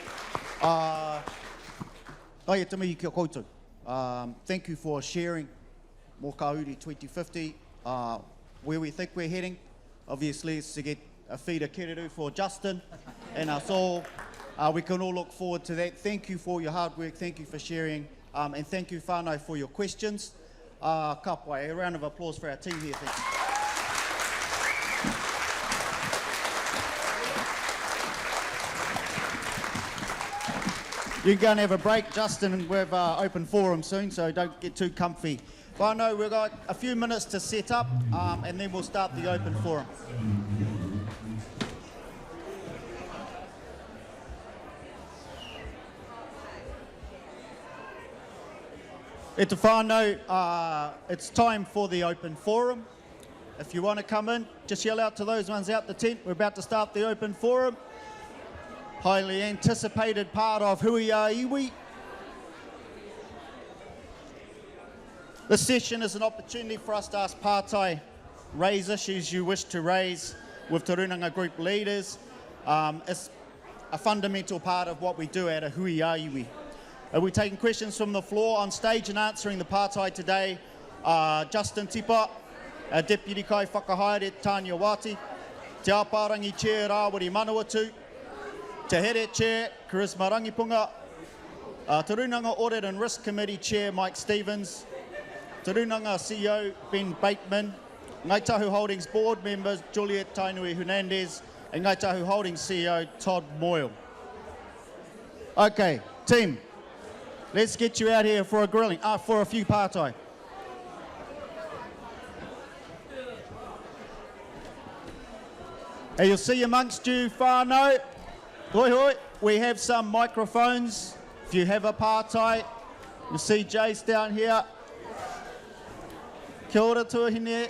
Ai e tamihi kia koutou. Thank you for sharing more Kā Uri 2050, where we think we're heading. Obviously, it's to get a feeder kiriru for Justin and us all. We can all look forward to that. Thank you for your hard work. Thank you for sharing. And thank you, whānau, for your questions. Ka pai, a round of applause for our team here. Thank you. You can go and have a break, Justin, and we've open forum soon, so don't get too comfy. Whānau, we've got a few minutes to set up, and then we'll start the open forum. E te whānau, it's time for the open forum. If you want to come in, just yell out to those ones out the tent. We're about to start the open forum. Highly anticipated part of Hui a Iwi. This session is an opportunity for us to ask pātai, raise issues you wish to raise with Te Runanga Group leaders. It's a fundamental part of what we do at a Hui a Iwi. We're taking questions from the floor. On stage and answering the pātai today, Justin Tipa, Deputy Kai Whakahaere Tania Wati, Te Āpārangi Chair Rawiri Manawatu, Te Here Chair Charisma Rangipunga, Te Runanga Audit and Risk Committee Chair Mike Stevens, Te Runanga CEO Ben Bateman, Ngāi Tahu Holdings Board members Juliet Tainui Hernandez, and Ngāi Tahu Holdings CEO Todd Moyle. Okay, team, let's get you out here for a grilling, for a few pātai. Hey, you'll see amongst you whānau. Hoi hoi, we have some microphones. If you have a pātai, you'll see Jace down here. Kia ora tuahine.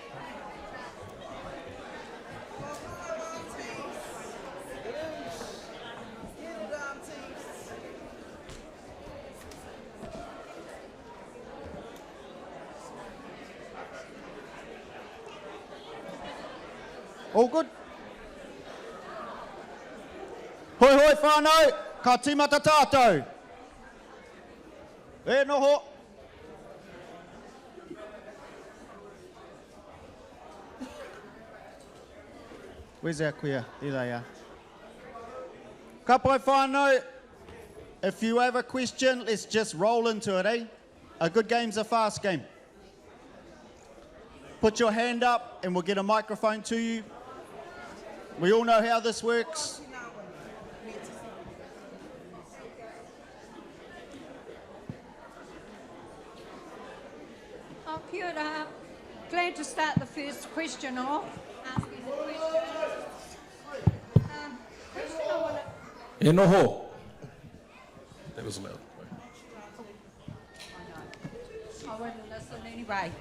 All good? Hoi hoi whānau, ka tīmata tātou. E noho. Where's our kuia? Here they are. Ka pai whānau, if you have a question, let's just roll into it, eh? A good game's a fast game. Put your hand up and we'll get a microphone to you. We all know how this works. Oh, kia ora. Glad to start the first question off. Asking the question. Question I wanna- E noho. That was loud. I wouldn't listen anyway.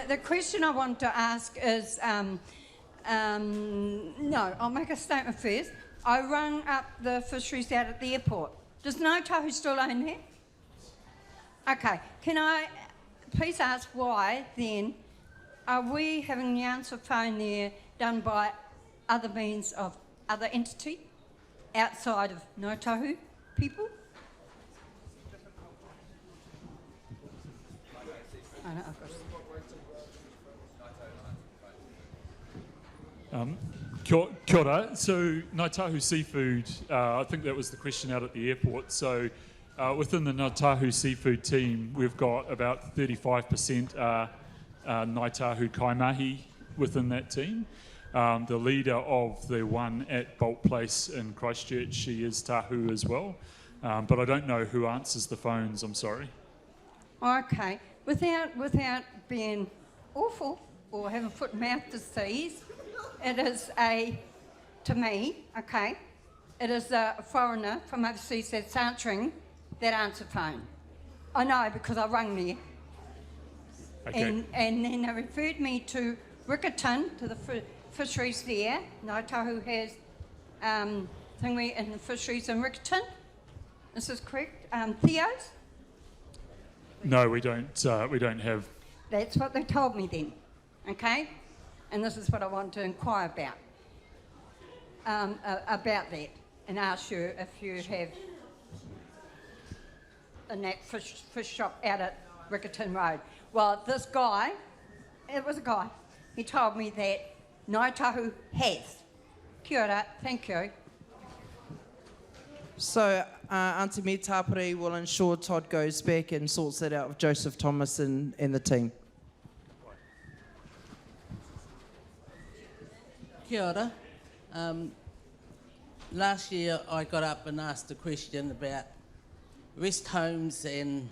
The question I want to ask is, no, I'll make a statement first. I rang up the fisheries out at the airport. Does Ngāi Tahu still own that? Okay, can I please ask why then are we having the answer phone there done by other means of other entity outside of Ngāi Tahu people? I know, I've got Kia ora. So Ngāi Tahu Seafood, I think that was the question out at the airport. So within the Ngāi Tahu Seafood team, we've got about 35% Ngāi Tahu Kaimahi within that team. The leader of the one at Bolt Place in Christchurch, she is Tahu as well. But I don't know who answers the phones, I'm sorry. Okay, without being awful or having foot and mouth disease, it is to me, okay, it is a foreigner from overseas that's answering that answer phone. I know because I rang there. Okay. And then they referred me to Riccarton, to the fisheries there. Ngāi Tahu has thingy in the fisheries in Riccarton. This is correct. Theo's? No, we don't have. That's what they told me then, okay? And this is what I want to inquire about that, and ask you if you have in that fish shop out at Riccarton Road. Well, this guy, it was a guy, he told me that Ngāi Tahu has. Kia ora, thank you. So, Auntie Me Tāpiri will ensure Todd goes back and sorts that out with Joseph Thomas and the team. Kia ora. Last year I got up and asked a question about rest homes and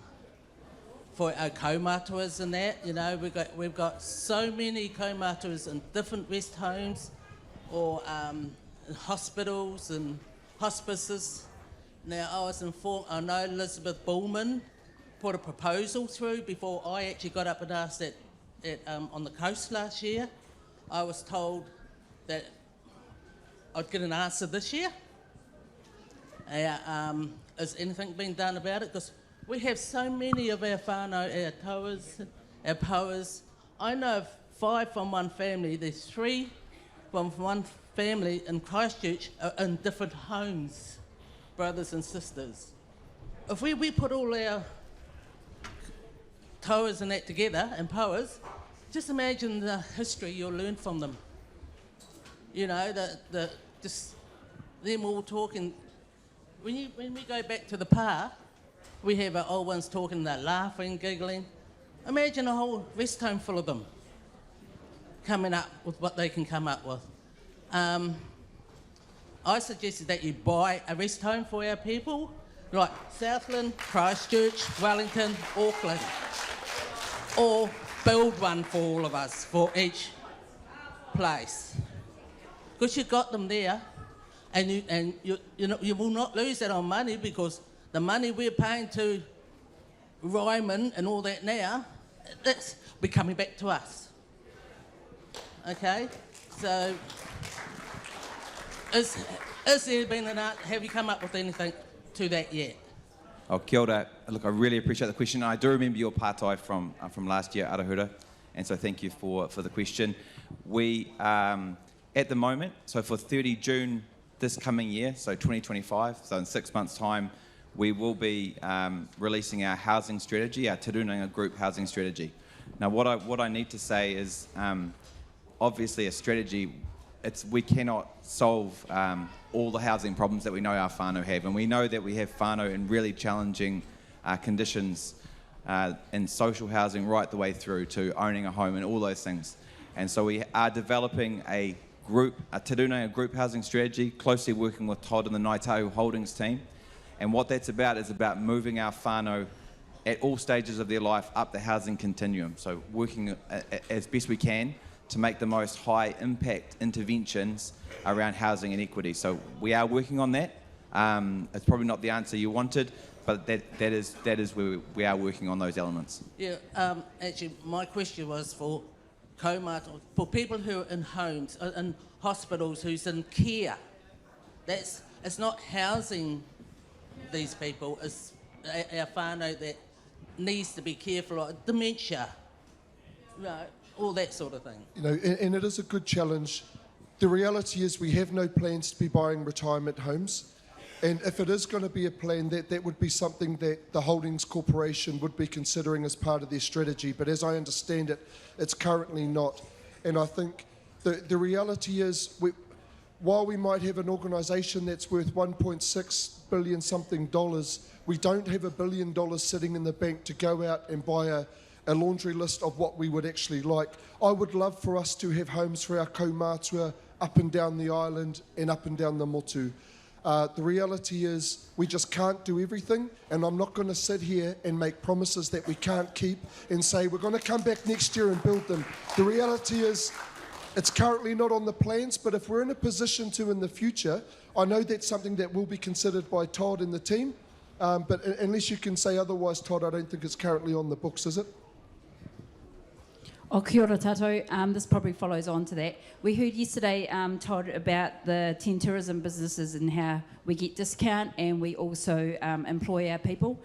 for our kaumātuas and that. You know, we've got so many kaumātuas in different rest homes or hospitals and hospices. Now I was informed, I know Elizabeth Bullman put a proposal through before I actually got up and asked it on the coast last year. I was told that I'd get an answer this year. Has anything been done about it? Because we have so many of our whānau, our tauas, our pauas. I know of 5 from one family. There's 3 from one family in Christchurch in different homes, brothers and sisters. If we put all our tauas and that together, and pauas, just imagine the history you'll learn from them. You know, just them all talking. When we go back to the pā, we have our old ones talking, they're laughing, giggling. Imagine a whole rest home full of them coming up with what they can come up with. I suggested that you buy a rest home for our people, like Southland, Christchurch, Wellington, Auckland, or build one for all of us, for each place. Because you've got them there, and you will not lose that on money, because the money we're paying to Ryman and all that now, that's be coming back to us. Okay, so has there been have you come up with anything to that yet? Oh, kia ora. Look, I really appreciate the question. I do remember your pātai from last year, Arahura, and so thank you for the question. We, at the moment, so for 30 June this coming year, so 2025, so in 6 months' time, we will be releasing our housing strategy, our Te Runanga Group housing strategy. Now, what I need to say is, obviously a strategy we cannot solve all the housing problems that we know our whānau have. And we know that we have whānau in really challenging conditions in social housing right the way through to owning a home and all those things. And so we are developing a Te Rūnanga group housing strategy, closely working with Todd and the Ngāi Tahu holdings team. And what that's about is about moving our whānau at all stages of their life up the housing continuum. So working as best we can to make the most high impact interventions around housing and equity. So we are working on that. It's probably not the answer you wanted, but that is where we are working on those elements. Yeah, actually, my question was for kaumātua, for people who are in homes, in hospitals, who's in care. It's not housing these people, it's our whānau that needs to be careful of dementia, all that sort of thing. And it is a good challenge. The reality is we have no plans to be buying retirement homes. And if it is going to be a plan, that would be something that the Holdings Corporation would be considering as part of their strategy. But as I understand it, it's currently not. And I think the reality is, while we might have an organisation that's worth $1.6 billion something, we don't have $1 billion sitting in the bank to go out and buy a laundry list of what we would actually like. I would love for us to have homes for our kaumātua up and down the island and up and down the motu. The reality is we just can't do everything, and I'm not going to sit here and make promises that we can't keep and say we're going to come back next year and build them. The reality is it's currently not on the plans, but if we're in a position to in the future, I know that's something that will be considered by Todd and the team, but unless you can say otherwise, Todd, I don't think it's currently on the books, is it? Oh, kia ora tātou. This probably follows on to that. We heard yesterday, Todd, about the 10 tourism businesses and how we get discount and we also employ our people.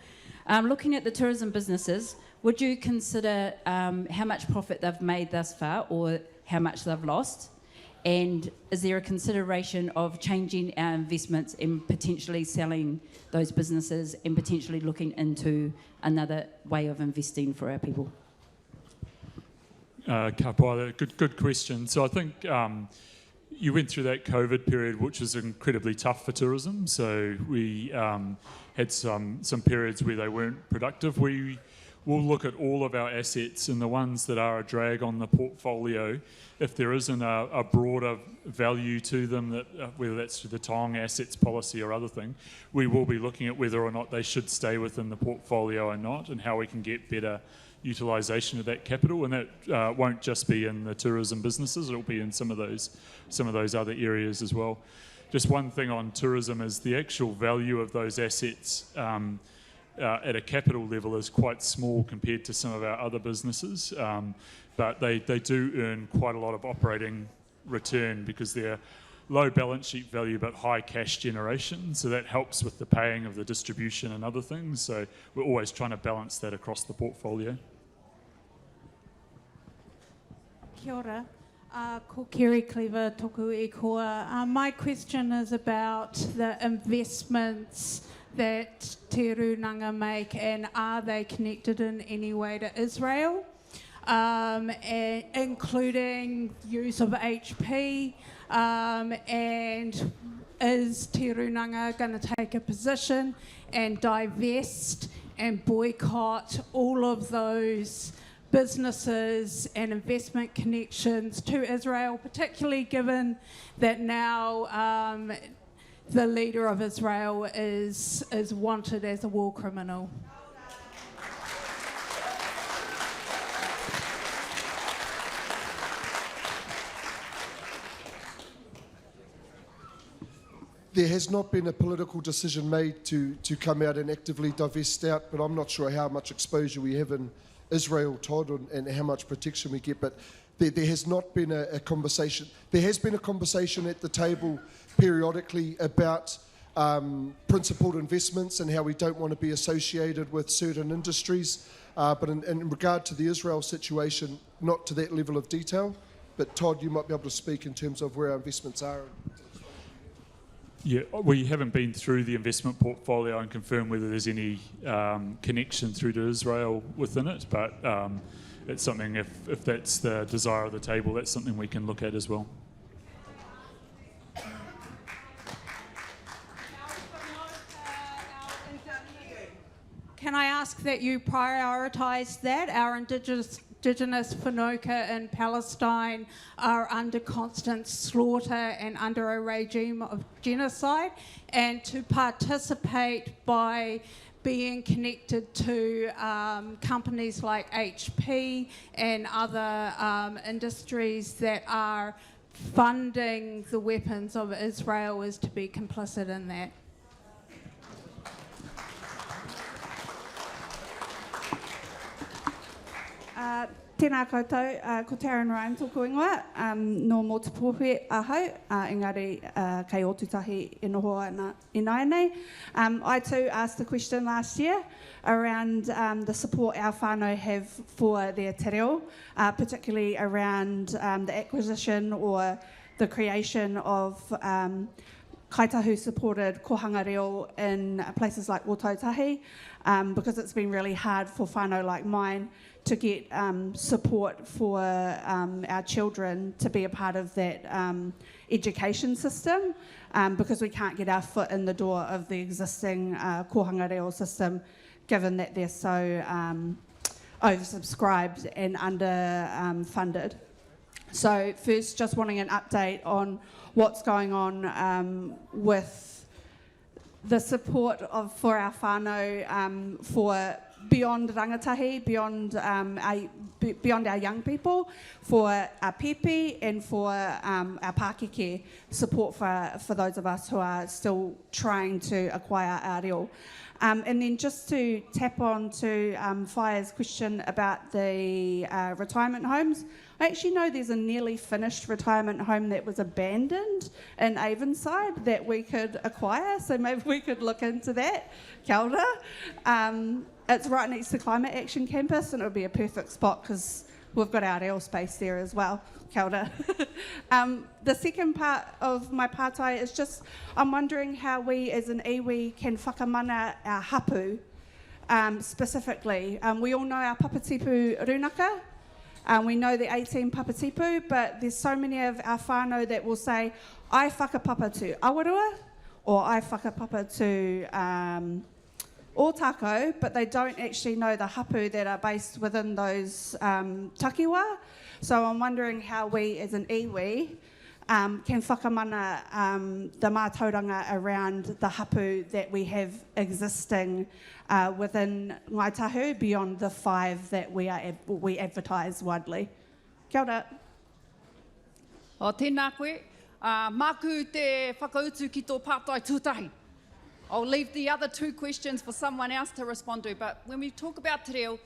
Looking at the tourism businesses, would you consider how much profit they've made thus far or how much they've lost? And is there a consideration of changing our investments and potentially selling those businesses and potentially looking into another way of investing for our people? Kā Uri, good question. So I think you went through that COVID period, which was incredibly tough for tourism. So we had some periods where they weren't productive. We will look at all of our assets and the ones that are a drag on the portfolio. If there isn't a broader value to them, that whether that's through the Taonga assets policy or other thing, we will be looking at whether or not they should stay within the portfolio or not, and how we can get better utilisation of that capital. And that won't just be in the tourism businesses; it'll be in some of those other areas as well. Just one thing on tourism is the actual value of those assets at a capital level is quite small compared to some of our other businesses, but they do earn quite a lot of operating return because they're low balance sheet value but high cash generation, so that helps with the paying of the distribution and other things. So we're always trying to balance that across the portfolio. Kia ora. Ko Kerry Cleaver toku e koa. My question is about the investments that Te Rūnanga make, and are they connected in any way to Israel, including use of HP, and is Te Rūnanga going to take a position and divest and boycott all of those businesses and investment connections to Israel, particularly given that now the leader of Israel is wanted as a war criminal? There has not been a political decision made to come out and actively divest out, but I'm not sure how much exposure we have in Israel, Todd, and how much protection we get, but there has not been a conversation. There has been a conversation at the table periodically about principled investments and how we don't want to be associated with certain industries, but in regard to the Israel situation, not to that level of detail. But Todd, you might be able to speak in terms of where our investments are. Yeah, we haven't been through the investment portfolio and confirmed whether there's any connection through to Israel within it, but it's something, if that's the desire of the table, that's something we can look at as well. can I ask that you prioritise that? Our Indigenous whānauka in Palestine are under constant slaughter and under a regime of genocide, and to participate by being connected to companies like HP and other industries that are funding the weapons of Israel is to be complicit in that. Tēnā koutou, ko Taryn Ryan tōku ingoa, no mō te pōhe ahau, engari kei o tutahi e noho ana i nai nei. I too asked a question last year around the support our whānau have for their te reo, particularly around the acquisition or the creation of Ngāi Tahu supported kohanga reo in places like Ōtautahi, because it's been really hard for whānau like mine to get support for our children to be a part of that education system, because we can't get our foot in the door of the existing kohanga reo system, given that they're so oversubscribed and underfunded. So first, just wanting an update on what's going on with the support for our whānau for beyond rangatahi, beyond our young people, for our pepe and for our Pākeke support for those of us who are still trying to acquire our reo. And then just to tap on to Whaia's question about the retirement homes, I actually know there's a nearly finished retirement home that was abandoned in Avonside that we could acquire, so maybe we could look into that. Kia ora. It's right next to Climate Action Campus, and it would be a perfect spot because we've got our reo space there as well. Kia ora. The second part of my pātai is just, I'm wondering how we as an iwi can whakamana our hapu specifically. We all know our papatipu runaka. We know the 18 papatipu, but there's so many of our whānau that will say, I whakapapa to Awarua, or I whakapapa to Ōtako, but they don't actually know the hapu that are based within those takiwa. So I'm wondering how we as an iwi can whakamana the mātauranga around the hapu that we have existing within Ngāi Tahu beyond the 5 that we advertise widely. Kia ora. O tēnā koe, māku te whakautu ki tō pātai tūtahi. I'll leave the other 2 questions for someone else to respond to, but when we talk about te reo,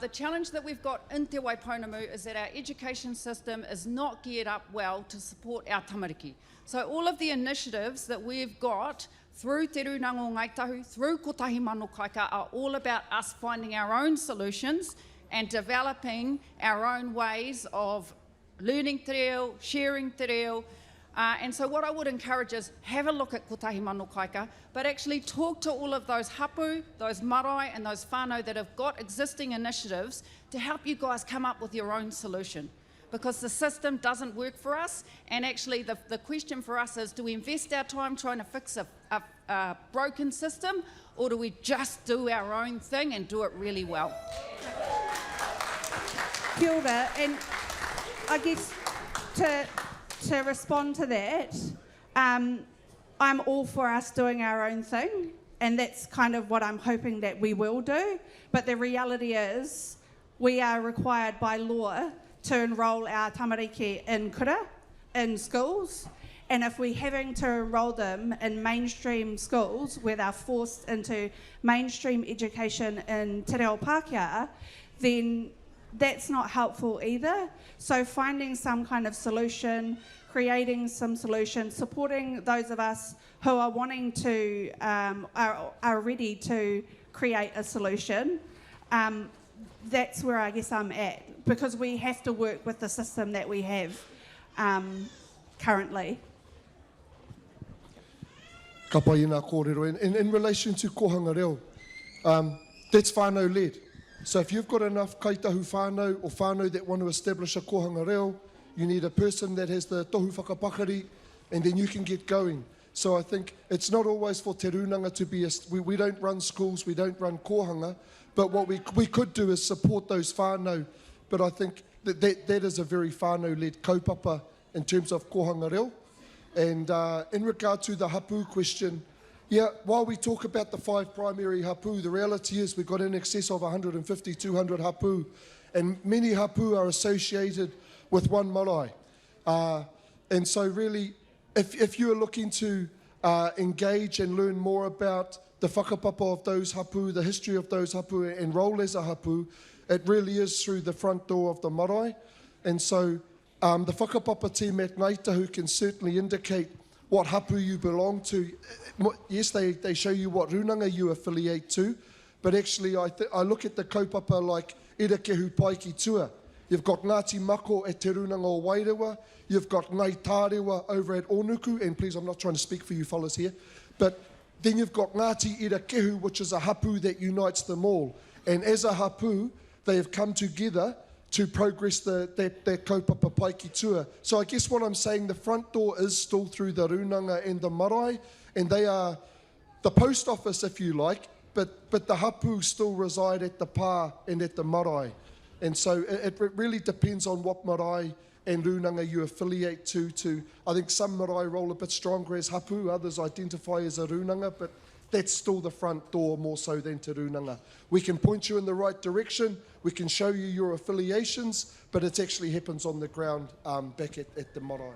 the challenge that we've got in Te Waipounamu is that our education system is not geared up well to support our tamariki. So all of the initiatives that we've got through Te Runanga o Ngāi Tahu, through Kotahi Mano Kaika, are all about us finding our own solutions and developing our own ways of learning te reo, sharing te reo. And so what I would encourage is have a look at Kotahi Mano Kaika, but actually talk to all of those hapu, those marae and those whānau that have got existing initiatives to help you guys come up with your own solution. Because the system doesn't work for us, and actually the question for us is, do we invest our time trying to fix a broken system, or do we just do our own thing and do it really well? Kia ora, and I guess to respond to that, I'm all for us doing our own thing, and that's kind of what I'm hoping that we will do. But the reality is we are required by law to enrol our tamariki in kura, in schools, and if we're having to enrol them in mainstream schools where they're forced into mainstream education in te reo Pākehā, then that's not helpful either. So finding some kind of solution, creating some solution, supporting those of us who are wanting to, are ready to create a solution, that's where I guess I'm at, because we have to work with the system that we have currently. Ka pai i nā kōrero. And in relation to kohanga reo, that's whānau led. So if you've got enough kaitahu whānau or whānau that want to establish a kohanga reo, you need a person that has the tohu whakapakari, and then you can get going. So I think it's not always for te runanga to be, we don't run schools, we don't run kohanga, but what we could do is support those whānau. But I think that is a very whānau-led kaupapa in terms of kohanga reo. And in regard to the hapu question, yeah, while we talk about the 5 primary hapu, the reality is we've got in excess of 150, 200 hapu, and many hapu are associated with one marae. And so really, if you're looking to engage and learn more about the whakapapa of those hapu, the history of those hapu, and role as a hapu, it really is through the front door of the marae. And so the whakapapa team at Ngāi Tahu can certainly indicate what hapu you belong to. Yes, they show you what runanga you affiliate to, but actually I look at the kaupapa like Irakehu Paiki Tua. You've got Ngāti Mako at Te Runanga o Wairewa, you've got Ngāi Tārewa over at Onuku, and please, I'm not trying to speak for you fellas here, but then you've got Ngāti Irakehu, which is a hapu that unites them all. And as a hapu, they have come together to progress that kaupapa Paiki Tua. So I guess what I'm saying, the front door is still through the runanga and the marae, and they are the post office, if you like, but the hapu still reside at the pā and at the marae. And so it really depends on what marae and runanga you affiliate to. I think some marae roll a bit stronger as hapu, others identify as a runanga, but that's still the front door more so than te runanga. We can point you in the right direction, we can show you your affiliations, but it actually happens on the ground back at the marae.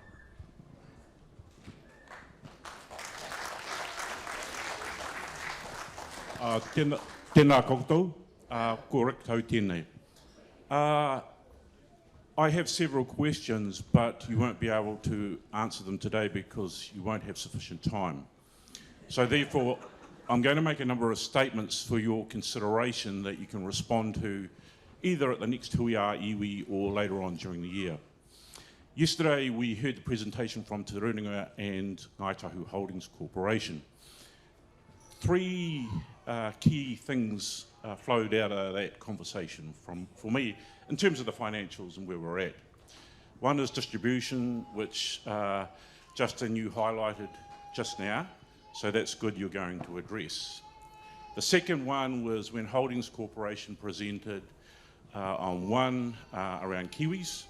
Tēnā koutou, ko Rick tau tēnei. I have several questions, but you won't be able to answer them today because you won't have sufficient time. So therefore, I'm going to make a number of statements for your consideration that you can respond to either at the next Huia iwi or later on during the year. Yesterday, we heard the presentation from Te Runanga and Ngāi Tahu Holdings Corporation. 3 key things flowed out of that conversation for me in terms of the financials and where we're at. One is distribution, which Justin, you highlighted just now, so that's good you're going to address. The second one was when Holdings Corporation presented on 1, around Kiwis,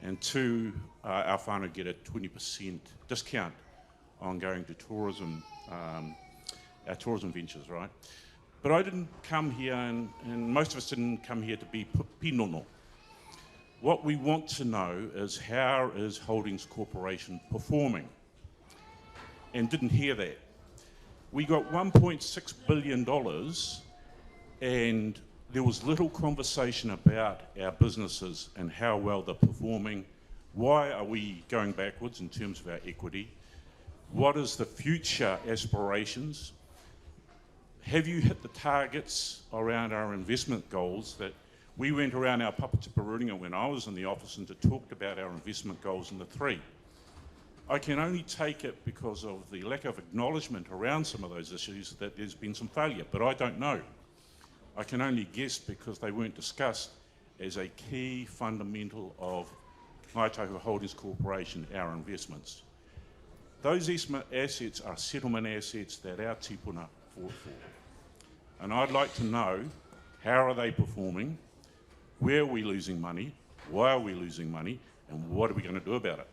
and 2, our whānau get a 20% discount on going to tourism, our tourism ventures, right? But I didn't come here, and most of us didn't come here to be pinono. What we want to know is how is Holdings Corporation performing? And didn't hear that. We got $1.6 billion, and there was little conversation about our businesses and how well they're performing. Why are we going backwards in terms of our equity? What is the future aspirations? Have you hit the targets around our investment goals that we went around our papatiparuringa when I was in the office and talked about our investment goals in the 3? I can only take it because of the lack of acknowledgement around some of those issues that there's been some failure, but I don't know. I can only guess because they weren't discussed as a key fundamental of Ngāi Tahu Holdings Corporation, our investments. Those assets are settlement assets that our tipuna fought for. And I'd like to know, how are they performing? Where are we losing money? Why are we losing money? And what are we going to do about it?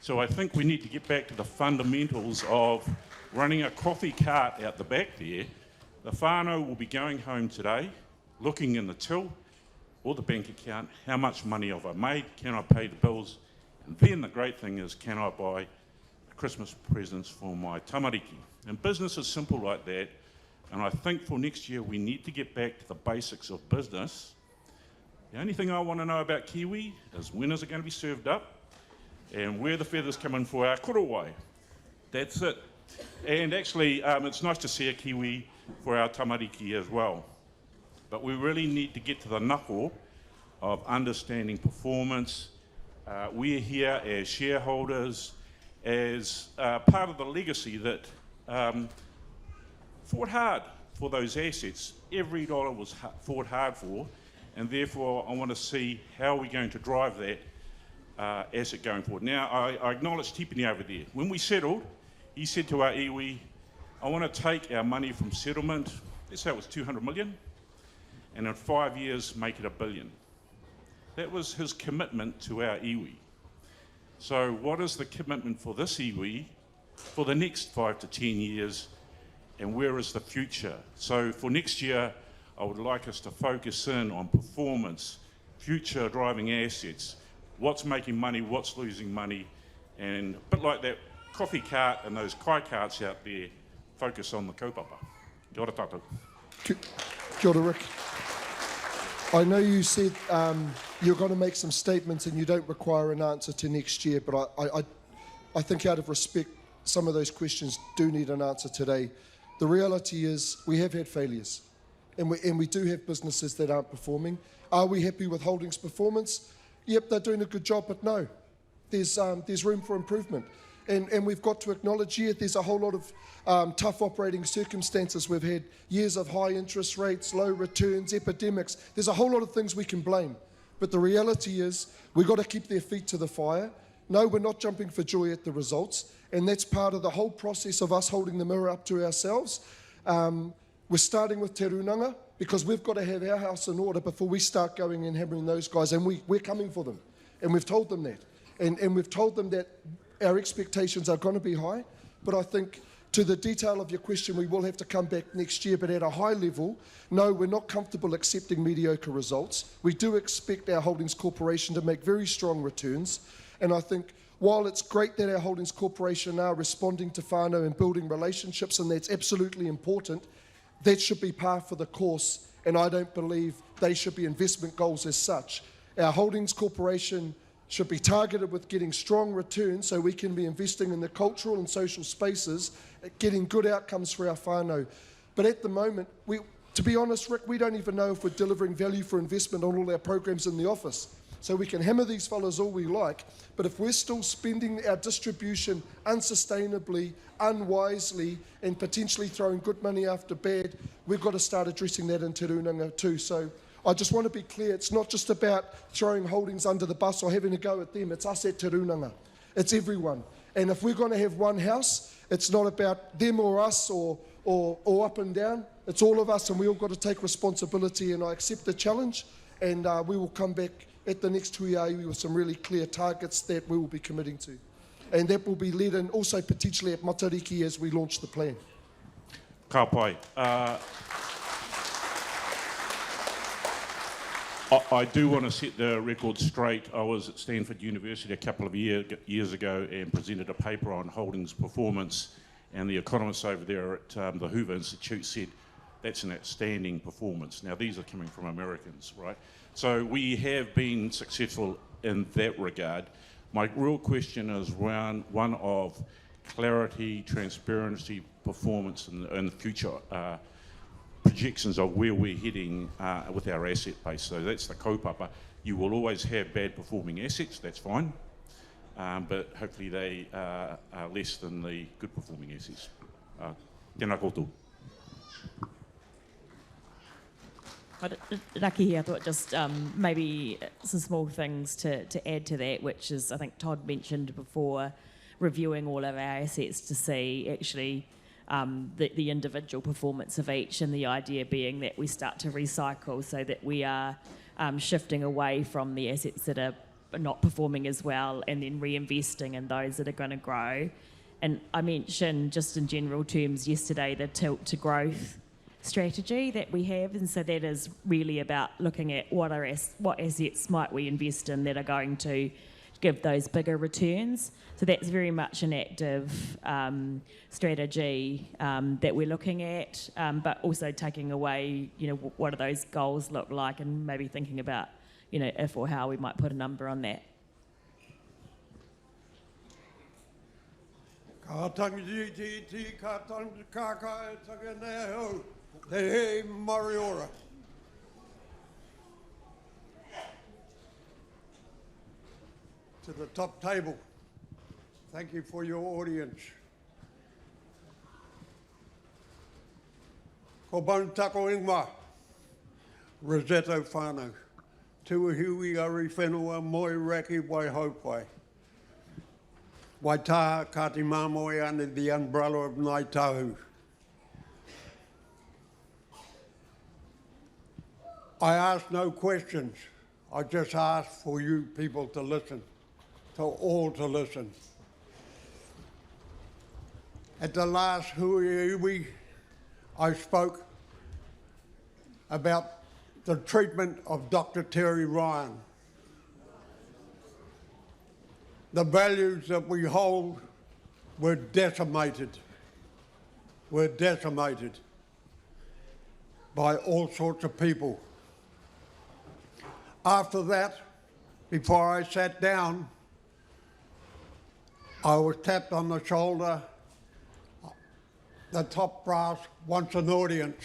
So I think we need to get back to the fundamentals of running a coffee cart out the back there. The whānau will be going home today, looking in the till or the bank account, how much money have I made, can I pay the bills? And then the great thing is, can I buy Christmas presents for my tamariki? And business is simple like that. And I think for next year, we need to get back to the basics of business. The only thing I want to know about Kiwi is when is it going to be served up and where the feathers come in for our korowai. That's it. And actually, it's nice to see a Kiwi for our tamariki as well. But we really need to get to the knuckle of understanding performance. We're here as shareholders, as part of the legacy that fought hard for those assets. Every dollar was fought hard for, and therefore I want to see how we're going to drive that asset going forward. Now, I acknowledge Tipini over there. When we settled, he said to our iwi, I want to take our money from settlement, let's say it was 200 million, and in 5 years make it $1 billion. That was his commitment to our iwi. So what is the commitment for this iwi for the next 5 to 10 years, and where is the future? So for next year, I would like us to focus in on performance, future driving assets, what's making money, what's losing money, and a bit like that coffee cart and those kai carts out there, focus on the kaupapa. Kia ora tātou. Kia ora, Rick. I know you said you're going to make some statements and you don't require an answer to next year, but I think out of respect, some of those questions do need an answer today. The reality is we have had failures, and we do have businesses that aren't performing. Are we happy with Holdings' performance? Yep, they're doing a good job, but no. There's room for improvement. And we've got to acknowledge here there's a whole lot of tough operating circumstances. We've had years of high interest rates, low returns, epidemics. There's a whole lot of things we can blame. But the reality is we've got to keep their feet to the fire. No, we're not jumping for joy at the results. And that's part of the whole process of us holding the mirror up to ourselves. We're starting with Te Runanga because we've got to have our house in order before we start going and hammering those guys. And we're coming for them. And we've told them that. And we've told them that our expectations are going to be high, but I think to the detail of your question, we will have to come back next year, but at a high level, no, we're not comfortable accepting mediocre results. We do expect our Holdings Corporation to make very strong returns, and I think while it's great that our Holdings Corporation are responding to whānau and building relationships, and that's absolutely important, that should be par for the course, and I don't believe they should be investment goals as such. Our Holdings Corporation should be targeted with getting strong returns so we can be investing in the cultural and social spaces, getting good outcomes for our whānau. But at the moment, to be honest, Rick, we don't even know if we're delivering value for investment on all our programs in the office. So we can hammer these fellas all we like, but if we're still spending our distribution unsustainably, unwisely, and potentially throwing good money after bad, we've got to start addressing that in Te Runanga too. So I just want to be clear, it's not just about throwing Holdings under the bus or having a go at them, it's us at Te Runanga. It's everyone. And if we're going to have one house, it's not about them or us or up and down, it's all of us, and we all got to take responsibility, and I accept the challenge, and we will come back at the next huiai with some really clear targets that we will be committing to. And that will be led in also potentially at Matariki as we launch the plan. Ka pai. I do want to set the record straight. I was at Stanford University a couple of years ago and presented a paper on Holdings performance, and the economists over there at the Hoover Institute said that's an outstanding performance. Now these are coming from Americans, right? So we have been successful in that regard. My real question is one of clarity, transparency, performance in the future. Projections of where we're heading with our asset base. So that's the kaupapa. You will always have bad performing assets, that's fine, but hopefully they are less than the good performing assets. Tēnā koutou. Raki here, I thought just maybe some small things to add to that, which is I think Todd mentioned before, reviewing all of our assets to see actually the individual performance of each, and the idea being that we start to recycle so that we are shifting away from the assets that are not performing as well and then reinvesting in those that are going to grow. And I mentioned just in general terms yesterday the tilt to growth strategy that we have, and so that is really about looking at what assets might we invest in that are going to give those bigger returns. So that's very much an active strategy that we're looking at, but also taking away, what do those goals look like, and maybe thinking about, if or how we might put a number on that. Ka tangi ti ka tangi kāka e taka nei hau. He Mauri. To the top table, thank you for your audience. Ko Banu Tako Ingma, Rosetto Whānau, Tuahui Ari Whenua, Moi Raki Wai Haupai. Waitaha Kati Māmoe under the umbrella of Ngāi Tahu. I ask no questions. I just ask for you people to listen, to all to listen. At the last hui, I spoke about the treatment of Dr. Terry Ryan. The values that we hold were decimated by all sorts of people. After that, before I sat down, I was tapped on the shoulder. The top brass wants an audience.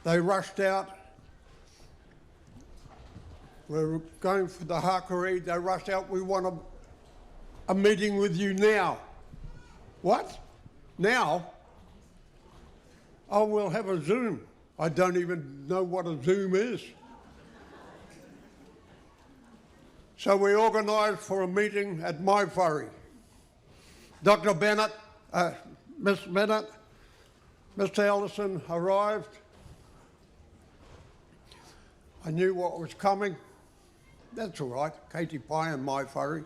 They rushed out. We're going for the Kā Uri. They rushed out. We want a meeting with you now. What? Now? Oh, we'll have a Zoom. I don't even know what a Zoom is. So we organised for a meeting at my whare. Dr. Bennett, Miss Bennett, Mr. Ellison arrived. I knew what was coming. That's all right, Katie Pye and my whare.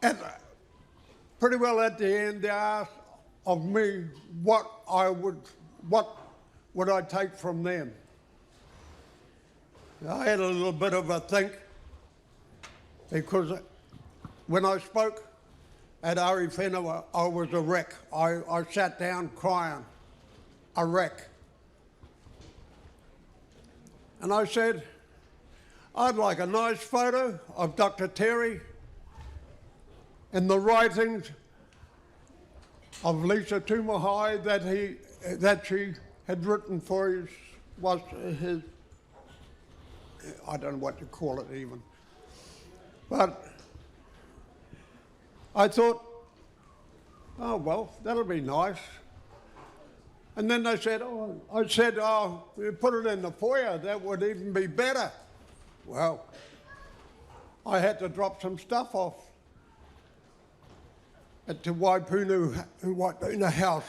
And pretty well at the end, they asked of me what would I take from them. I had a little bit of a think, because when I spoke at Ari Whenua, I was a wreck. I sat down crying, a wreck. And I said, I'd like a nice photo of Dr. Terry and the writings of Lisa Tumahai that she had written for his, I don't know what to call it even. But I thought, oh, well, that'll be nice. And then they said, we put it in the foyer, that would even be better. Well, I had to drop some stuff off at the Waipuna house.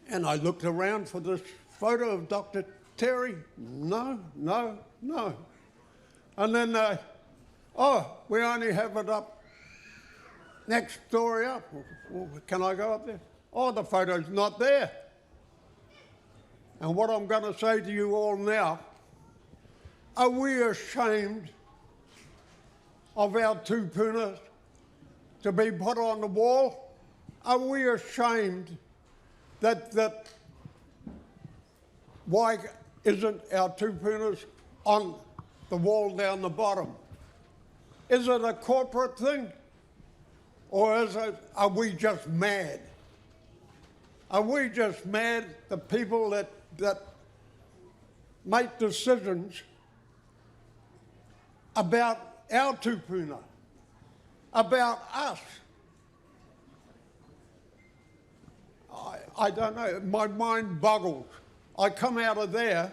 And I looked around for this photo of Dr. Terry. No. And then, we only have it up next story up. Can I go up there? Oh, the photo's not there. And what I'm going to say to you all now, are we ashamed of our tupunas to be put on the wall? Are we ashamed that why isn't our tupunas on the wall down the bottom? Is it a corporate thing? Or are we just mad? Are we just mad, the people that make decisions about our tupuna, about us? I don't know, my mind boggles. I come out of there,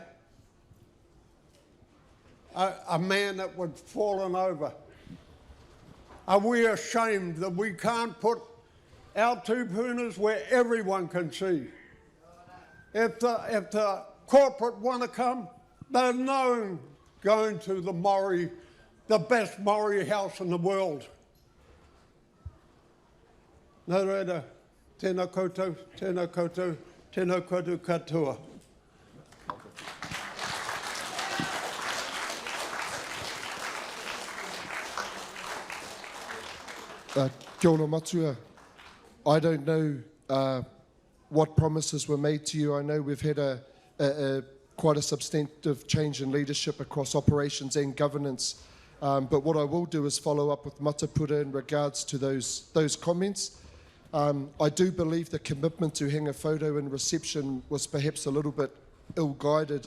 a man that was fallen over. Are we ashamed that we can't put our tupunas where everyone can see? If the corporate want to come, they're known going to the Mauri, the best Mauri house in the world. Nā reira, tēnā koutou, tēnā koutou, tēnā koutou katoa. Kia ora matua. I don't know what promises were made to you. I know we've had quite a substantive change in leadership across operations and governance. But what I will do is follow up with matapura in regards to those comments. I do believe the commitment to hang a photo in reception was perhaps a little bit ill-guided.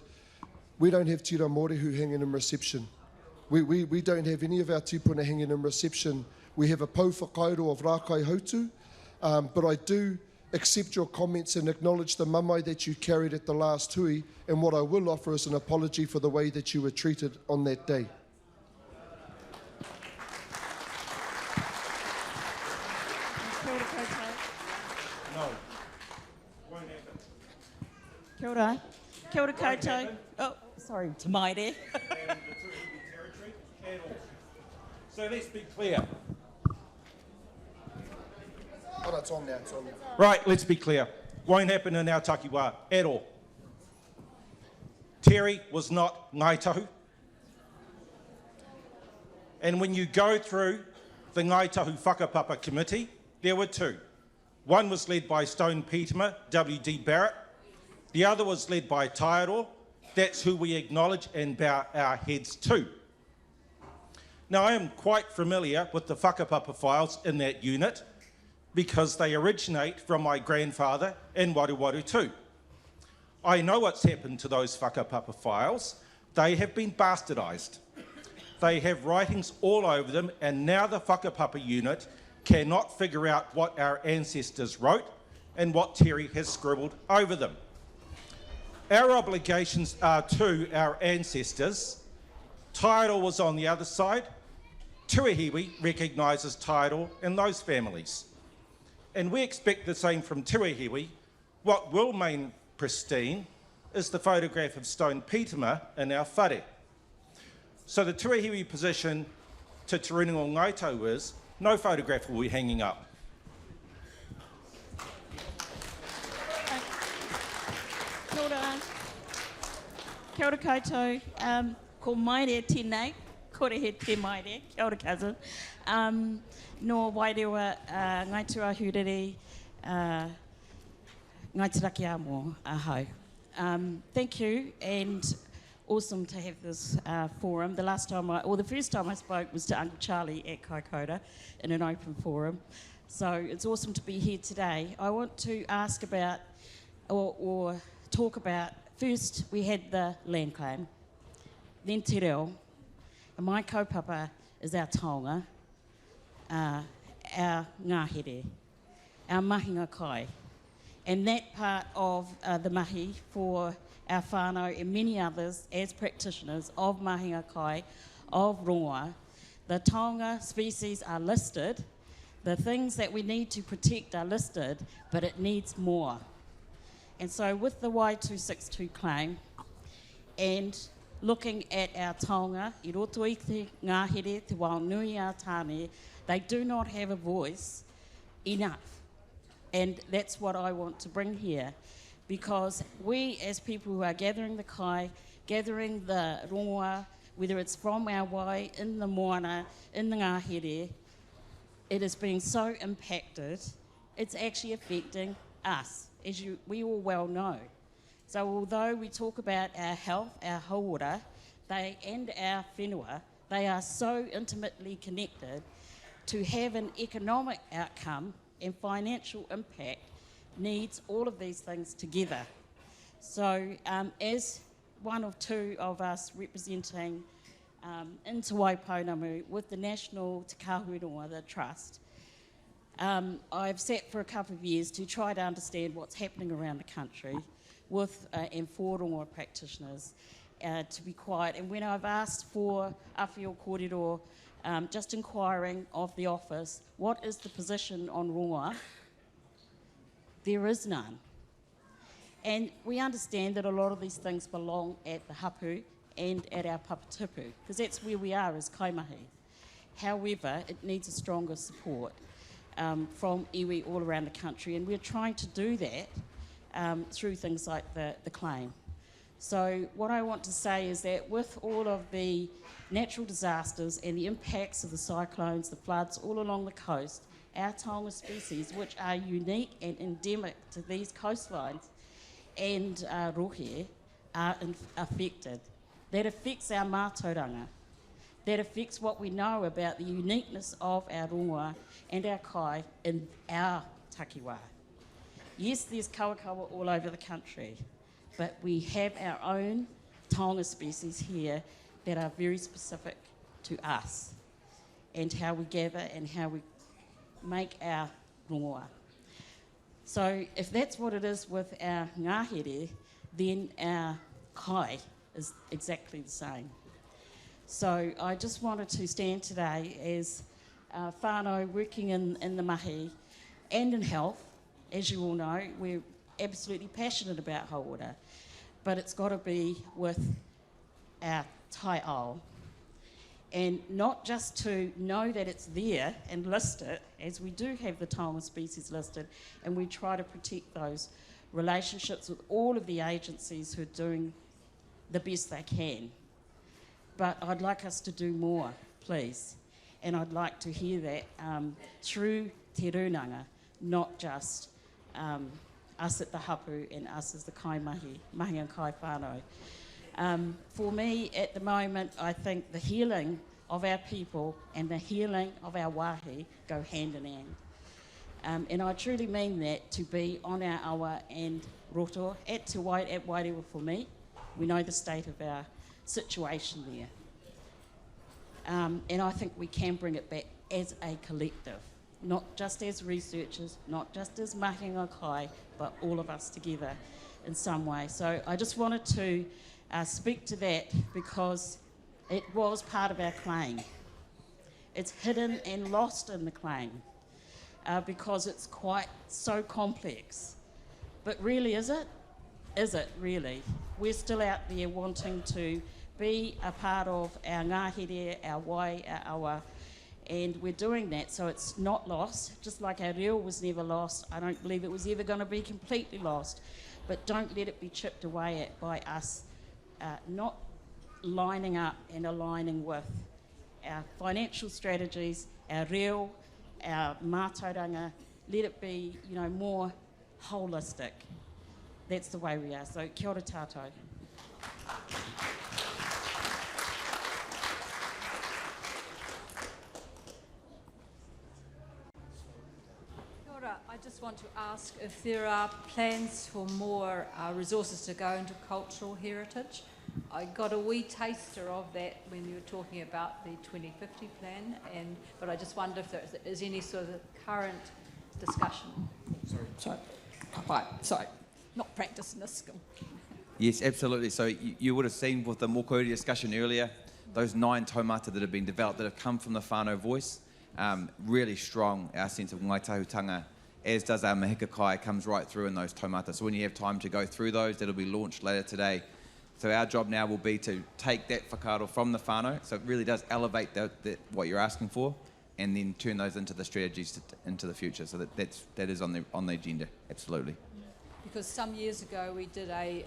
We don't have tira mōrehu hanging in reception. We don't have any of our tupuna hanging in reception. We have a pou whakairo of rākai hautu, but I do accept your comments and acknowledge the mamae that you carried at the last hui, and what I will offer is an apology for the way that you were treated on that day. Kia ora. Kia ora koutou. Oh, sorry, te mai there. So let's be clear. Oh, no, it's on now, it's on now. Right, let's be clear. Won't happen in our takiwā at all. Terry was not Ngāi Tahu. And when you go through the Ngāi Tahu Whakapapa Committee, there were two. One was led by Stone Peterma, W.D. Barrett. The other was led by Taiaro. That's who we acknowledge and bow our heads to. Now, I am quite familiar with the whakapapa files in that unit because they originate from my grandfather and Waruwaru too. I know what's happened to those whakapapa files. They have been bastardised. They have writings all over them, and now the whakapapa unit cannot figure out what our ancestors wrote and what Terry has scribbled over them. Our obligations are to our ancestors. Taiaro was on the other side. Tuahiwi recognises Taiaro and those families. And we expect the same from Tuahiwi. What will remain pristine is the photograph of Stone Peterma in our whare. So the Tuahiwi position to Te Rūnanga Ngāi Tahu is no photograph will be hanging up. Kia ora. Kia ora koutou. Ko maere tēnei. Kore he te maere. Kia ora cousin. No wairewa Ngāi Tuahuriri, Ngāi Taraki Amo ahau. Thank you, and awesome to have this forum. The first time I spoke was to Uncle Charlie at Kaikōura in an open forum. So it's awesome to be here today. I want to ask about, or talk about, first we had the land claim, then te reo, and my kaupapa is our taonga, our ngāhere, our mahinga kai. And that part of the mahi for our whānau and many others as practitioners of mahinga kai, of rongoa, the taonga species are listed, the things that we need to protect are listed, but it needs more. And so with the Y262 claim and looking at our taonga, I roto i te ngāhere, te waunui a tāne, they do not have a voice enough. And that's what I want to bring here. Because we, as people who are gathering the kai, gathering the rongoa, whether it's from our wai, in the moana, in the ngāhere, it is being so impacted, it's actually affecting us, as we all well know. So although we talk about our health, our hauora, and our whenua, they are so intimately connected. To have an economic outcome and financial impact needs all of these things together. So as one of two of us representing in Te Waipounamu with the National Te Kāhuingoa, the Trust, I've sat for a couple of years to try to understand what's happening around the country with and for rongoa practitioners to be quiet. And when I've asked for awhio kōrero, just inquiring of the office, what is the position on rongoa? There is none. And we understand that a lot of these things belong at the hapu and at our papatipu, because that's where we are as kaimahi. However, it needs a stronger support from iwi all around the country, and we're trying to do that through things like the claim. So what I want to say is that with all of the natural disasters and the impacts of the cyclones, the floods all along the coast, our taonga species, which are unique and endemic to these coastlines and rohe, are affected. That affects our mātauranga. That affects what we know about the uniqueness of our rongoa and our kai in our takiwā. Yes, there's kawakawa all over the country, but we have our own taonga species here that are very specific to us and how we gather and how we make our rongoa. So if that's what it is with our ngāhere, then our kai is exactly the same. So I just wanted to stand today as whānau working in the mahi and in health. As you all know, we're absolutely passionate about hauora, but it's got to be with our tai ao. And not just to know that it's there and list it, as we do have the taonga species listed, and we try to protect those relationships with all of the agencies who are doing the best they can. But I'd like us to do more, please. And I'd like to hear that through te runanga, not just us at the hapu and us as the kaimahi, mahinga kai whānau. For me, at the moment, I think the healing of our people and the healing of our wāhi go hand in hand. And I truly mean that, to be on our awa and roto at Te Wai, at Wairewa for me. We know the state of our situation there. And I think we can bring it back as a collective, not just as researchers, not just as mahinga kai, but all of us together in some way. So I just wanted to speak to that because it was part of our claim. It's hidden and lost in the claim because it's quite so complex. But really, is it? Is it really? We're still out there wanting to be a part of our ngāhere, our wai, our awa, and we're doing that, so it's not lost. Just like our reo was never lost, I don't believe it was ever going to be completely lost, but don't let it be chipped away at by us not lining up and aligning with our financial strategies, our reo, our mātauranga. Let it be, more holistic. That's the way we are. So kia ora tātou. I just want to ask if there are plans for more resources to go into cultural heritage. I got a wee taster of that when you were talking about the 2050 plan, but I just wonder if there is any sort of current discussion. Sorry, not practicing this skill. Yes, absolutely. So you would have seen with the Kā Uri discussion earlier, those 9 taumata that have been developed that have come from the whānau voice, really strong, our sense of Ngāi Tahu, as does our Mahika Kai, comes right through in those taumata. So when you have time to go through those, that'll be launched later today. So our job now will be to take that whakaaro from the whānau, so it really does elevate what you're asking for, and then turn those into the strategies into the future. So that is on the agenda, absolutely. Because some years ago we did a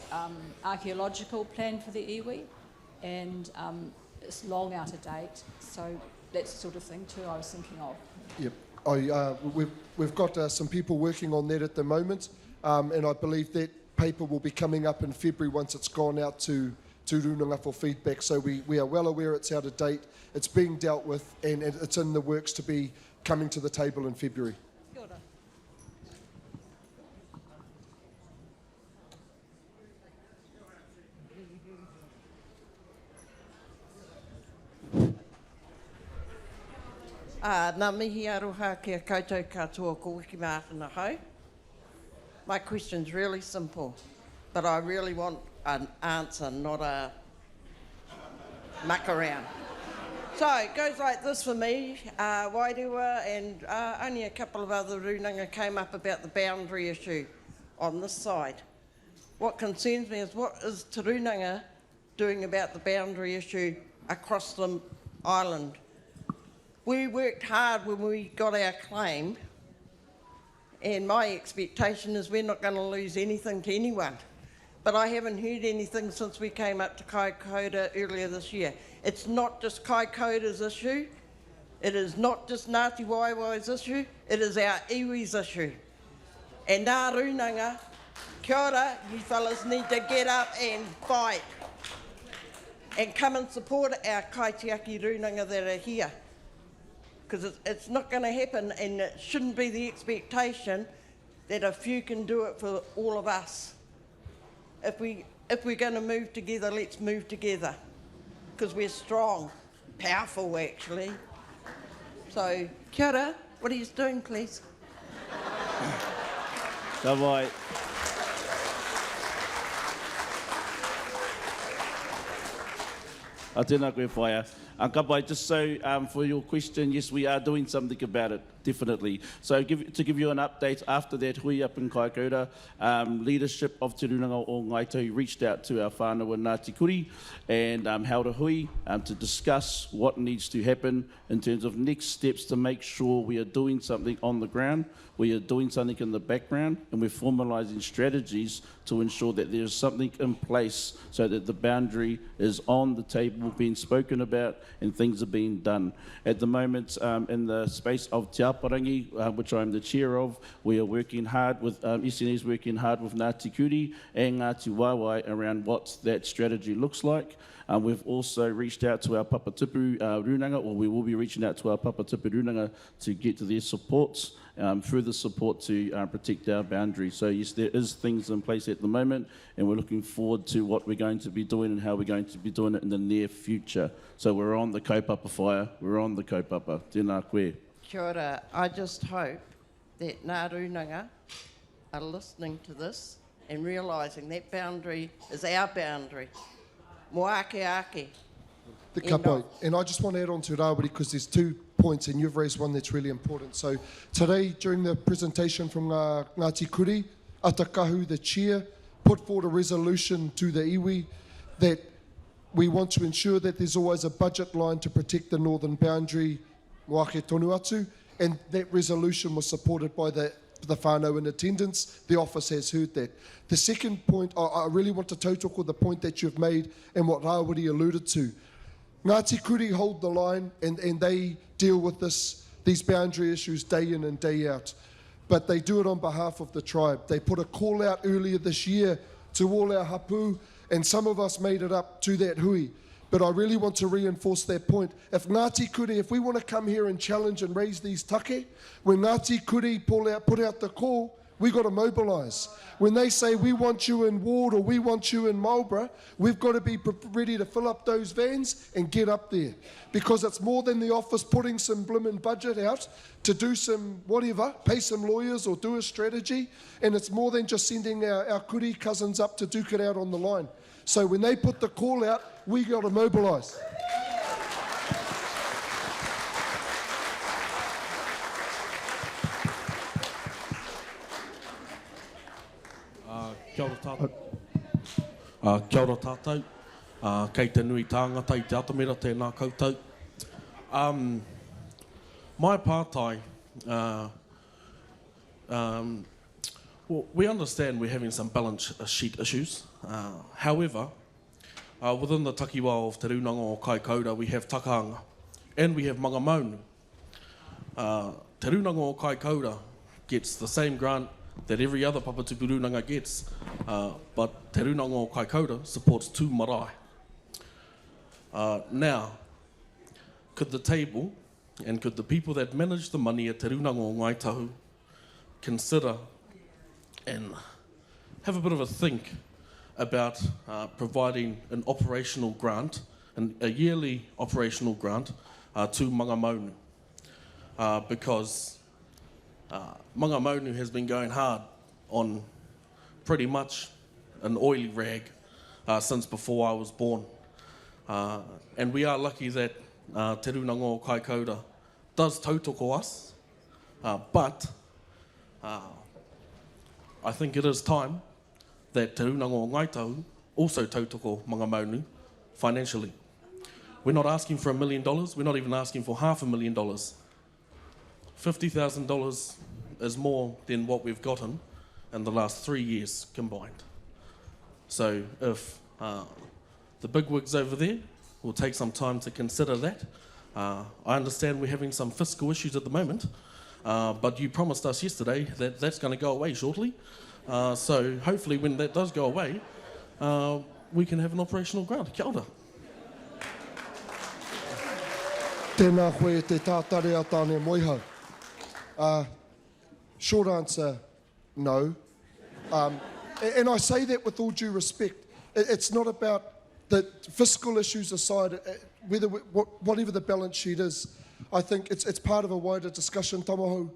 archaeological plan for the iwi, and it's long out of date, so that's the sort of thing too I was thinking of. Yep. We've got some people working on that at the moment, and I believe that paper will be coming up in February once it's gone out to Runanga for feedback. So we are well aware it's out of date, it's being dealt with, and it's in the works to be coming to the table in February. Nā mihi aroha kia koutou katoa ko wiki mātana hau. My question's really simple, but I really want an answer, not a muck around. So it goes like this for me. Wairua and only a couple of other runanga came up about the boundary issue on this side. What concerns me is what is Te Runanga doing about the boundary issue across the island? We worked hard when we got our claim, and my expectation is we're not going to lose anything to anyone. But I haven't heard anything since we came up to Kaikōura earlier this year. It's not just Kaikōura's issue, it is not just Ngāti Waiwai's issue, it is our iwi's issue. And nā runanga, kia ora, you fellas need to get up and fight. And come and support our kaitiaki runanga that are here. Because it's not going to happen, and it shouldn't be the expectation that a few can do it for all of us. If we're going to move together, let's move together, because we're strong, powerful actually. So, kia ora, what are you doing, please? Ka mai. A tēnā koe whaia. Ka pai, just so for your question, yes, we are doing something about it. definitely. So to give you an update, after that hui up in Kaikōura, leadership of Te Runanga o Ngāi Tahu reached out to our whānau in Ngāti Kuri and held a hui to discuss what needs to happen in terms of next steps to make sure we are doing something on the ground, we are doing something in the background, and we're formalising strategies to ensure that there's something in place so that the boundary is on the table, being spoken about, and things are being done. At the moment, in the space of Te Aparangi, which I'm the chair of, we are working hard with, SNA is working hard with Ngāti Kuri and Ngāti Waiwai around what that strategy looks like. We've also reached out to our Papatipu Runanga, or we will be reaching out to our Papatipu Runanga to get to their supports, further support to protect our boundaries. So yes, there is things in place at the moment, and we're looking forward to what we're going to be doing and how we're going to be doing it in the near future. So we're on the kaupapa fire, we're on the kaupapa. Tēnā koe. Kia ora. I just hope that Ngā Runanga are listening to this and realising that boundary is our boundary. Mo ake ake. The kapai. And I just want to add on to Rawiri because there's 2 points and you've raised one that's really important. So today, during the presentation from Ngāti Kuri, Atakahu, the chair, put forward a resolution to the iwi that we want to ensure that there's always a budget line to protect the northern boundary, wake tonu atu, and that resolution was supported by the whānau in attendance. The office has heard that. The second point, I really want to tautoko the point that you've made and what Rawiri alluded to. Ngāti Kuri hold the line and they deal with these boundary issues day in and day out. But they do it on behalf of the tribe. They put a call out earlier this year to all our hapu, and some of us made it up to that hui. But I really want to reinforce that point. If Ngāti Kuri, if we want to come here and challenge and raise these take, when Ngāti Kuri put out the call, we got to mobilise. When they say we want you in Ward or we want you in Marlborough, we've got to be ready to fill up those vans and get up there. Because it's more than the office putting some blimmin' budget out to do some whatever, pay some lawyers or do a strategy. And it's more than just sending our Kuri cousins up to duke it out on the line. So when they put the call out, we got to mobilise. Kia ora tātou. Kia ora tātou. Kei te nui tāngata I te atamira tēnā koutou. My pātai, well, we understand we're having some balance sheet issues. However, within the takiwā of Te Runanga o Kaikōura, we have takahanga and we have mangamaunu. Te Runanga o Kaikōura gets the same grant that every other Papatipu Runanga gets, but Te Runanga o Kaikōura supports 2 marae. Now, could the table and could the people that manage the money at Te Runanga o Ngāi Tahu consider and have a bit of a think about providing an operational grant, a yearly operational grant to Mangamaunu, because Mangamaunu has been going hard on pretty much an oily rag since before I was born. And we are lucky that Te Runanga o Kaikōura does tautoko us, but I think it is time that Te Runanga o Ngāi Tahu also tautoko Mangamaunu financially. We're not asking for $1 million, we're not even asking for $500,000. $50,000 is more than what we've gotten in the last 3 years combined. So if the bigwigs over there will take some time to consider that. I understand we're having some fiscal issues at the moment, but you promised us yesterday that that's going to go away shortly. So hopefully when that does go away, we can have an operational grant. Kia ora. Tēnā koe te tātare a tāne moihau. Short answer, no. And I say that with all due respect. It's not about the fiscal issues aside, whatever the balance sheet is. I think it's part of a wider discussion, Tamahu.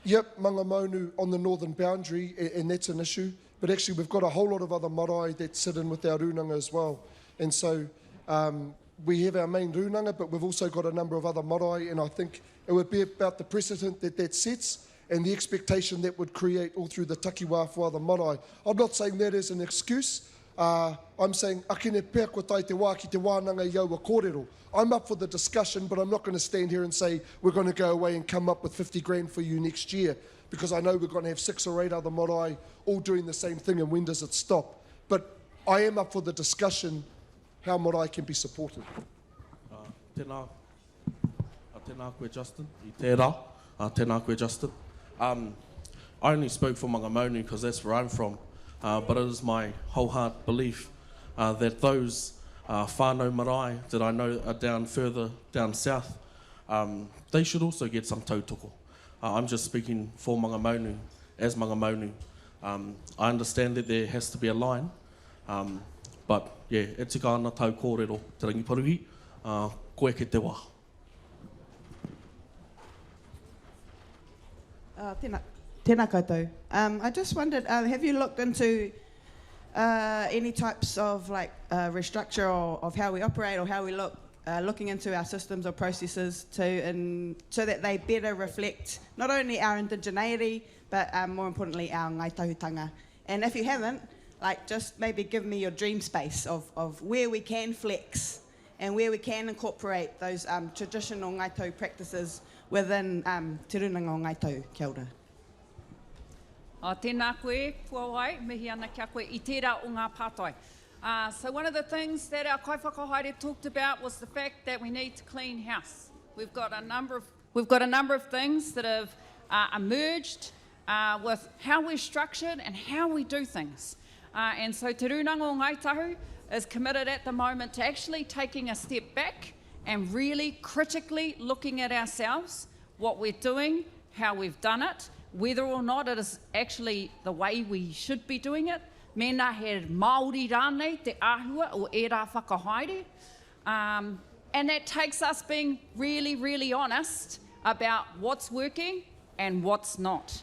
Yep, Mangamaunu on the northern boundary, and that's an issue. But actually, we've got a whole lot of other marae that sit in with our runanga as well. And so we have our main rūnanga, but we've also got a number of other marae, and I think it would be about the precedent that sets and the expectation that would create all through the takiwā for other marae. I'm not saying that as an excuse. I'm saying, akine pēr ko tai te wā ki te wānanga i aua kōrero. I'm up for the discussion, but I'm not going to stand here and say we're going to go away and come up with 50 grand for you next year, because I know we're going to have 6 or 8 other marae all doing the same thing, and when does it stop? But I am up for the discussion how marae can be supported. Tēnā koe, Justin. I tērā. Tēnā koe, Justin. I only spoke for Maungamounu because that's where I'm from, but it is my whole heart belief that those whānau marae that I know are down further down south, they should also get some tautoko. I'm just speaking for Maungamounu, as Maungamounu. I understand that there has to be a line, but yeah, e tika ana tau kōrero, te rangiparuhi, koe ke te wā. Tēnā koutou. I just wondered, have you looked into any types of like restructure or of how we operate or how we looking into our systems or processes so that they better reflect not only our indigeneity but more importantly our Ngāi Tahutanga? And if you haven't, like just maybe give me your dream space of where we can flex and where we can incorporate those traditional Ngāi Tahu practices within te runanga o Ngāi Tahu. Kia ora. Tēnā koe, kua wai, mihi ana kia koe, I tērā o ngā pātai. So one of the things that our kaiwhakahaere talked about was the fact that we need to clean house. We've got a number of things that have emerged with how we're structured and how we do things. And so Te Runanga o Ngāi Tahu is committed at the moment to actually taking a step back and really critically looking at ourselves, what we're doing, how we've done it, whether or not it is actually the way we should be doing it. Mena he Mauri rānei te āhua o e rā whakahaere. And that takes us being really, really honest about what's working and what's not.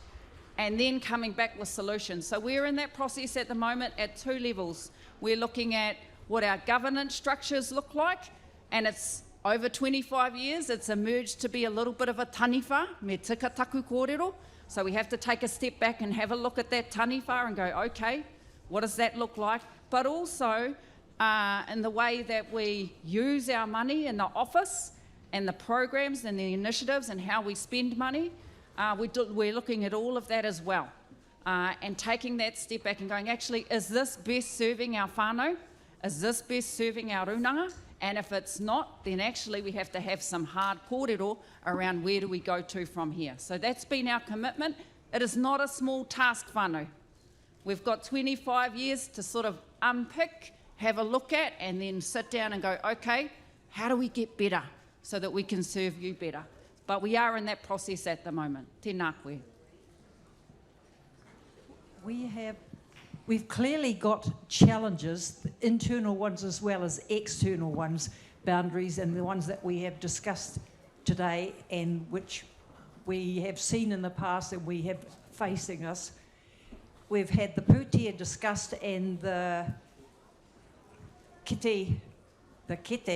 And then coming back with solutions. So we're in that process at the moment at 2 levels. We're looking at what our governance structures look like, and it's over 25 years, it's emerged to be a little bit of a taniwha, me tika taku kōrero. So we have to take a step back and have a look at that taniwha and go, okay, what does that look like? But also in the way that we use our money in the office and the programs and the initiatives and how we spend money, we're looking at all of that as well. And taking that step back and going, actually, is this best serving our whānau? Is this best serving our runanga? And if it's not, then actually we have to have some hard kōrero around where do we go to from here. So that's been our commitment. It is not a small task, whānau. We've got 25 years to sort of unpick, have a look at, and then sit down and go, okay, how do we get better so that we can serve you better? But we are in that process at the moment. Tēnā koe. We've clearly got challenges, internal ones as well as external ones, boundaries, and the ones that we have discussed today and which we have seen in the past and we have facing us. We've had the pūtea discussed and the kete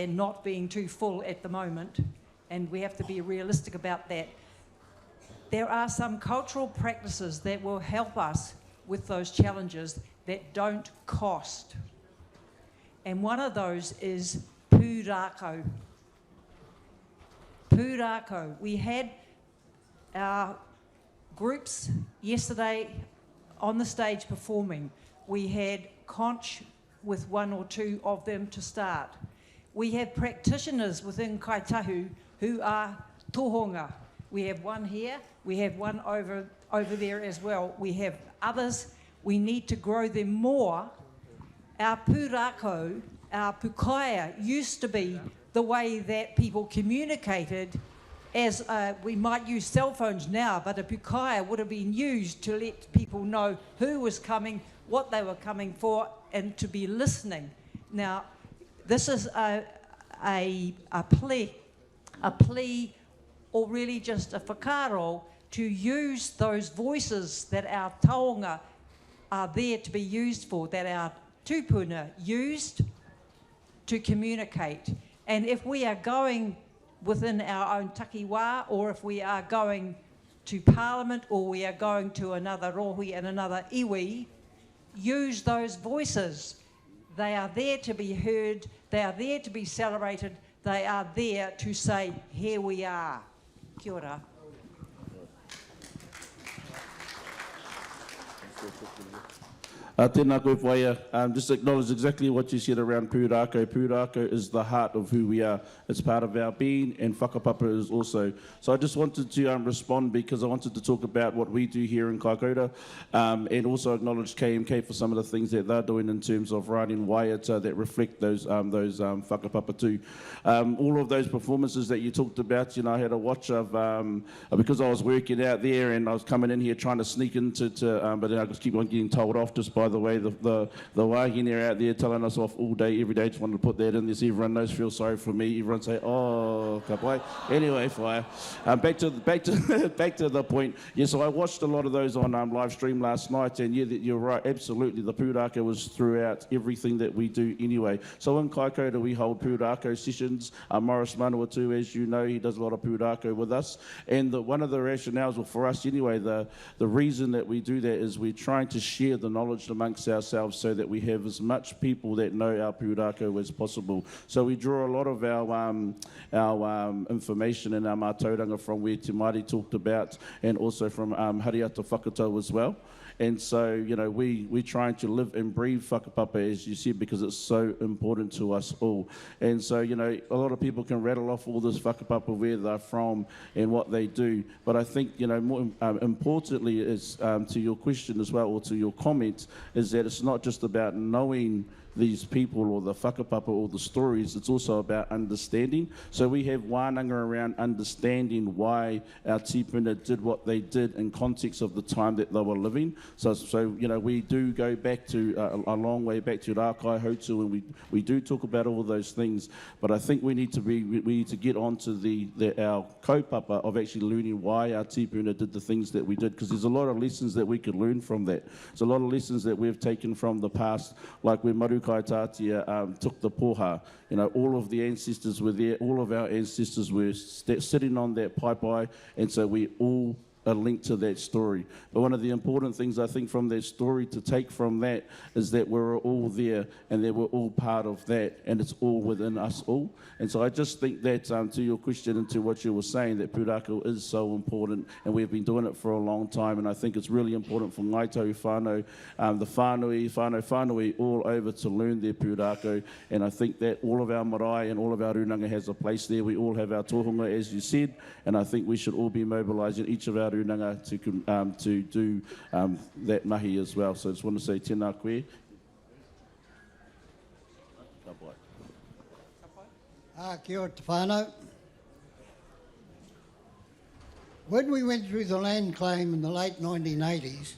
not being too full at the moment, and we have to be realistic about that. There are some cultural practices that will help us with those challenges that don't cost. And one of those is pūrākau. Pūrākau. We had our groups yesterday on the stage performing. We had conch with 1 or 2 of them to start. We have practitioners within Ngāi Tahu who are tohonga. We have one here, we have one over there as well. We have others, we need to grow them more. Our pūrākau, our pukaia used to be the way that people communicated as we might use cell phones now, but a pukaia would have been used to let people know who was coming, what they were coming for, and to be listening. Now, this is a plea, or really just a whakaro to use those voices that our taonga are there to be used for, that our tupuna used to communicate. And if we are going within our own takiwā, or if we are going to Parliament, or we are going to another rohi and another iwi, use those voices. They are there to be heard, they are there to be celebrated, they are there to say, here we are. Kia ora. Tēnā koe whaia. Just acknowledge exactly what you said around pūrākau. Pūrākau is the heart of who we are. It's part of our being, and whakapapa is also. So I just wanted to respond because I wanted to talk about what we do here in Kaikōura, and also acknowledge KMK for some of the things that they're doing in terms of writing waiata that reflect those whakapapa too. All of those performances that you talked about, I had a watch of, because I was working out there and I was coming in here trying to sneak into, but then I just keep on getting told off just by the way the wahine are out there telling us off all day, every day. Just wanted to put that in there so everyone knows, feel sorry for me. Everyone say, oh, ka pai. Anyway, whaia. Back to the point. Yeah, so I watched a lot of those on live stream last night, and yeah, you're right, absolutely. The pūrākau was throughout everything that we do anyway. So in Kaikōura, we hold pūrākau sessions. Morris Manawatu, as you know, he does a lot of pūrākau with us. And one of the rationales, well, for us anyway, the reason that we do that is we're trying to share the knowledge amongst ourselves so that we have as much people that know our pūrākau as possible. So we draw a lot of our information and our mātauranga from where Te Māori talked about, and also from Hariata Whakatau as well. And so, we're trying to live and breathe whakapapa, as you said, because it's so important to us all. And so, a lot of people can rattle off all this whakapapa, where they're from and what they do. But I think, more importantly is to your question as well, or to your comment, is that it's not just about knowing these people or the whakapapa or the stories, it's also about understanding. So we have wānanga around understanding why our tipuna did what they did in context of the time that they were living. So we do go back to a long way back to Rākai Hautu, and we do talk about all those things. But I think we need to get onto our kaupapa of actually learning why our tipuna did the things that we did, because there's a lot of lessons that we could learn from that. There's a lot of lessons that we've taken from the past, like when Maru Kaitatia took the poha. All of the ancestors were there, all of our ancestors were sitting on that paipai, and so we all are linked to that story. But one of the important things I think from that story to take from that is that we're all there and that we're all part of that, and it's all within us all. And so I just think that to your question and to what you were saying, that pūrākau is so important, and we've been doing it for a long time, and I think it's really important for Ngāi Tahu whānau, the whānui all over to learn their pūrākau, and I think that all of our marae and all of our runanga has a place there. We all have our tohunga, as you said, and I think we should all be mobilising each of our runanga to do that mahi as well. So I just want to say tēnā koe. Kia ora te whānau. When we went through the land claim in the late 1980s,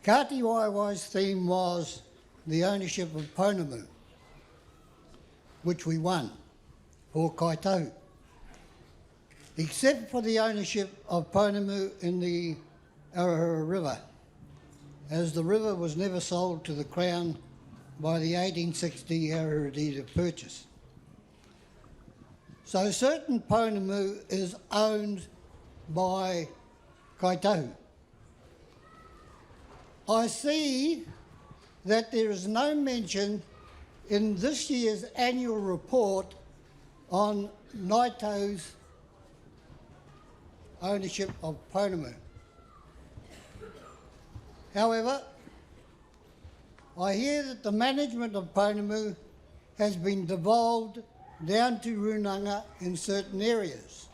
Kāti Waiwai's theme was the ownership of Pounamu, which we won for Ngāi Tahu. Except for the ownership of Pounamu in the Arahura River, as the river was never sold to the Crown by the 1860 Arahura Deed of Purchase. So certain Pounamu is owned by Ngāi Tahu. I see that there is no mention in this year's annual report on Ngāi Tahu's ownership of Pounamu. However, I hear that the management of Pounamu has been devolved down to Runanga in certain areas.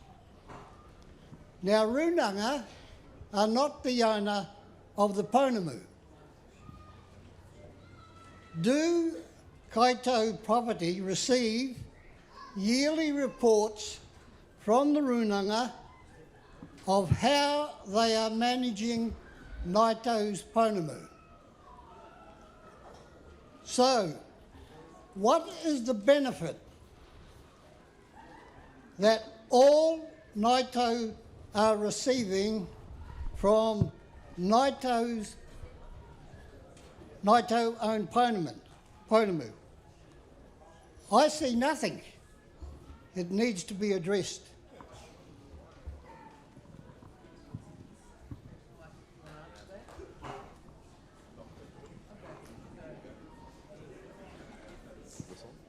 Now, Runanga are not the owner of the Pounamu. Do Ngāi Tahu property receive yearly reports from the Runanga of how they are managing Ngāi Tahu's Pounamu? So, what is the benefit that all Ngāi Tahu are receiving from Ngāi Tahu's Ngāi Tahu owned Pounamu? I see nothing. It needs to be addressed.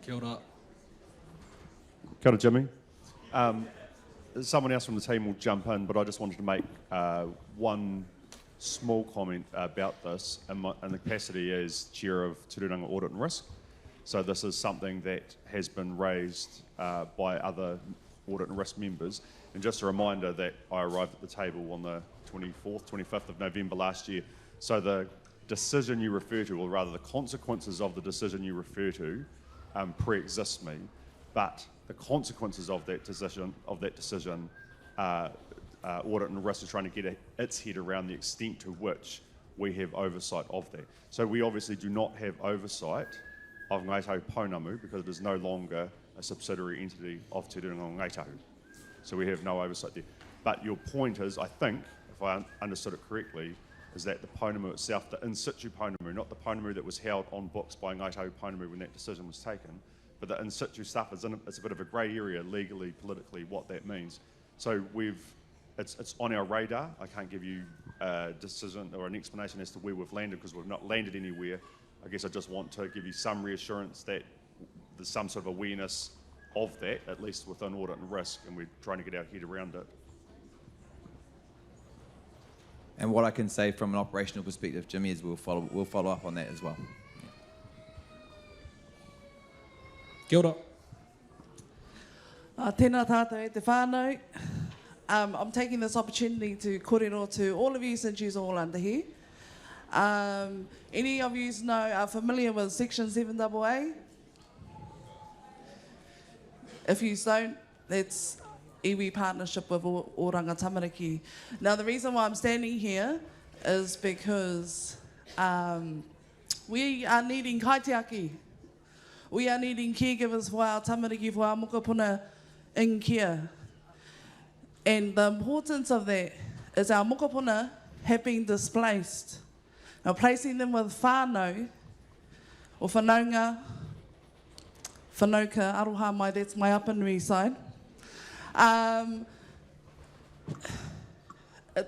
Kia ora. Kia ora, Jimmy. Someone else from the team will jump in, but I just wanted to make one small comment about this in the capacity as Chair of Te Rūranga Audit and Risk. So this is something that has been raised by other Audit and Risk members. And just a reminder that I arrived at the table on the 24th, 25th of November last year. So the decision you refer to, or rather the consequences of the decision you refer to, pre-exist me, but the consequences of that decision, Audit and Risk is trying to get its head around the extent to which we have oversight of that. So we obviously do not have oversight of Ngāi Tahu Pounamu because it is no longer a subsidiary entity of Te Rūranga Ngāi Tahu. So we have no oversight there. But your point is, I think, if I understood it correctly, is that the Pounamu itself, the in situ Pounamu, not the Pounamu that was held on books by Ngāi Tahu Pounamu when that decision was taken, but the in situ stuff is it's a bit of a grey area legally, politically, what that means. So it's on our radar. I can't give you a decision or an explanation as to where we've landed because we've not landed anywhere. I guess I just want to give you some reassurance that there's some sort of awareness of that, at least within Audit and Risk, and we're trying to get our head around it. And what I can say from an operational perspective, Jimmy, is we'll follow up on that as well. Kia ora. Tēnā tātou e te whānau. I'm taking this opportunity to kōrero to all of you since you're all under here. Any of you are familiar with Section 7AA? If you don't, that's iwi partnership with Oranga Tamariki. Now, the reason why I'm standing here is because we are needing kaitiaki. We are needing caregivers for our tamariki, for our mokopuna in care. And the importance of that is our mokopuna have been displaced. Now, placing them with whānau, or whanaunga, whanauka, aroha mai, that's my Apanui side.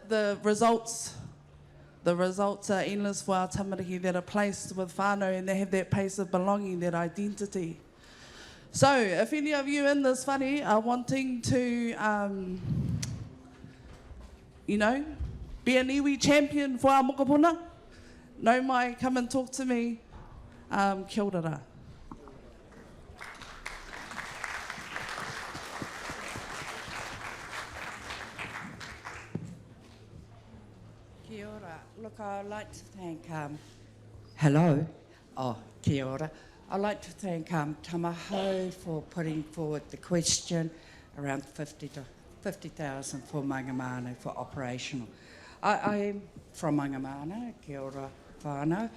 The results are endless for our tamariki that are placed with whānau and they have that place of belonging, that identity. So, if any of you in this whare are wanting to, be an iwi champion for our mokopuna, no mai, come and talk to me. Kia ora rā. Kia ora. Look, I'd like to thank, hello. Oh, kia ora. I'd like to thank Tamaho for putting forward the question around 50,000 for Mangamana for operational. I'm from Mangamana, kia ora whānau.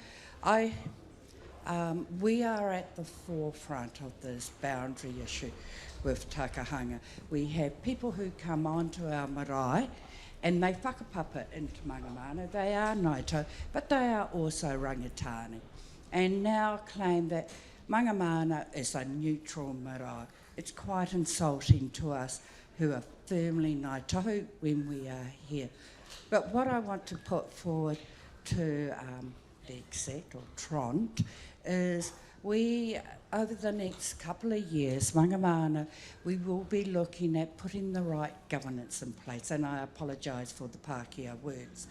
We are at the forefront of this boundary issue with takahanga. We have people who come onto our marae and they whakapapa into Mangamana. They are Ngāi, but they are also rangitāne, and now claim that Mangamana is a neutral marae. It's quite insulting to us who are firmly Ngāi Tahu when we are here. But what I want to put forward to the exec or Tront is we, over the next couple of years, Mangamana, we will be looking at putting the right governance in place, and I apologise for the Pākehā words.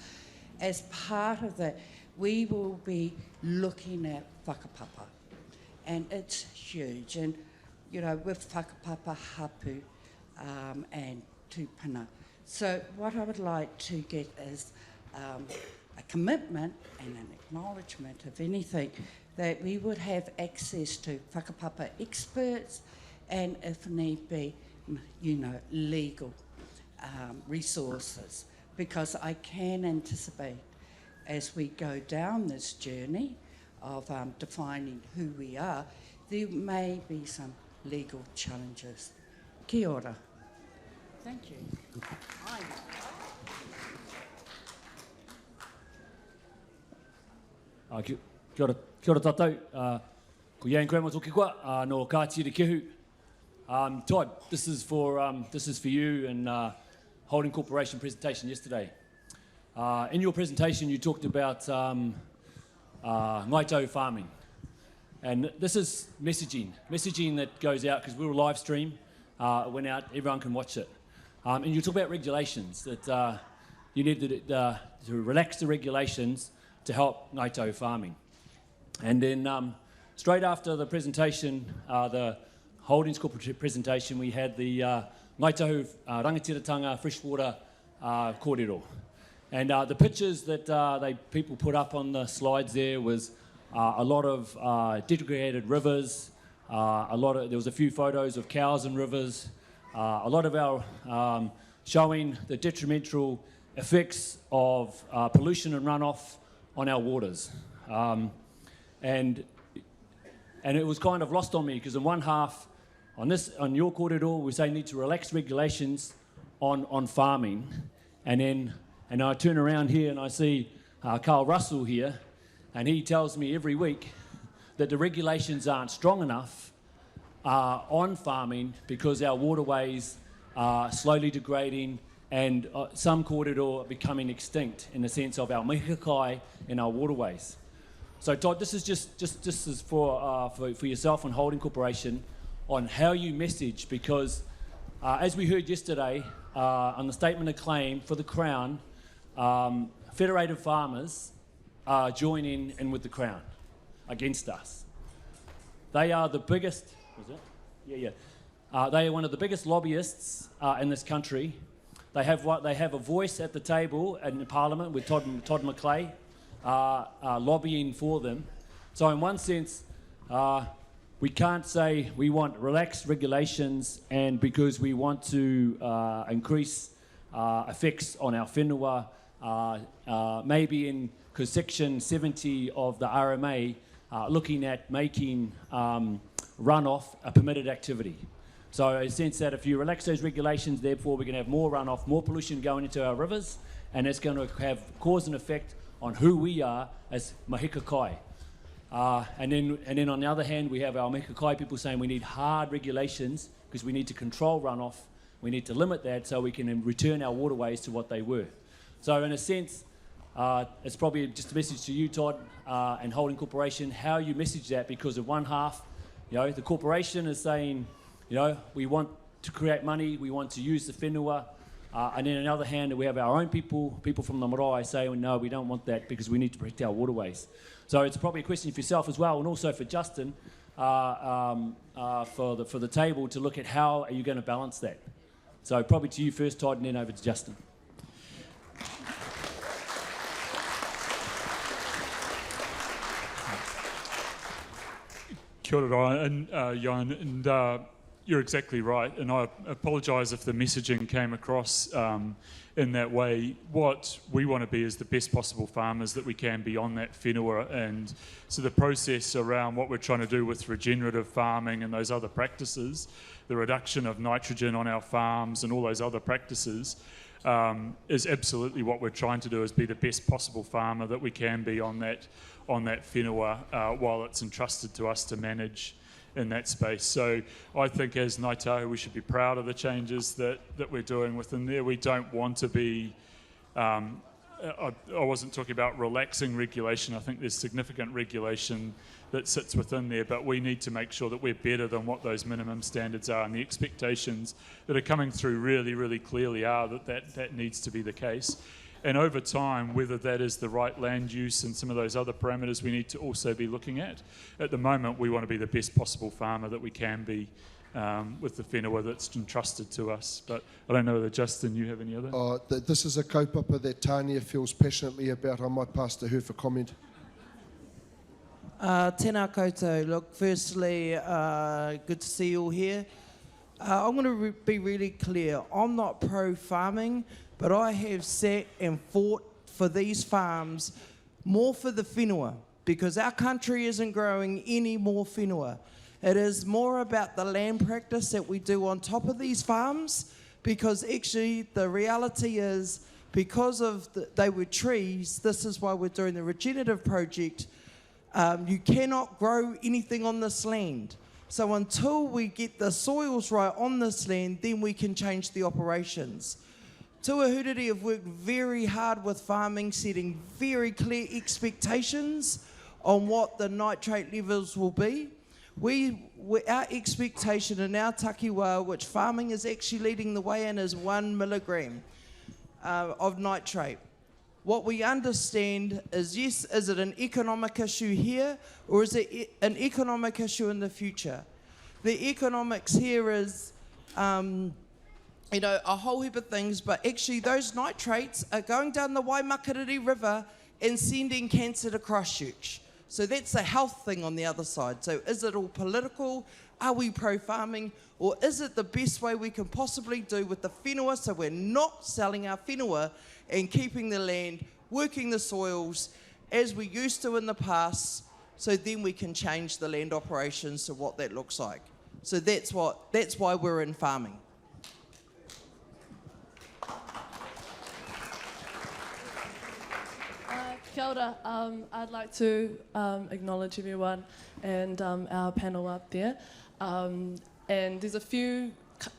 As part of that, we will be looking at whakapapa, and it's huge. And, with whakapapa, hapu, and tūpuna. So what I would like to get is a commitment and an acknowledgement, if anything, that we would have access to whakapapa experts and, if need be, legal resources. Because I can anticipate as we go down this journey of defining who we are, there may be some legal challenges. Kia ora. Thank you. Kia ora tātou. Ko iei koe mo toki koa, no Kātiri Kehu. Todd, this is for you and Holding Corporation presentation yesterday. In your presentation, you talked about Ngāi Tahu farming, and this is messaging that goes out because we'll live stream. Went out, everyone can watch it, and you talk about regulations that you need to relax the regulations to help Ngāi Tahu farming, and then straight after the presentation, the Holdings Corporate presentation, we had the Ngāi Tahu Rangatiratanga freshwater kōrero. And the pictures that people put up on the slides there was a lot of degraded rivers, there was a few photos of cows and rivers, a lot of our showing the detrimental effects of pollution and runoff on our waters. And it was kind of lost on me because in one half, on your kōrero, we say need to relax regulations on farming, and I turn around here and I see Carl Russell here, and he tells me every week that the regulations aren't strong enough on farming because our waterways are slowly degrading and some kōrero are becoming extinct in the sense of our mihikakai and our waterways. So Todd, this is just for yourself and Holding Corporation on how you message, because as we heard yesterday on the statement of claim for the Crown, federated farmers are joining in with the Crown against us. They are the biggest, was it? Yeah. They are one of the biggest lobbyists in this country. They have a voice at the table in Parliament with Todd McClay lobbying for them. So in one sense, we can't say we want relaxed regulations and because we want to increase effects on our whenua, maybe because Section 70 of the RMA looking at making runoff a permitted activity. So in the sense that if you relax those regulations, therefore we're going to have more runoff, more pollution going into our rivers, and it's going to have cause and effect on who we are as mahikakai. And then on the other hand, we have our mahikakai people saying we need hard regulations because we need to control runoff, we need to limit that so we can return our waterways to what they were. So in a sense, it's probably just a message to you, Todd, and Holding Corporation, how you message that, because of one half, the corporation is saying, we want to create money, we want to use the whenua, and then on the other hand, we have our own people from the marae saying, no, we don't want that because we need to protect our waterways. So it's probably a question for yourself as well, and also for Justin, for the table to look at how are you going to balance that. So probably to you first, Todd, and then over to Justin. Kia ora, and Jan, and you're exactly right, and I apologise if the messaging came across in that way. What we want to be is the best possible farmers that we can be on that whenua, and so the process around what we're trying to do with regenerative farming and those other practices, the reduction of nitrogen on our farms and all those other practices, is absolutely what we're trying to do, is be the best possible farmer that we can be on that whenua while it's entrusted to us to manage in that space. So I think as Ngāi Tahu, we should be proud of the changes that we're doing within there. We don't want to be, I wasn't talking about relaxing regulation. I think there's significant regulation that sits within there, but we need to make sure that we're better than what those minimum standards are, and the expectations that are coming through really, really clearly are that needs to be the case. And over time, whether that is the right land use and some of those other parameters we need to also be looking at. At the moment, we want to be the best possible farmer that we can be with the whenua that's entrusted to us. But I don't know whether, Justin, you have any other? This is a kaupapa that Tania feels passionately about. I might pass to her for comment. Tēnā koutou. Look, firstly, good to see you all here. I'm going to be really clear. I'm not pro-farming, but I have sat and fought for these farms more for the whenua, because our country isn't growing any more whenua. It is more about the land practice that we do on top of these farms, because actually the reality is, because of they were trees, this is why we're doing the regenerative project. You cannot grow anything on this land. So until we get the soils right on this land, then we can change the operations. Tuahuriri have worked very hard with farming, setting very clear expectations on what the nitrate levels will be. Our expectation in our takiwā, which farming is actually leading the way in, is 1 milligram of nitrate. What we understand is, yes, is it an economic issue here, or is it an economic issue in the future? The economics here is, you know, a whole heap of things, but actually those nitrates are going down the Waimakariri River and sending cancer to Christchurch. So that's a health thing on the other side. So is it all political? Are we pro-farming? Or is it the best way we can possibly do with the whenua, so we're not selling our whenua and keeping the land, working the soils as we used to in the past, so then we can change the land operations to what that looks like. So that's why we're in farming. Kia ora. I'd like to acknowledge everyone and our panel up there. And there's a few,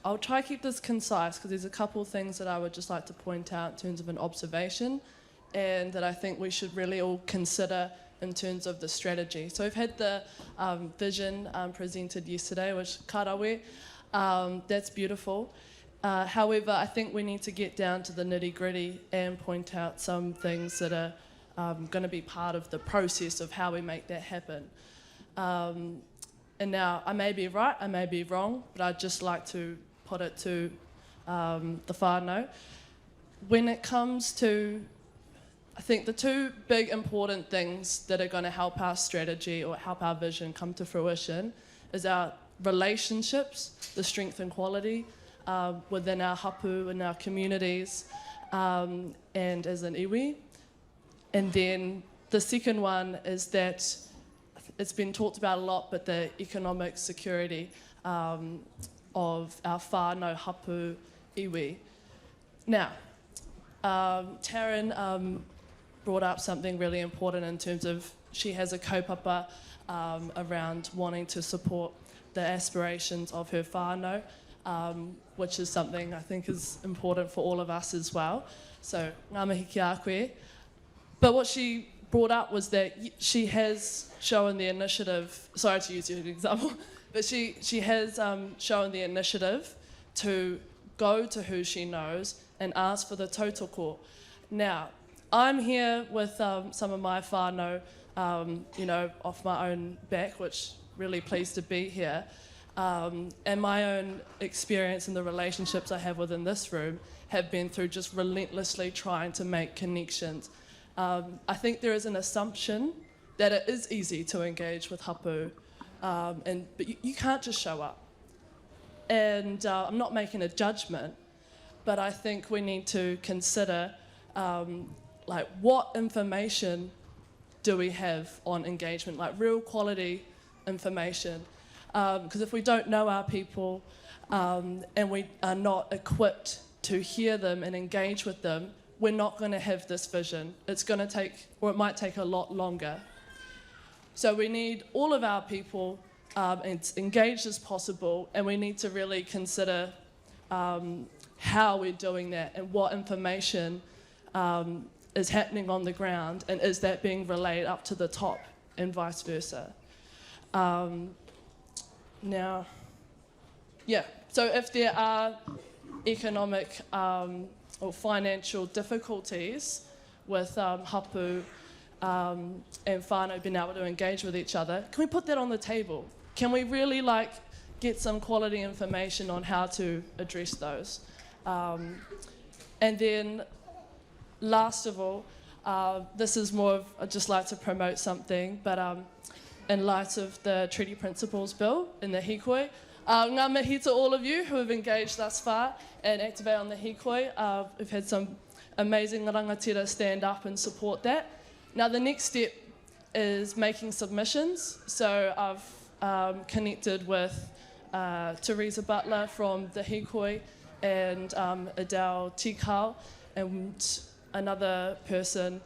I'll try to keep this concise because there's a couple of things that I would just like to point out in terms of an observation and that I think we should really all consider in terms of the strategy. So we've had the vision presented yesterday, which Kā Uri, that's beautiful. However, I think we need to get down to the nitty-gritty and point out some things that are going to be part of the process of how we make that happen. And now, I may be right, I may be wrong, but I'd just like to put it to the whānau. When it comes to, I think the two big important things that are going to help our strategy or help our vision come to fruition is our relationships, the strength and quality within our hapu and our communities and as an iwi. And then the second one is that it's been talked about a lot, but the economic security of our whānau hapu iwi. Now, Taryn brought up something really important in terms of she has a kaupapa around wanting to support the aspirations of her whānau, which is something I think is important for all of us as well. So, ngā mihi ki a koe. But what she brought up was that she has shown the initiative, sorry to use you as an example, but she has shown the initiative to go to who she knows and ask for the tautoko. Now, I'm here with some of my whānau, you know, off my own back, which really pleased to be here. And my own experience and the relationships I have within this room have been through just relentlessly trying to make connections. I think there is an assumption that it is easy to engage with hapu, but you can't just show up. And I'm not making a judgment, but I think we need to consider like what information do we have on engagement, like real quality information. Because if we don't know our people and we are not equipped to hear them and engage with them, we're not going to have this vision. It's going to take, or it might take a lot longer. So we need all of our people as engaged as possible, and we need to really consider how we're doing that and what information is happening on the ground, and is that being relayed up to the top and vice versa. Now, yeah, so if there are economic or financial difficulties with hapu and whānau being able to engage with each other, can we put that on the table? Can we really get some quality information on how to address those? And then last of all, this is more of, I'd just like to promote something, but in light of the Treaty Principles Bill in the hikoi, ngā mihi to all of you who have engaged thus far and activate on the hikoi. We've had some amazing rangatira stand up and support that. Now the next step is making submissions. So I've connected with Teresa Butler from the hikoi and Adele Tikau and another person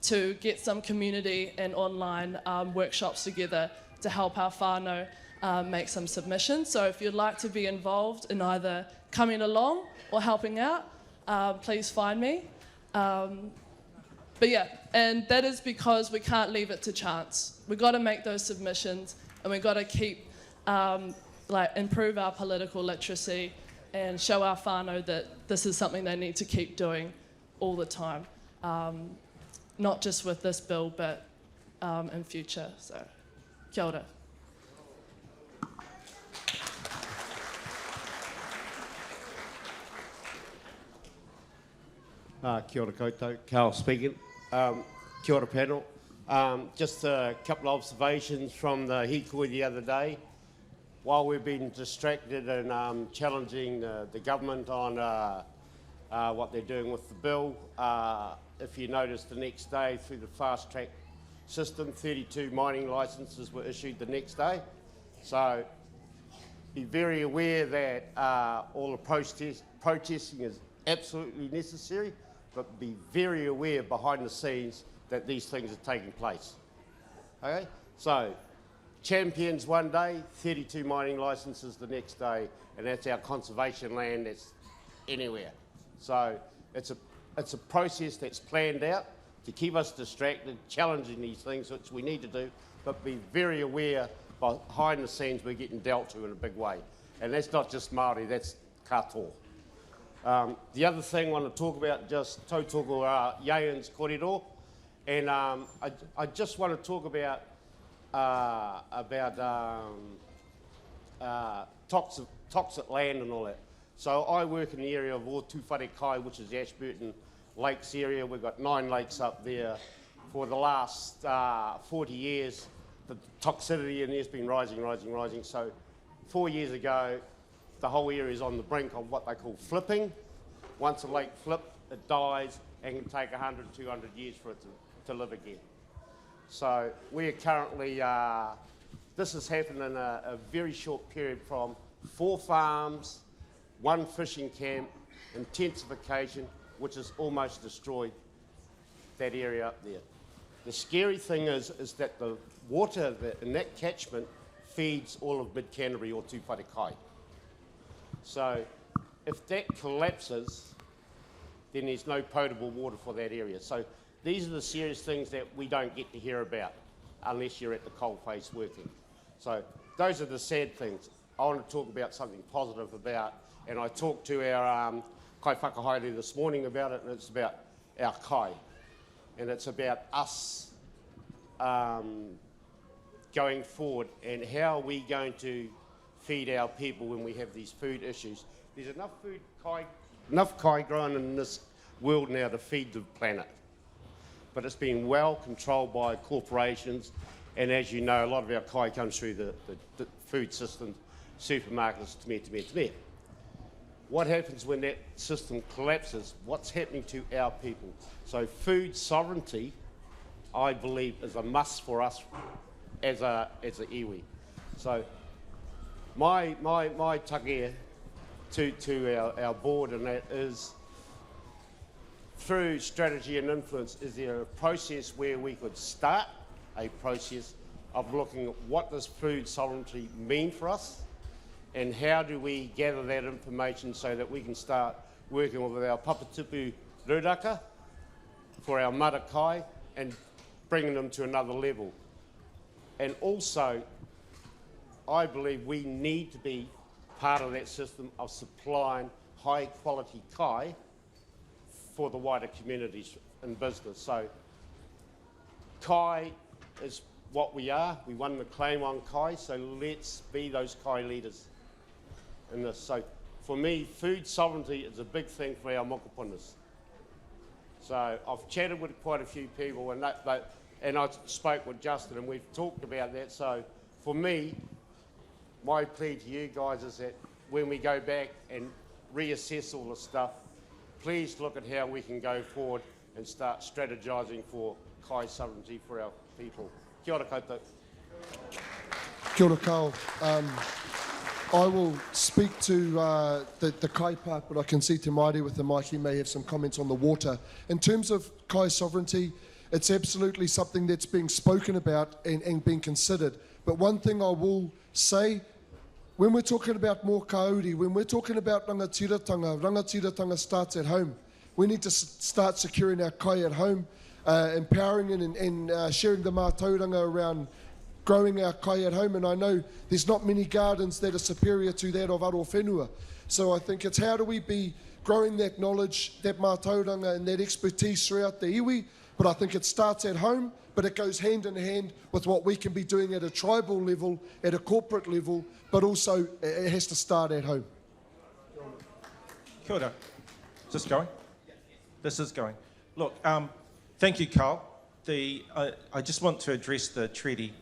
to get some community and online workshops together to help our whānau make some submissions. So if you'd like to be involved in either coming along or helping out, please find me. But yeah, and that is because we can't leave it to chance. We've got to make those submissions, and we've got to keep, improve our political literacy and show our whānau that this is something they need to keep doing all the time. Not just with this bill, but in future. So, kia ora. Kia ora koutou, Carl speaking. Kia ora panel. Just a couple of observations from the hikoi the other day. While we've been distracted and challenging the government on what they're doing with the bill, if you notice the next day through the fast track system, 32 mining licences were issued the next day. So be very aware that all the protesting is absolutely necessary, but be very aware behind the scenes that these things are taking place. Okay? So, champions one day, 32 mining licences the next day, and that's our conservation land that's anywhere. So, it's a process that's planned out to keep us distracted, challenging these things, which we need to do, but be very aware behind the scenes we're getting dealt to in a big way. And that's not just Mauri, that's katoa. The other thing I want to talk about, just tautoko Yayan's kōrero, and I just want to talk about toxic land and all that. So I work in the area of Tūwhare Kai, which is the Ashburton Lakes area. We've got 9 lakes up there. For the last 40 years, the toxicity in there's been rising. So 4 years ago, the whole area is on the brink of what they call flipping. Once a lake flips, it dies and can take 100, 200 years for it to live again. So we're currently, this has happened in a very short period from 4 farms, 1 fishing camp, intensification, which has almost destroyed that area up there. The scary thing is that the water in that catchment feeds all of mid-Canterbury or Tūwhare Kai. So if that collapses, then there's no potable water for that area. So these are the serious things that we don't get to hear about unless you're at the coalface working. So those are the sad things. I want to talk about something positive about, and I talked to our kai whakahaere this morning about it, and it's about our kai. And it's about us going forward and how are we going to feed our people when we have these food issues. There's enough kai grown in this world now to feed the planet. But it's been well controlled by corporations, and as you know, a lot of our kai comes through the food system, supermarkets, te. What happens when that system collapses? What's happening to our people? So food sovereignty, I believe, is a must for us as a iwi. So my take to our board, and that is, through strategy and influence, is there a process where we could start a process of looking at what does food sovereignty mean for us, and how do we gather that information so that we can start working with our papatupu rūraka for our marakai and bringing them to another level. And also, I believe we need to be part of that system of supplying high quality kai for the wider communities in business. So kai is what we are. We won the claim on kai, so let's be those kai leaders in this. So for me, food sovereignty is a big thing for our mokopunas. So I've chatted with quite a few people, and I spoke with Justin, and we've talked about that. So for me, my plea to you guys is that when we go back and reassess all this stuff, please look at how we can go forward and start strategising for kai sovereignty for our people. Kia ora koutou. Kia ora, Carl. I will speak to the kai part, but I can see Te Mauri with the mic. He may have some comments on the water. In terms of kai sovereignty, it's absolutely something that's being spoken about and being considered, But one thing I will say, when we're talking about more Kā Uri, when we're talking about rangatiratanga starts at home. We need to start securing our kai at home, empowering and sharing the mātauranga around growing our kai at home. And I know there's not many gardens that are superior to that of Aro Whenua. So I think it's how do we be growing that knowledge, that mātauranga and that expertise throughout the iwi. But I think it starts at home, but it goes hand in hand with what we can be doing at a tribal level, at a corporate level, but also it has to start at home. Kia ora. Is this going? This is going. Look, thank you, Carl. I just want to address the treaty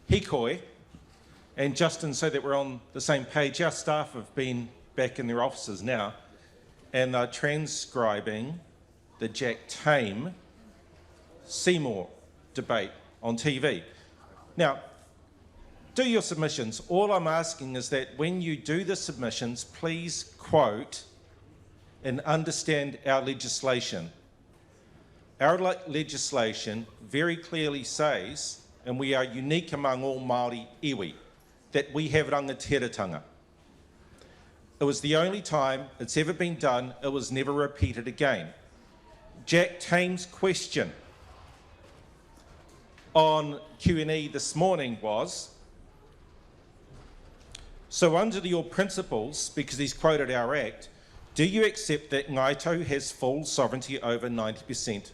hikoi, and Justin, so that we're on the same page. Our staff have been back in their offices now, and they're transcribing the Jack Tame Seymour debate on TV. Now, do your submissions. All I'm asking is that when you do the submissions, please quote and understand our legislation. Our legislation very clearly says, and we are unique among all Māori iwi, that we have rangatiratanga. It was the only time it's ever been done. It was never repeated again. Jack Tame's question on Q&E this morning was, so under your principles, because he's quoted our Act, do you accept that Ngāi Tahu has full sovereignty over 90%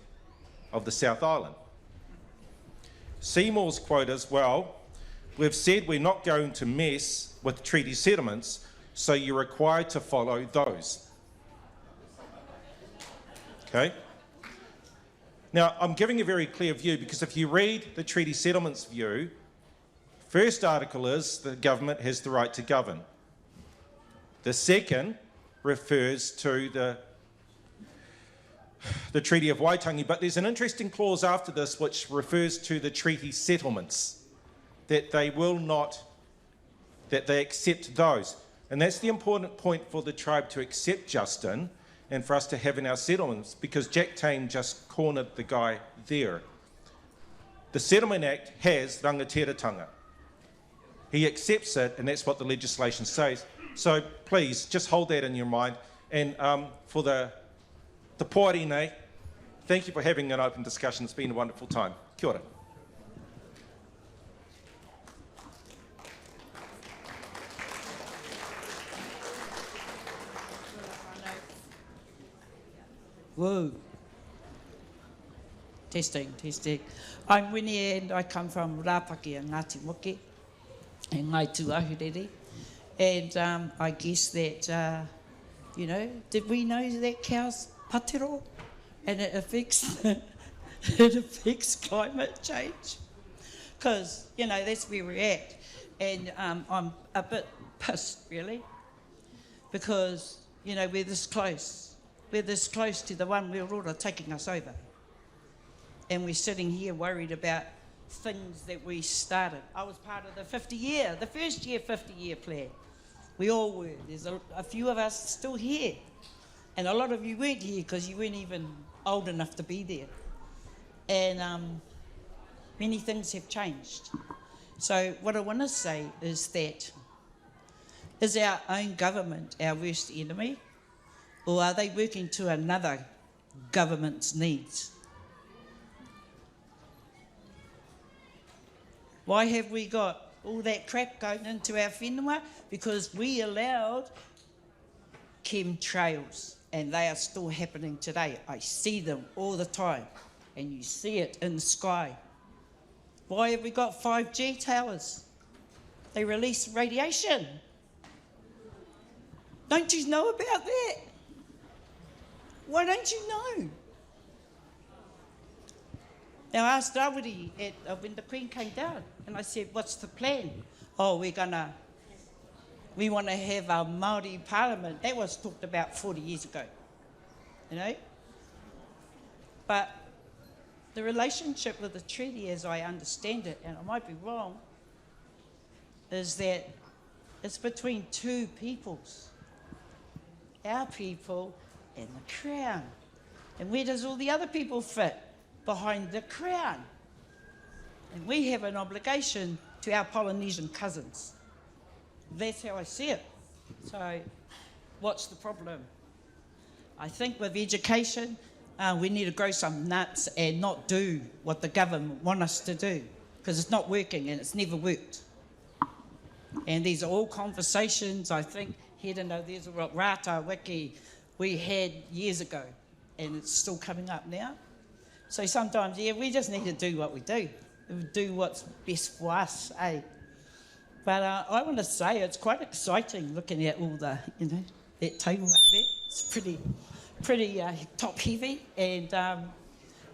of the South Island? Seymour's quote is, well, we've said we're not going to mess with treaty settlements, so you're required to follow those. Okay? Now, I'm giving a very clear view because if you read the treaty settlements view, first article is the government has the right to govern. The second refers to the Treaty of Waitangi, but there's an interesting clause after this which refers to the treaty settlements, that they will not, that they accept those. And that's the important point for the tribe to accept, Justin, and for us to have in our settlements, because Jack Tame just cornered the guy there. The Settlement Act has rangatiratanga. He accepts it, and that's what the legislation says. So please, just hold that in your mind. And for the poarine, thank you for having an open discussion. It's been a wonderful time. Kia ora. Whoa. Testing, testing. I'm Winnie and I come from Rāpaki and Ngāti Moke and Ngāi Tahu. And I guess that, you know, did we know that cows patero and it affects, it affects climate change? Because, you know, that's where we're at. And I'm a bit pissed, really, because, you know, we're this close. We're this close to the one world order taking us over. And we're sitting here worried about things that we started. I was part of the first year 50-year plan. We all were. There's a few of us still here. And a lot of you weren't here because you weren't even old enough to be there. And many things have changed. So what I want to say is that, is our own government our worst enemy? Or are they working to another government's needs? Why have we got all that crap going into our whenua? Because we allowed chemtrails, and they are still happening today. I see them all the time, and you see it in the sky. Why have we got 5G towers? They release radiation. Don't you know about that? Why don't you know? Now, I asked Rawiri when the Queen came down, and I said, what's the plan? Oh, we want to have our Mauri Parliament. That was talked about 40 years ago, you know? But the relationship with the treaty, as I understand it, and I might be wrong, is that it's between two peoples. Our people and the Crown. And where does all the other people fit? Behind the Crown. And we have an obligation to our Polynesian cousins. That's how I see it. So what's the problem? I think with education, we need to grow some nuts and not do what the government want us to do, because it's not working and it's never worked. And these are all conversations, I think, there's a rata wiki we had years ago, and it's still coming up now. So sometimes, yeah, we just need to do what we do what's best for us, eh? But I want to say it's quite exciting looking at all the, that table up there. It's pretty top heavy, and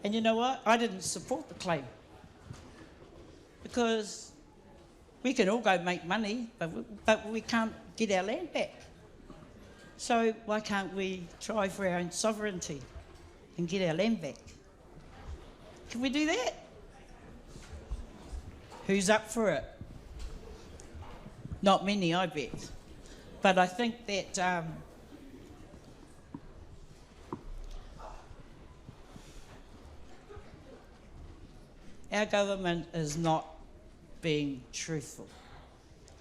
you know what? I didn't support the claim because we can all go make money, but we can't get our land back. So why can't we try for our own sovereignty and get our land back? Can we do that? Who's up for it? Not many, I bet. But I think that our government is not being truthful,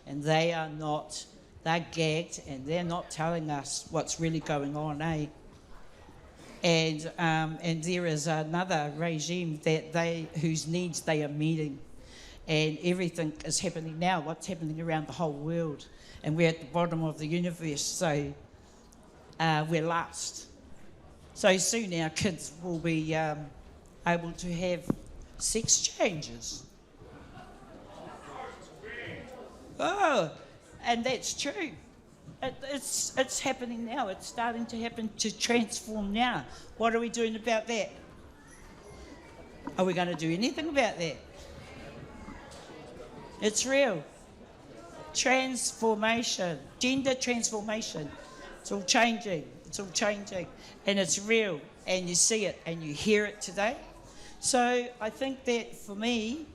and they are not. They're gagged, and they're not telling us what's really going on, eh? And there is another regime whose needs they are meeting, and everything is happening now. What's happening around the whole world, and we're at the bottom of the universe, so we're last. So soon our kids will be able to have sex changes. Oh, and that's true. It's happening now. It's starting to happen, to transform now. What are we doing about that? Are we going to do anything about that? It's real. Transformation, gender transformation. It's all changing. It's all changing. And it's real. And you see it and you hear it today. So I think that for me,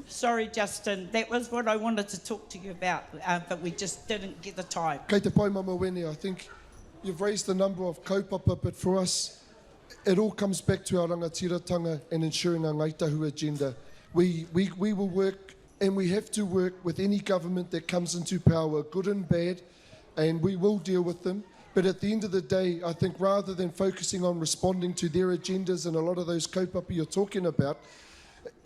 sorry, Justin, that was what I wanted to talk to you about, but we just didn't get the time. Kei te pai mama wene, I think you've raised a number of kaupapa, but for us, it all comes back to our rangatiratanga and ensuring our Ngāi Tahu agenda. We will work, and we have to work with any government that comes into power, good and bad, and we will deal with them. But at the end of the day, I think rather than focusing on responding to their agendas and a lot of those kaupapa you're talking about,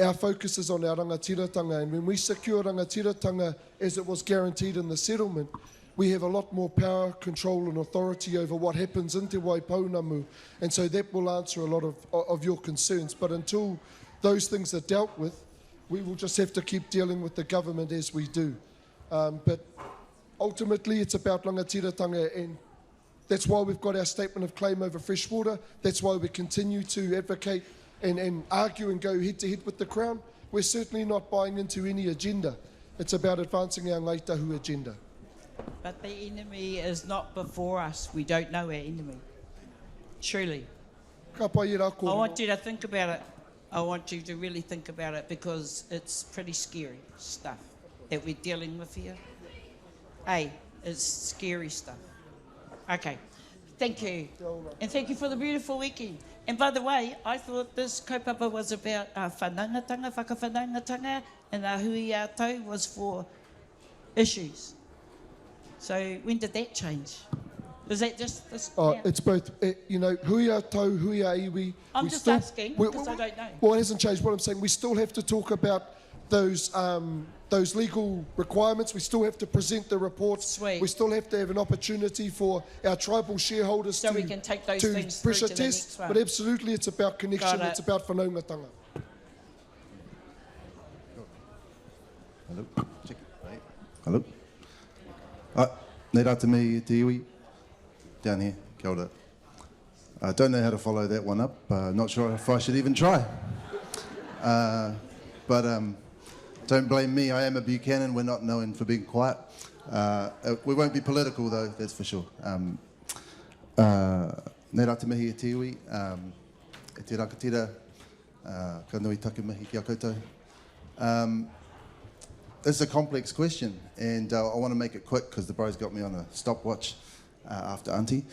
our focus is on our rangatiratanga, and when we secure rangatiratanga as it was guaranteed in the settlement, we have a lot more power, control and authority over what happens in Te Waipounamu, and so that will answer a lot of your concerns. But until those things are dealt with, we will just have to keep dealing with the government as we do. But ultimately it's about rangatiratanga, and that's why we've got our statement of claim over freshwater. That's why we continue to advocate and argue and go head to head with the Crown. We're certainly not buying into any agenda. It's about advancing our Ngāi Tahu agenda. But the enemy is not before us. We don't know our enemy. Truly. Ka pai e rā I want you to think about it. I want you to really think about it, because it's pretty scary stuff that we're dealing with here. Hey, it's scary stuff. Okay. Thank you. And thank you for the beautiful weekend. And by the way, I thought this kaupapa was about whanaungatanga, whakawhanaungatanga, and hui a tau was for issues. So when did that change? Was that just this? It's both. Hui a tau, hui a iwi. I'm just asking, because I don't know. Well, it hasn't changed. What I'm saying, we still have to talk about those legal requirements. We still have to present the reports. Sweet. We still have to have an opportunity for our tribal shareholders so we can take those to things pressure through to the test. next one. But absolutely, it's about connection. It's about whanaungatanga. Hello. Check. Hello. Nei rā te mei te iwi. Down here. Kia ora. I don't know how to follow that one up. Not sure if I should even try. But don't blame me. I am a Buchanan. We're not known for being quiet. We won't be political, though, that's for sure. Nei rā te mihi e te iwi. E te rakatira. Ka nui take mihi ki a koutou. It's a complex question, and I want to make it quick because the bro's got me on a stopwatch after Auntie.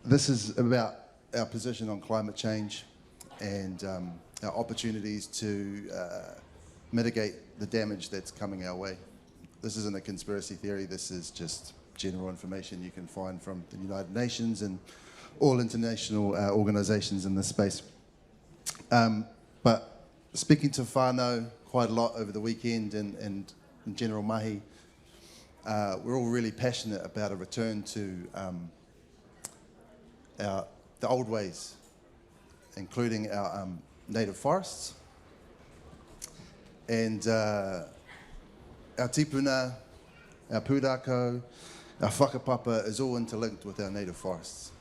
This is about our position on climate change and our opportunities to mitigate the damage that's coming our way. This isn't a conspiracy theory, this is just general information you can find from the United Nations and all international organisations in this space. But speaking to whānau quite a lot over the weekend and in general mahi, we're all really passionate about a return to the old ways, including our native forests and our tipuna, our pūrākau, our whakapapa is all interlinked with our native forests.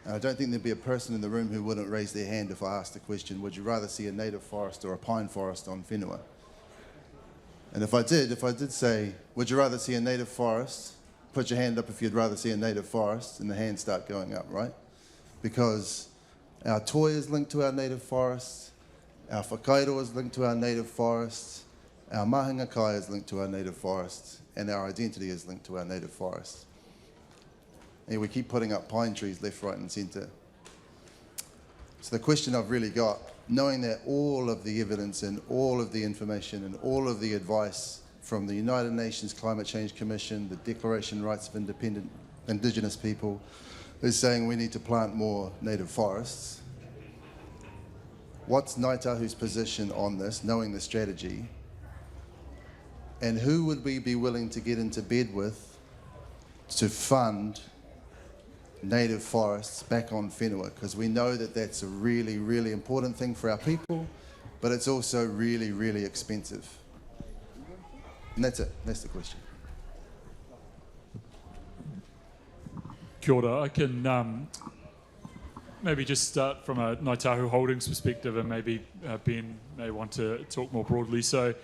And I don't think there'd be a person in the room who wouldn't raise their hand if I asked the question, would you rather see a native forest or a pine forest on whenua? And if I did say, would you rather see a native forest, put your hand up if you'd rather see a native forest, and the hands start going up, right? Because our toi is linked to our native forests, our whakairo is linked to our native forests, our mahinga kai is linked to our native forests, and our identity is linked to our native forests. And we keep putting up pine trees left, right, and centre. So the question I've really got, knowing that all of the evidence and all of the information and all of the advice from the United Nations Climate Change Commission, the Declaration of Rights of Indigenous People, is saying we need to plant more native forests. What's Ngāi Tahu's position on this, knowing the strategy? And who would we be willing to get into bed with to fund native forests back on whenua? Because we know that that's a really, really important thing for our people, but it's also really, really expensive. And that's it. That's the question. Kia ora. I can maybe just start from a Ngāi Tahu Holdings perspective, and maybe Ben may want to talk more broadly. So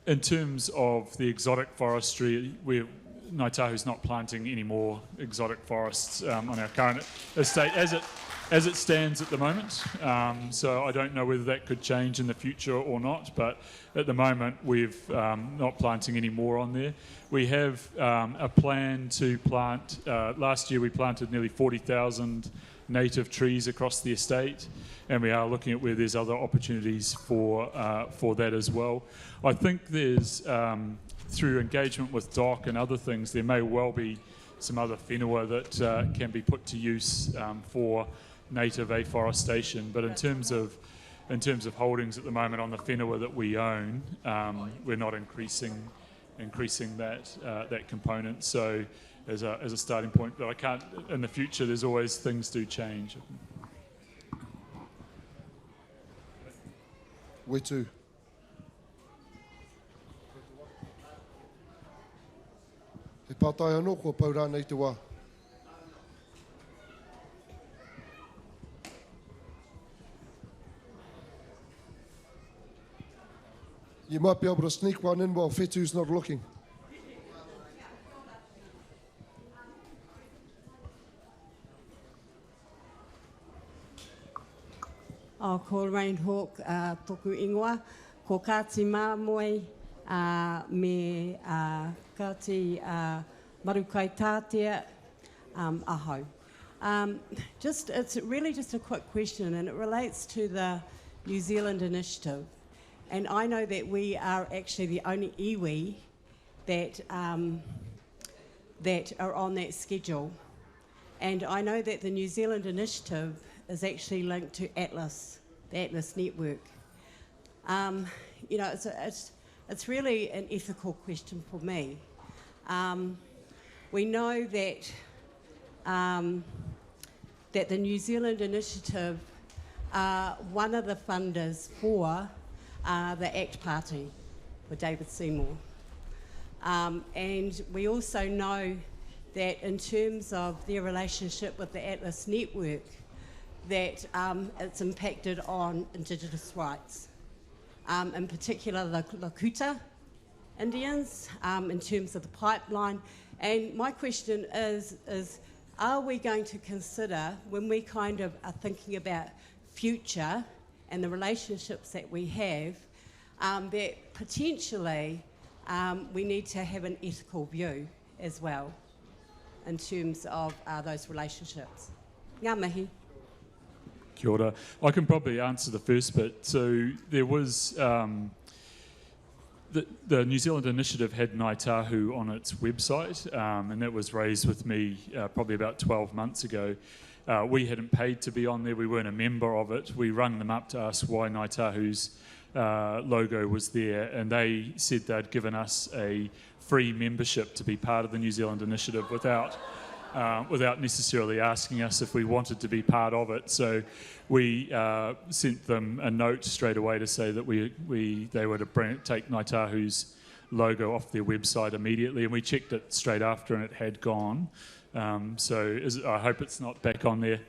in terms of the exotic forestry, Ngāi Tahu's not planting any more exotic forests on our current estate as it stands at the moment. So I don't know whether that could change in the future or not, but at the moment we've not planting any more on there. We have a plan to plant, last year we planted nearly 40,000 native trees across the estate, and we are looking at where there's other opportunities for that as well. I think there's, through engagement with DOC and other things, there may well be some other whenua that can be put to use for native afforestation. But in terms of holdings at the moment on the whenua that we own, we're not increasing that component. So as a starting point, but I can't. In the future, there's always things do change. We too. He pātai anō kua paurā nei te wā. You might be able to sneak one in while Whetu's not looking. Ko Rainhawk, toku ingoa, ko Kāti Māmoe, me Kāti Marukai Tātea, aho. It's really just a quick question, and it relates to the New Zealand initiative. And I know that we are actually the only iwi that are on that schedule. And I know that the New Zealand initiative is actually linked to Atlas, the Atlas network. You know, it's really an ethical question for me. We know that that the New Zealand initiative are one of the funders for the ACT Party, for David Seymour. And we also know that in terms of their relationship with the Atlas network, that it's impacted on Indigenous rights, in particular the Lakota Indians, in terms of the pipeline. And my question is are we going to consider, when we kind of are thinking about future and the relationships that we have, that potentially we need to have an ethical view as well in terms of those relationships? Ngā mihi. Kia ora. I can probably answer the first bit. So there was the New Zealand Initiative had Ngāi Tahu on its website, and that was raised with me probably about 12 months ago. We hadn't paid to be on there. We weren't a member of it. We rang them up to ask why Ngāi Tahu's logo was there, and they said they'd given us a free membership to be part of the New Zealand Initiative without necessarily asking us if we wanted to be part of it. So we sent them a note straight away to say that they were to take Ngāi Tahu's logo off their website immediately, and we checked it straight after and it had gone. I hope it's not back on there.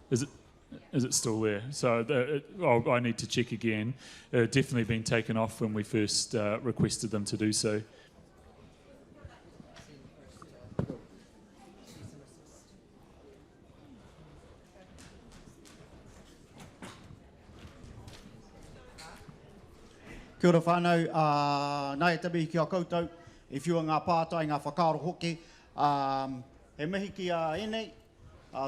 Is it still there? So I need to check again. It had definitely been taken off when we first requested them to do so. Kia ora whānau, nai tabi ki a koutou, e whiua ngā pātai, ngā whakaaro hoki. He mihi ki a enei.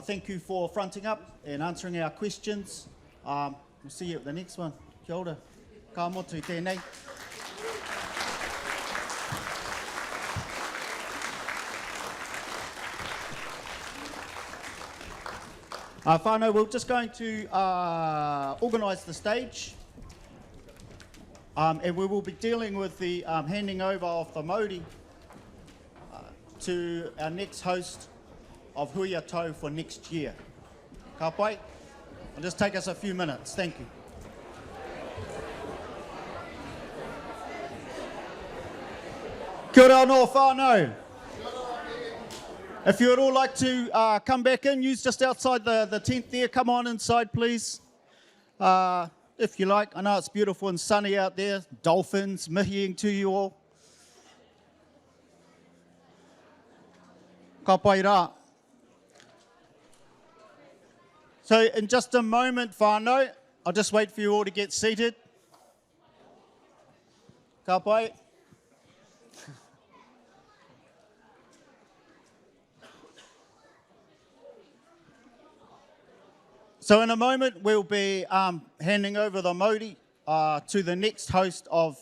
Thank you for fronting up and answering our questions. We'll see you at the next one. Kia ora. Ka motu tēnei. Whānau, we're just going to organise the stage. And we will be dealing with the handing over of the Mauri to our next host of Ngāi Tahu for next year. Ka pai? It'll just take us a few minutes. Thank you. Kia ora anō whānau. If you would all like to come back in, use just outside the tent there. Come on inside, please. If you like. I know it's beautiful and sunny out there. Dolphins mihiing to you all. Ka pai rā. So in just a moment, whānau, I'll just wait for you all to get seated. Ka pai. So in a moment, we'll be handing over the Mauri to the next host of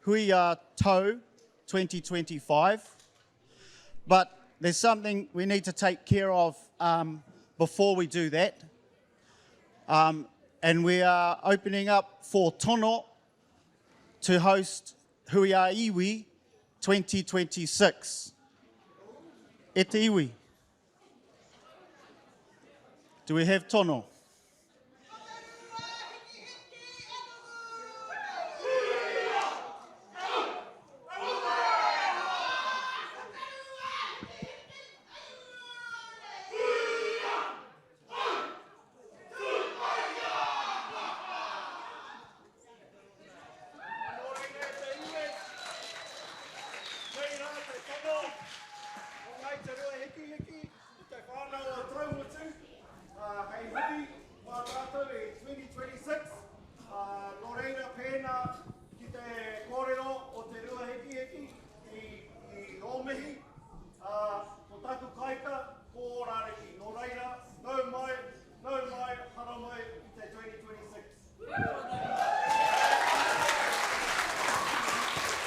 Ngāi Tahu 2025. But there's something we need to take care of before we do that. And we are opening up for Tono to host Ngāi Iwi 2026. E te iwi. Do we have Tono?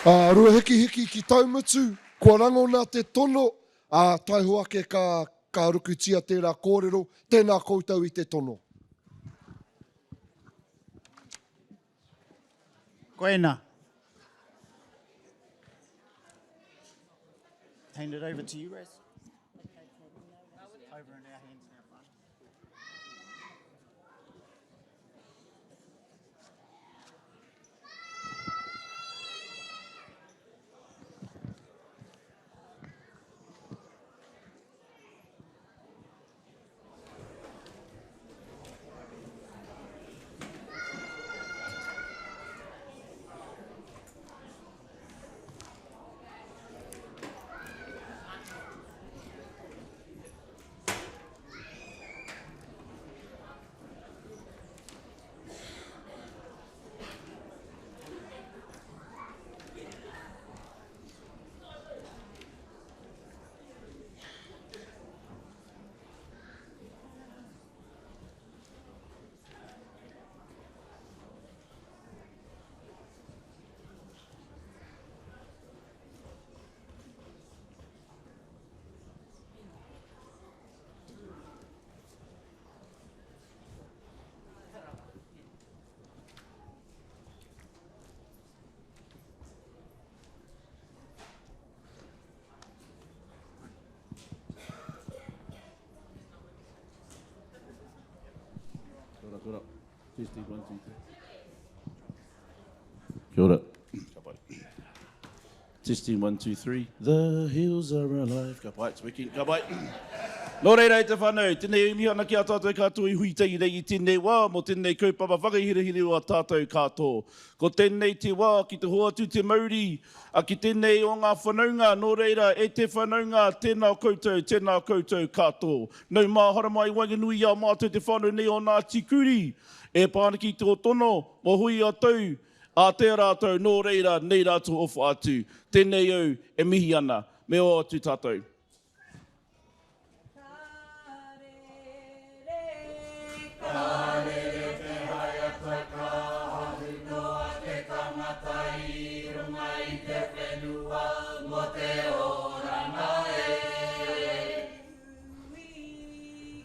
Rua hiki ki taumutu, kua rango nā te tono, tai hoake ka rukutia tērā kōrero, tēnā koutou I te tono. Koena. Hand it over to you, Raz. Over in our hands now. Testing, 1, 2, 3. Kia ora. Testing, 1, 2, 3. The hills are alive. Ka pai, it's working. Ka pai. Nō reira e te whanau, tēnei umi ana ki a tātou katoa I hui tei rei I tēnei wā, mo tēnei kaupapa whakahirihiri o a tātou katoa. Ko tēnei te wā, ki te hoatu te Mauri, a ki tēnei o ngā whanaunga, nō reira e te whanaunga, tēnā koutou katoa. Nau mā hara mai wanganui a mātou te whanau nei o Ngāti Kuri, e pāniki tō tono, mo hui a tau, a te rātou, nō reira, nei rātou ofu atu. Tēnei au, e mihi ana, me o atu tātou. Kārere te haiata ka hahu noa te tangata I runga I te whenua mo te oranga e.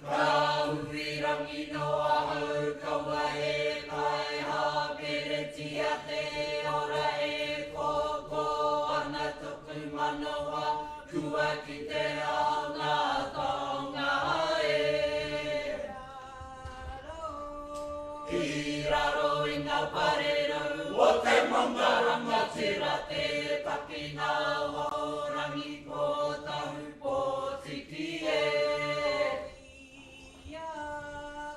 Kā Uri rangi noa hau kaua e kai hāpere tia te ora e kōkō ana tuku manoa kua ki te ao ngā tonga e. I raro I ngā parero o te mangaranga tira te taki ngā horangi ko tahu pōtiki e.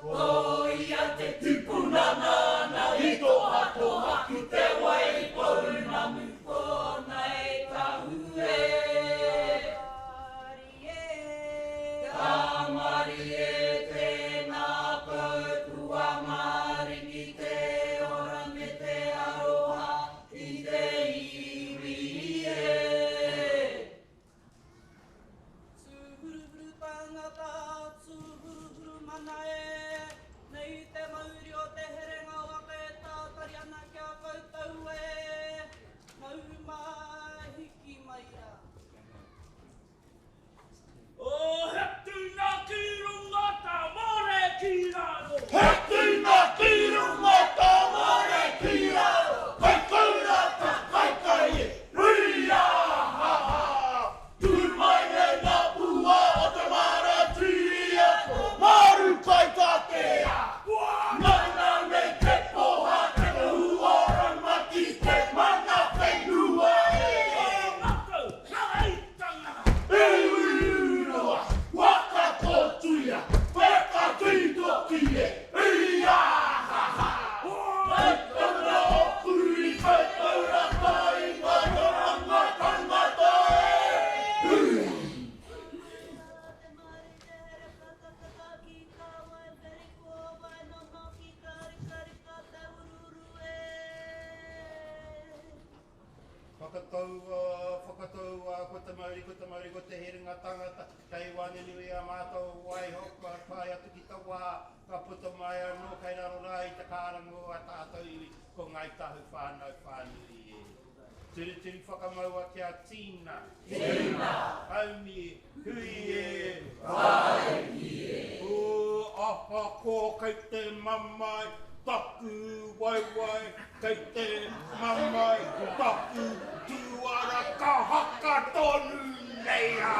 Ko ia te tupunana na I tō hato haku te wai pounamu ko Ngāi Tahu e. Ka Mauri e tēnā koutua maringi te ora me te aroha I te iwi e. Tūhuru tangata, tūhuru mana e, nei te Mauri o te herenga o te tātari ana kia koutou e, nau mai hiki mai a. O hetu nā ki runga tā more ki raro. Hetu nā ki runga tā more ki raro. Kaikōura tā kaikai e. Ria ha ha. Tū mai ne ngā pua o te mara tūria. Maru kai tā te a. Mana nei te poha te huora maki te mana whenua e. Ngako, kareitanga. E uroa, waka kotuia, waka tuitoki e. Ia ha ha. Kaikōura o kuri, kaikōura tai, kaikōranga tangata e. Whakataua, ko te Mauri, ko te heringa tangata, kei wane nui a mātou wai hoka, pai atu ki ta wā, ka puta mai anō, kei raro rai te kārango a tātou iwi, ko Ngāi Tahu whānau whānui e. Turi whakamaua kia tīna. Tīna. Haumi, hui e. Vai e. O aha ko kei te mamai, taku wai, kei te mamai, taku tuara ka haka tonu nei a.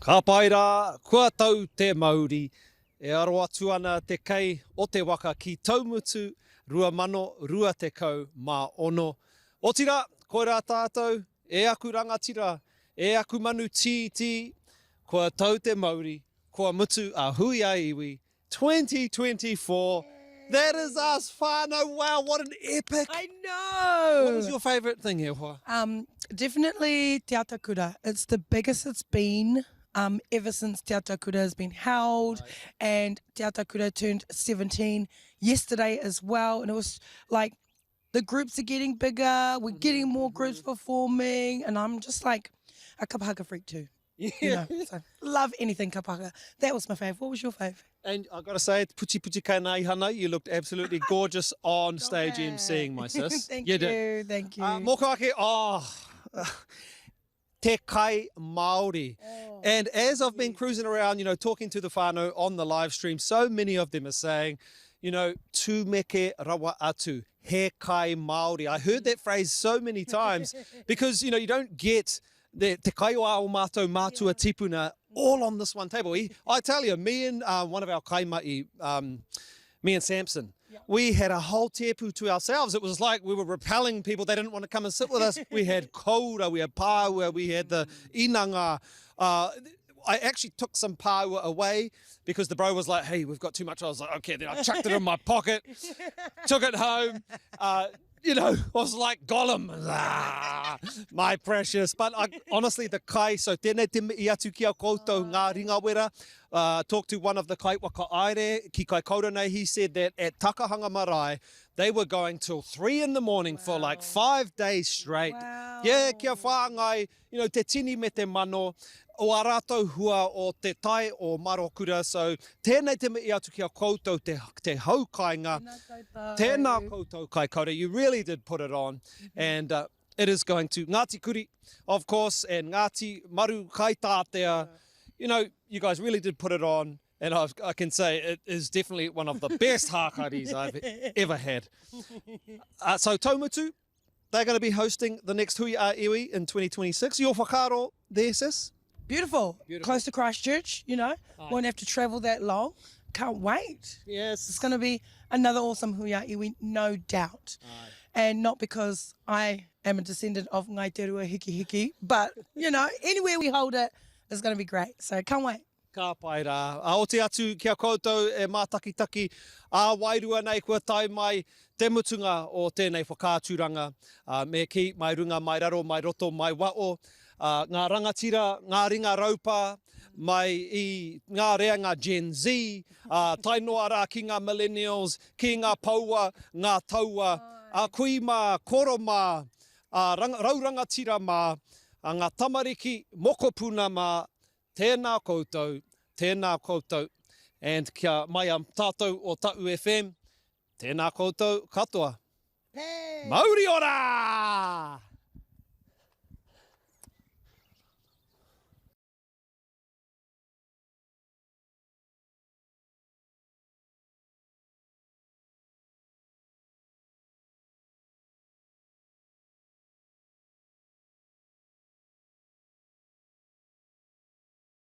Ka pai rā, kua tau te Mauri, e aro atu ana te kei o te waka ki taumutu 2026. O tira, koe rā tātou, e aku rangatira, e aku manu tī, kua tau te Mauri, kua mutu a hui a iwi, 2024. That is us, whānau. Wow, what an epic. I know. What was your favourite thing here, Hoa? Definitely Te Atakura. It's the biggest it's been ever since Te Atakura has been held. Right. And Te Atakura turned 17 yesterday as well. And it was like the groups are getting bigger. We're getting more groups performing. And I'm just like a kapahaka freak too. Yeah. You know, so love anything kapahaka. That was my favourite. What was your favourite? And I've got to say, puti kai nai hana, you looked absolutely gorgeous on stage emceeing, my sis. Thank you. Did. Thank you. Moko ake, te kai Mauri. And as I've been cruising around, you know, talking to the whānau on the live stream, so many of them are saying, you know, tū meke rawa atu, he kai Mauri. I heard that phrase so many times because, you know, you don't get te kaiwa o mātou mātua tipuna all on this one table. I tell you, me and one of our kaimai, me and Samson, we had a whole tepu to ourselves. It was like we were repelling people. They didn't want to come and sit with us. We had Kaikōura, we had Pāua, we had the inanga. I actually took some Pāua away because the bro was like, hey, we've got too much. I was like, okay, then I chucked it in my pocket, took it home. You know, I was like Gollum, my precious. But honestly, the kai, so tēnei te i atu ki a koutou ngā ringa wera. Talked to one of the kai waka aere, ki Kaikōura nei, he said that at Takahanga Marae, they were going till 3 in the morning for like 5 days straight. Wow. Yeah, kia whāngai, you know, te tini me te mano, o a rātou hua o te tai o Marokura. So tēnei te i atu ki a koutou te haukainga. Tēnā koutou Kaikōura. You really did put it on. And it is going to Ngāti Kuri, of course, and Ngāti Maru Kaitātea. You know, you guys really did put it on. And I can say it is definitely one of the best hākaris I've ever had. So Taumutu, they're going to be hosting the next Hui a Iwi in 2026. Your whakaro there, sis? Beautiful. Close to Christchurch, you know. Aye. Won't have to travel that long. Can't wait. Yes. It's going to be another awesome hui a iwi, no doubt. Aye. And not because I am a descendant of Ngāi Tahu hiki, but, you know, anywhere we hold it, it's going to be great. So can't wait. Ka pai rā. O te atu kia koutou e mātakitaki. A wairua nei kua tai mai te mutunga o tēnei whakāturanga. Me ki mai runga, mai raro, mai roto, mai wao. Ngā rangatira, ngā ringa raupa, mai I ngā reanga Gen Z, tainoa rā ki ngā millennials, ki ngā paua, ngā taua, kui mā, koro mā, raurangatira mā, ngā tamariki, mokopuna mā, tēnā koutou, tēnā koutou. And kia mai am tātou o Tahu FM, tēnā koutou katoa. Hey. Mauri ora!